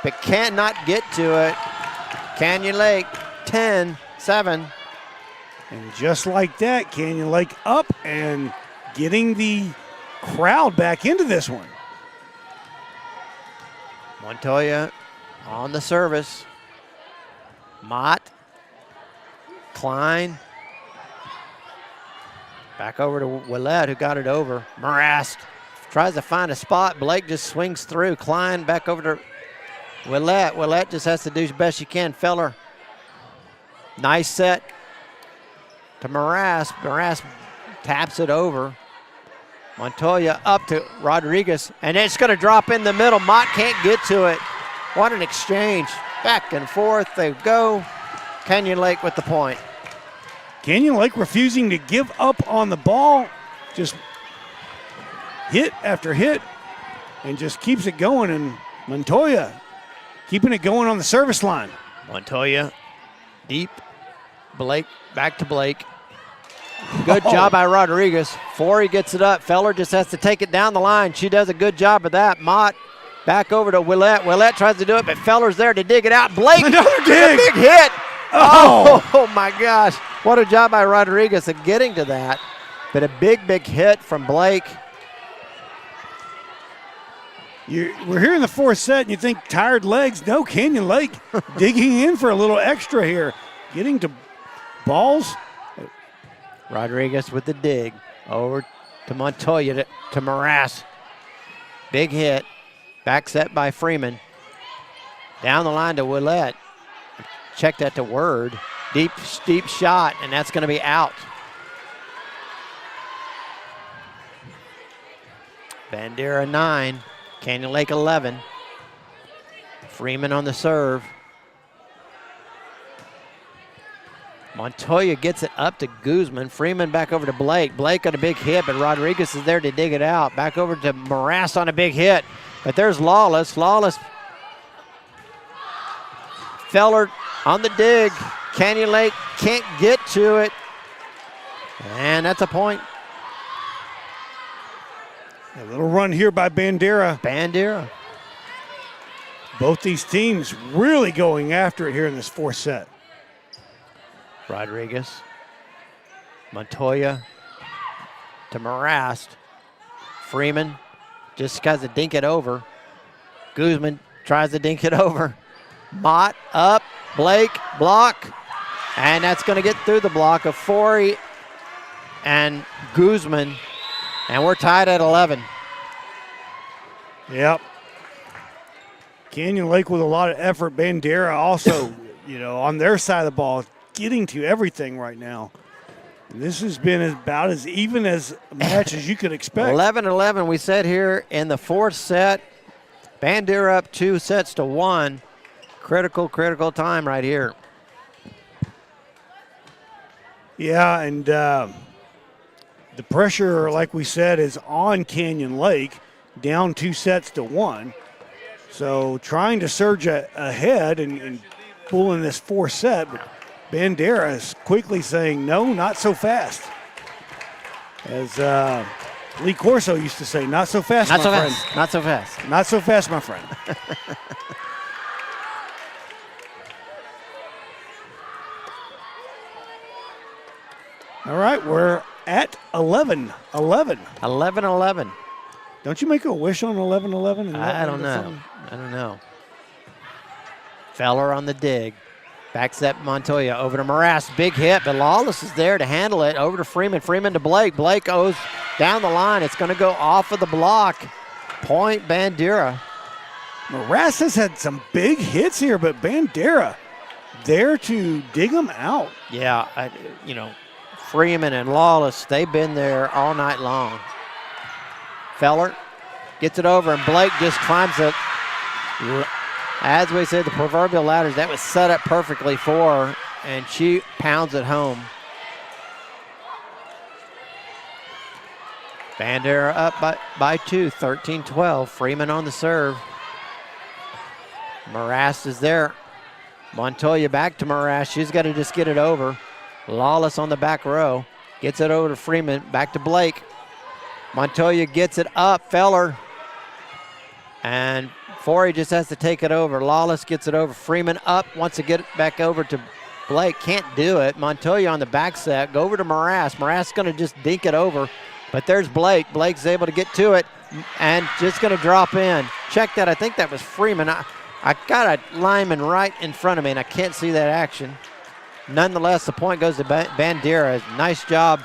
[SPEAKER 2] but cannot get to it. Canyon Lake, 10-7.
[SPEAKER 3] And just like that, Canyon Lake up and getting the crowd back into this one.
[SPEAKER 2] Montoya on the service. Mott. Klein. Back over to Willett, who got it over. Morast tries to find a spot. Blake just swings through. Klein back over to Willett. Willett just has to do as best she can. Feller. Nice set to Morast. Morast taps it over. Montoya up to Rodriguez, and it's going to drop in the middle. Mott can't get to it. What an exchange. Back and forth they go. Canyon Lake with the point.
[SPEAKER 3] Canyon Lake refusing to give up on the ball. Just hit after hit and just keeps it going. And Montoya keeping it going on the service line.
[SPEAKER 2] Montoya deep. Blake, back to Blake. Good job by Rodriguez. Forey gets it up. Feller just has to take it down the line. She does a good job of that. Mott back over to Willett. Willett tries to do it, but Feller's there to dig it out. Blake,
[SPEAKER 3] another dig.
[SPEAKER 2] A big hit.
[SPEAKER 3] Oh.
[SPEAKER 2] Oh my gosh. What a job by Rodriguez of getting to that. But a big hit from Blake.
[SPEAKER 3] We're here in the fourth set, and you think tired legs. No, Canyon Lake digging in for a little extra here. Getting to balls.
[SPEAKER 2] Rodriguez with the dig. Over to Montoya to Morast. Big hit. Back set by Freeman. Down the line to Willett. Check that to Word. Deep shot, and that's going to be out. Bandera 9. Canyon Lake 11. Freeman on the serve. Montoya gets it up to Guzman. Freeman back over to Blake. Blake on a big hit, but Rodriguez is there to dig it out. Back over to Morass on a big hit. But there's Lawless. Lawless. Feller on the dig. Canyon Lake can't get to it. And that's a point.
[SPEAKER 3] A little run here by Bandera.
[SPEAKER 2] Bandera.
[SPEAKER 3] Both these teams really going after it here in this fourth set.
[SPEAKER 2] Rodriguez. Montoya to Morast. Freeman just tries to dink it over. Guzman tries to dink it over. Mott up. Blake block. And that's going to get through the block of Forey and Guzman. And we're tied at 11.
[SPEAKER 3] Yep. Canyon Lake with a lot of effort. Bandera also, on their side of the ball, getting to everything right now. And this has been about as even as a match as you could expect.
[SPEAKER 2] 11-11, we said here in the fourth set. Bandera up 2-1. Critical time right here.
[SPEAKER 3] Yeah, and the pressure, like we said, is on Canyon Lake, down 2-1. So trying to surge ahead and pulling this fourth set, but Bandera is quickly saying, no, not so fast. As Lee Corso used to say, not so fast, my friend.
[SPEAKER 2] Not so fast.
[SPEAKER 3] Not so fast, my friend. All right, we're at 11.
[SPEAKER 2] 11-11.
[SPEAKER 3] Don't you make a wish on 11-11?
[SPEAKER 2] I don't know. Feller on the dig. Backs up Montoya over to Morass. Big hit, but Lawless is there to handle it. Over to Freeman. Freeman to Blake. Blake goes down the line. It's going to go off of the block. Point Bandera.
[SPEAKER 3] Morass has had some big hits here, but Bandera there to dig them out.
[SPEAKER 2] Yeah, Freeman and Lawless, they've been there all night long. Feller gets it over, and Blake just climbs it. As we said, the proverbial ladders, that was set up perfectly for her, and she pounds it home. Bandera up by 2, 13-12. Freeman on the serve. Morass is there. Montoya back to Morass. She's got to just get it over. Lawless on the back row. Gets it over to Freeman. Back to Blake. Montoya gets it up. Feller. And Forey just has to take it over. Lawless gets it over. Freeman up. Wants to get it back over to Blake. Can't do it. Montoya on the back set. Go over to Morass. Morass going to just dink it over. But there's Blake. Blake's able to get to it and just going to drop in. Check that. I think that was Freeman. I got a lineman right in front of me, and I can't see that action. Nonetheless, the point goes to Bandera. Nice job.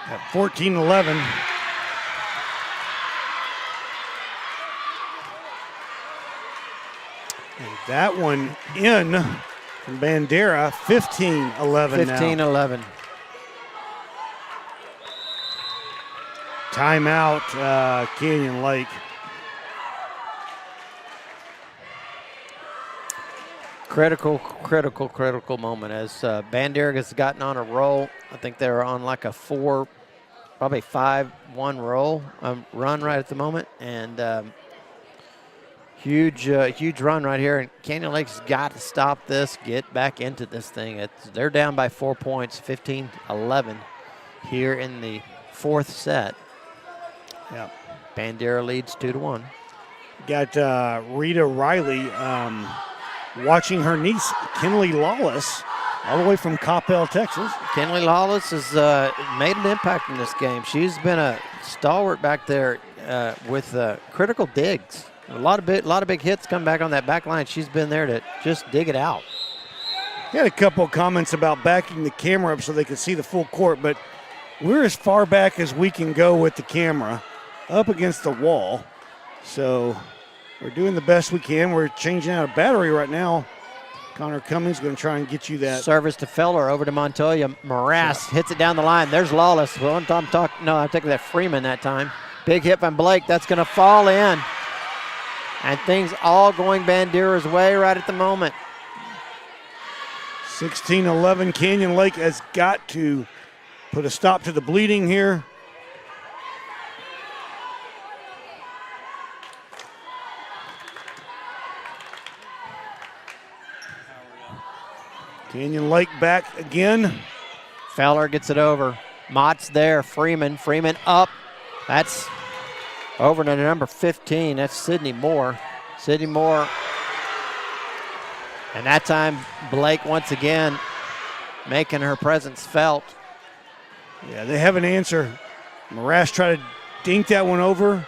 [SPEAKER 3] At 14-11. And that one in from Bandera, 15-11 now.
[SPEAKER 2] 15-11.
[SPEAKER 3] Timeout, Canyon Lake.
[SPEAKER 2] Critical moment as Bandera has gotten on a roll. I think they're on like a 4, probably 5-1 roll run right at the moment, and huge run right here. And Canyon Lake's got to stop this, get back into this thing. They're down by 4 points, 15-11 here in the fourth set.
[SPEAKER 3] Yep.
[SPEAKER 2] Bandera leads 2-1.
[SPEAKER 3] Got Rita Riley watching her niece, Kinley Lawless, all the way from Coppell, Texas.
[SPEAKER 2] Kinley Lawless has made an impact in this game. She's been a stalwart back there with critical digs. A lot of big hits come back on that back line. She's been there to just dig it out.
[SPEAKER 3] He had a couple of comments about backing the camera up so they could see the full court, but we're as far back as we can go with the camera up against the wall. So we're doing the best we can. We're changing out a battery right now. Connor Cummings going to try and get you that.
[SPEAKER 2] Service to Feller over to Montoya. Morass hits it down the line. There's Lawless. I'm taking that Freeman that time. Big hit from Blake. That's going to fall in. And things all going Bandera's way right at the moment.
[SPEAKER 3] 16-11, Canyon Lake has got to put a stop to the bleeding here. Canyon Lake back again.
[SPEAKER 2] Feller gets it over. Mott's there. Freeman up. That's over to number 15. That's Sydney Moore. Sydney Moore. And that time, Blake once again making her presence felt.
[SPEAKER 3] Yeah, they have an answer. Morass tried to dink that one over.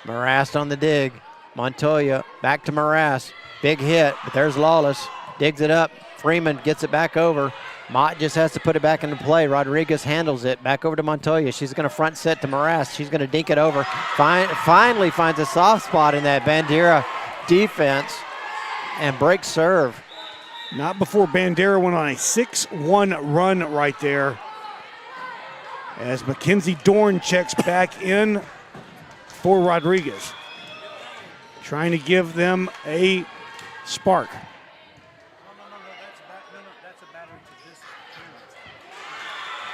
[SPEAKER 2] Morass on the dig. Montoya back to Morass. Big hit, but there's Lawless. Digs it up. Freeman gets it back over. Mott just has to put it back into play. Rodriguez handles it. Back over to Montoya. She's going to front set to Morass. She's going to dink it over. Finally finds a soft spot in that Bandera defense and breaks serve.
[SPEAKER 3] Not before Bandera went on a 6-1 run right there. As Mackenzie Dorn checks back in for Rodriguez. Trying to give them a spark.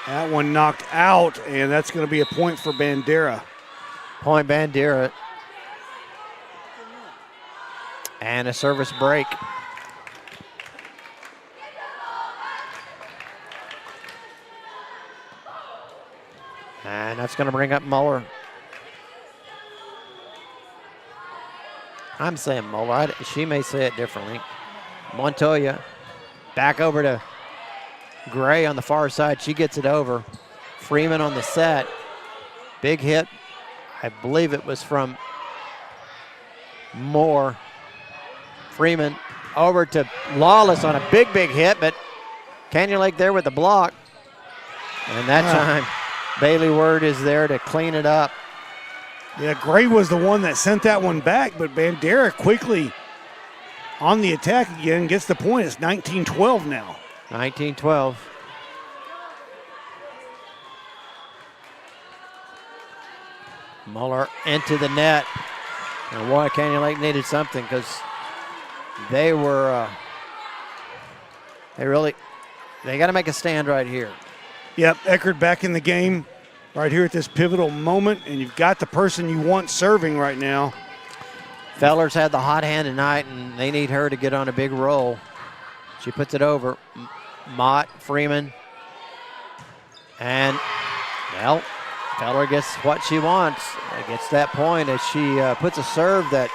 [SPEAKER 3] That one knocked out, and that's going to be a point for Bandera.
[SPEAKER 2] Point Bandera. And a service break. And that's going to bring up Muller. I'm saying Muller. She may say it differently. Montoya back over to Gray on the far side. She gets it over. Freeman on the set. Big hit. I believe it was from Moore. Freeman over to Lawless on a big hit, but Canyon Lake there with the block. And that time, Bailey Word is there to clean it up.
[SPEAKER 3] Yeah, Gray was the one that sent that one back, but Bandera quickly on the attack again, gets the point. It's 19-12 now.
[SPEAKER 2] 19-12. Muller into the net. And boy, Canyon Lake needed something because they were, they got to make a stand right here.
[SPEAKER 3] Yep, Eckerd back in the game right here at this pivotal moment, and you've got the person you want serving right now.
[SPEAKER 2] Feller's had the hot hand tonight, and they need her to get on a big roll. She puts it over. Mott, Freeman, and, well, Feller gets what she wants. Gets that point as she puts a serve that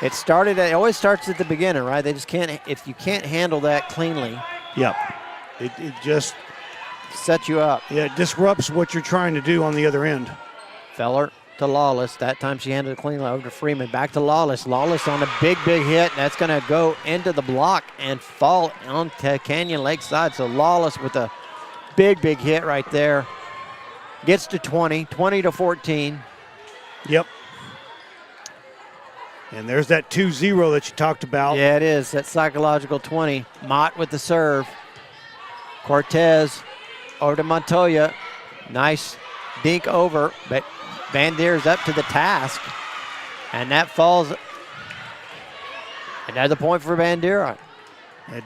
[SPEAKER 2] it always starts at the beginning, right? They just can't, if you can't handle that cleanly.
[SPEAKER 3] Yep. It just
[SPEAKER 2] sets you up.
[SPEAKER 3] Yeah, it disrupts what you're trying to do on the other end.
[SPEAKER 2] Feller to Lawless. That time she handled it cleanly over to Freeman. Back to Lawless. Lawless on a big hit. That's going to go into the block and fall onto Canyon Lake side. So Lawless with a big hit right there. Gets to 20-14.
[SPEAKER 3] Yep. And there's that 2-0 that you talked about.
[SPEAKER 2] Yeah, it is. That psychological 20. Mott with the serve. Cortez over to Montoya. Nice dink over, but Bandera's up to the task. And that falls. Another point for Bandera.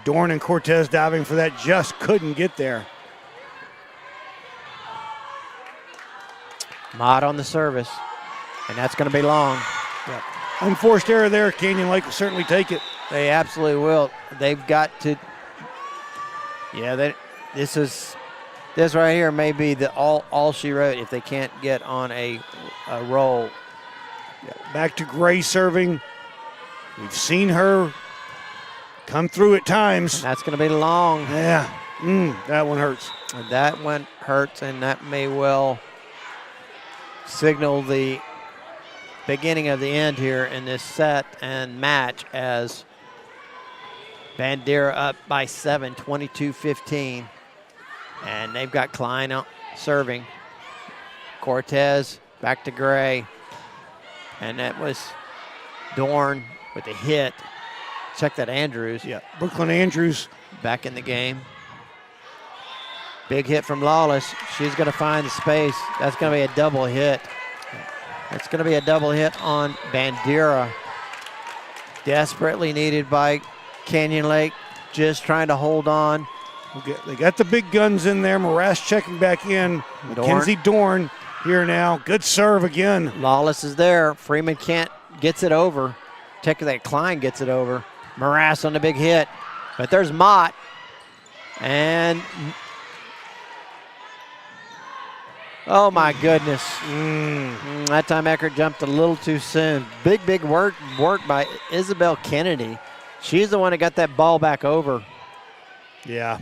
[SPEAKER 3] Dorn and Cortez diving for that, just couldn't get there.
[SPEAKER 2] Mott on the service, and that's going to be long.
[SPEAKER 3] Yep. Unforced error there. Canyon Lake will certainly take it.
[SPEAKER 2] They absolutely will. They've got to. Yeah, this right here may be the all she wrote if they can't get on a roll.
[SPEAKER 3] Yeah. Back to Gray serving. We've seen her come through at times.
[SPEAKER 2] And that's going to be long.
[SPEAKER 3] Yeah, that one hurts.
[SPEAKER 2] And that one hurts, and that may well signal the beginning of the end here in this set and match as Bandera up by 7, 22-15. And they've got Klein out serving. Cortez back to Gray. And that was Dorn with a hit. Check that Andrews.
[SPEAKER 3] Yeah, Brooklyn Andrews
[SPEAKER 2] back in the game. Big hit from Lawless. She's going to find the space. That's going to be a double hit. It's going to be a double hit on Bandera. Desperately needed by Canyon Lake, just trying to hold on.
[SPEAKER 3] They got the big guns in there. Morass checking back in. Mackenzie Dorn here now. Good serve again.
[SPEAKER 2] Lawless is there. Freeman gets it over. Klein gets it over. Morass on the big hit. But there's Mott. And oh my goodness. That time Eckert jumped a little too soon. Big work by Isabel Kennedy. She's the one that got that ball back over.
[SPEAKER 3] Yeah.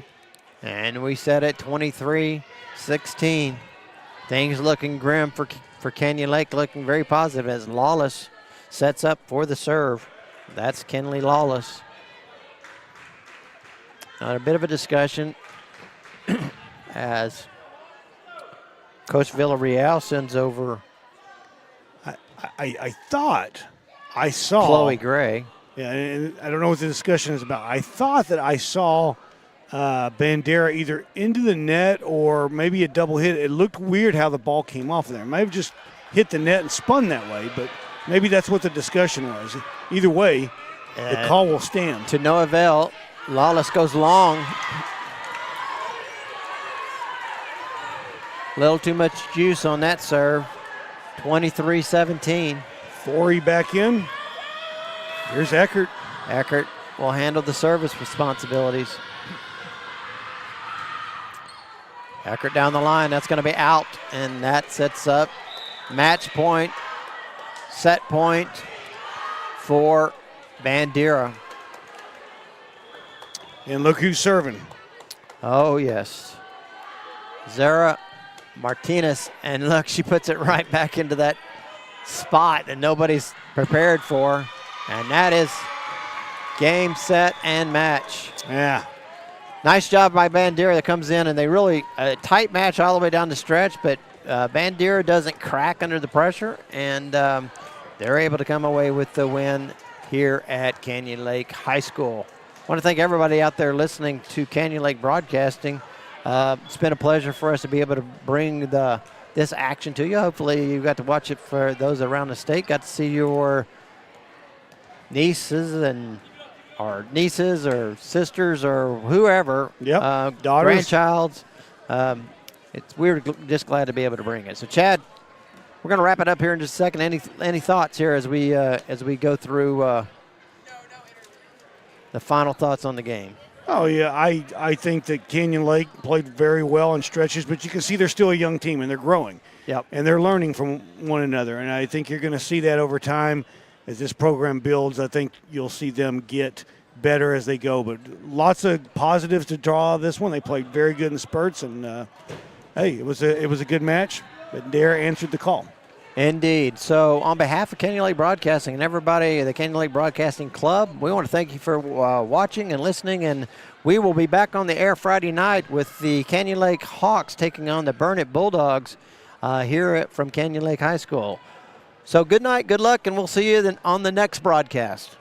[SPEAKER 2] And we set it 23-16. Things looking grim for Canyon Lake, looking very positive as Lawless sets up for the serve. That's Kenley Lawless. A bit of a discussion as Coach Villarreal sends over.
[SPEAKER 3] I thought I saw
[SPEAKER 2] Chloe Gray.
[SPEAKER 3] Yeah, and I don't know what the discussion is about. I thought that I saw Bandera either into the net or maybe a double hit. It looked weird how the ball came off there. It might have just hit the net and spun that way, but maybe that's what the discussion was. Either way, the call will stand.
[SPEAKER 2] To no avail. Lawless goes long. Little too much juice on that serve. 23-17.
[SPEAKER 3] Forey back in. Here's Eckert.
[SPEAKER 2] Eckert will handle the service responsibilities. Eckert down the line. That's going to be out, and that sets up match point, set point for Bandera.
[SPEAKER 3] And look who's serving.
[SPEAKER 2] Oh, yes. Zara Martinez. And look, she puts it right back into that spot that nobody's prepared for. And that is game, set, and match.
[SPEAKER 3] Yeah.
[SPEAKER 2] Nice job by Bandera that comes in, and they really, a tight match all the way down the stretch, but Bandera doesn't crack under the pressure, and they're able to come away with the win here at Canyon Lake High School. I want to thank everybody out there listening to Canyon Lake Broadcasting. It's been a pleasure for us to be able to bring this action to you. Hopefully you got to watch it for those around the state. Got to see your nieces or sisters or whoever.
[SPEAKER 3] Daughters.
[SPEAKER 2] Grandchilds. We're just glad to be able to bring it. So, Chad, we're going to wrap it up here in just a second. Any thoughts here as we go through the final thoughts on the game?
[SPEAKER 3] Oh, yeah, I think that Canyon Lake played very well in stretches, but you can see they're still a young team, and they're growing.
[SPEAKER 2] Yep.
[SPEAKER 3] And they're learning from one another, and I think you're going to see that over time as this program builds. I think you'll see them get better as they go, but lots of positives to draw out of this one. They played very good in spurts, and, hey, it was a good match, but Dare answered the call.
[SPEAKER 2] Indeed. So on behalf of Canyon Lake Broadcasting and everybody at the Canyon Lake Broadcasting Club, we want to thank you for watching and listening, and we will be back on the air Friday night with the Canyon Lake Hawks taking on the Burnett Bulldogs here from Canyon Lake High School. So good night, good luck, and we'll see you then on the next broadcast.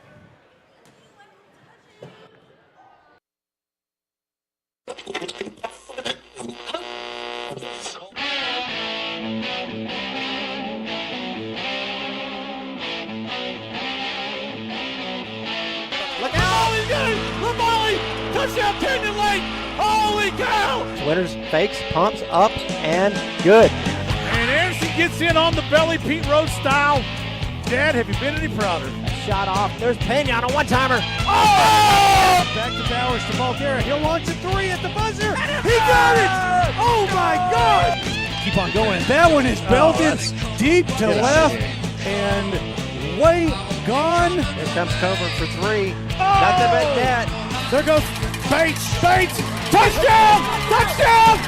[SPEAKER 1] Touchdown, Canyon Lake! Holy cow!
[SPEAKER 2] Winters fakes, pumps up, and good.
[SPEAKER 1] And Anderson gets in on the belly, Pete Rose style. Dad, have you been any prouder?
[SPEAKER 2] Shot off. There's Pena on a one-timer.
[SPEAKER 1] Oh! Back to Bowers to Bandera. He'll launch a three at the buzzer. He got it! Oh my God! Keep on going.
[SPEAKER 3] That one is belted deep to left and way gone.
[SPEAKER 2] Here comes Coburn for three. Nothing but net.
[SPEAKER 1] There goes Bates. Touchdown! Touchdown!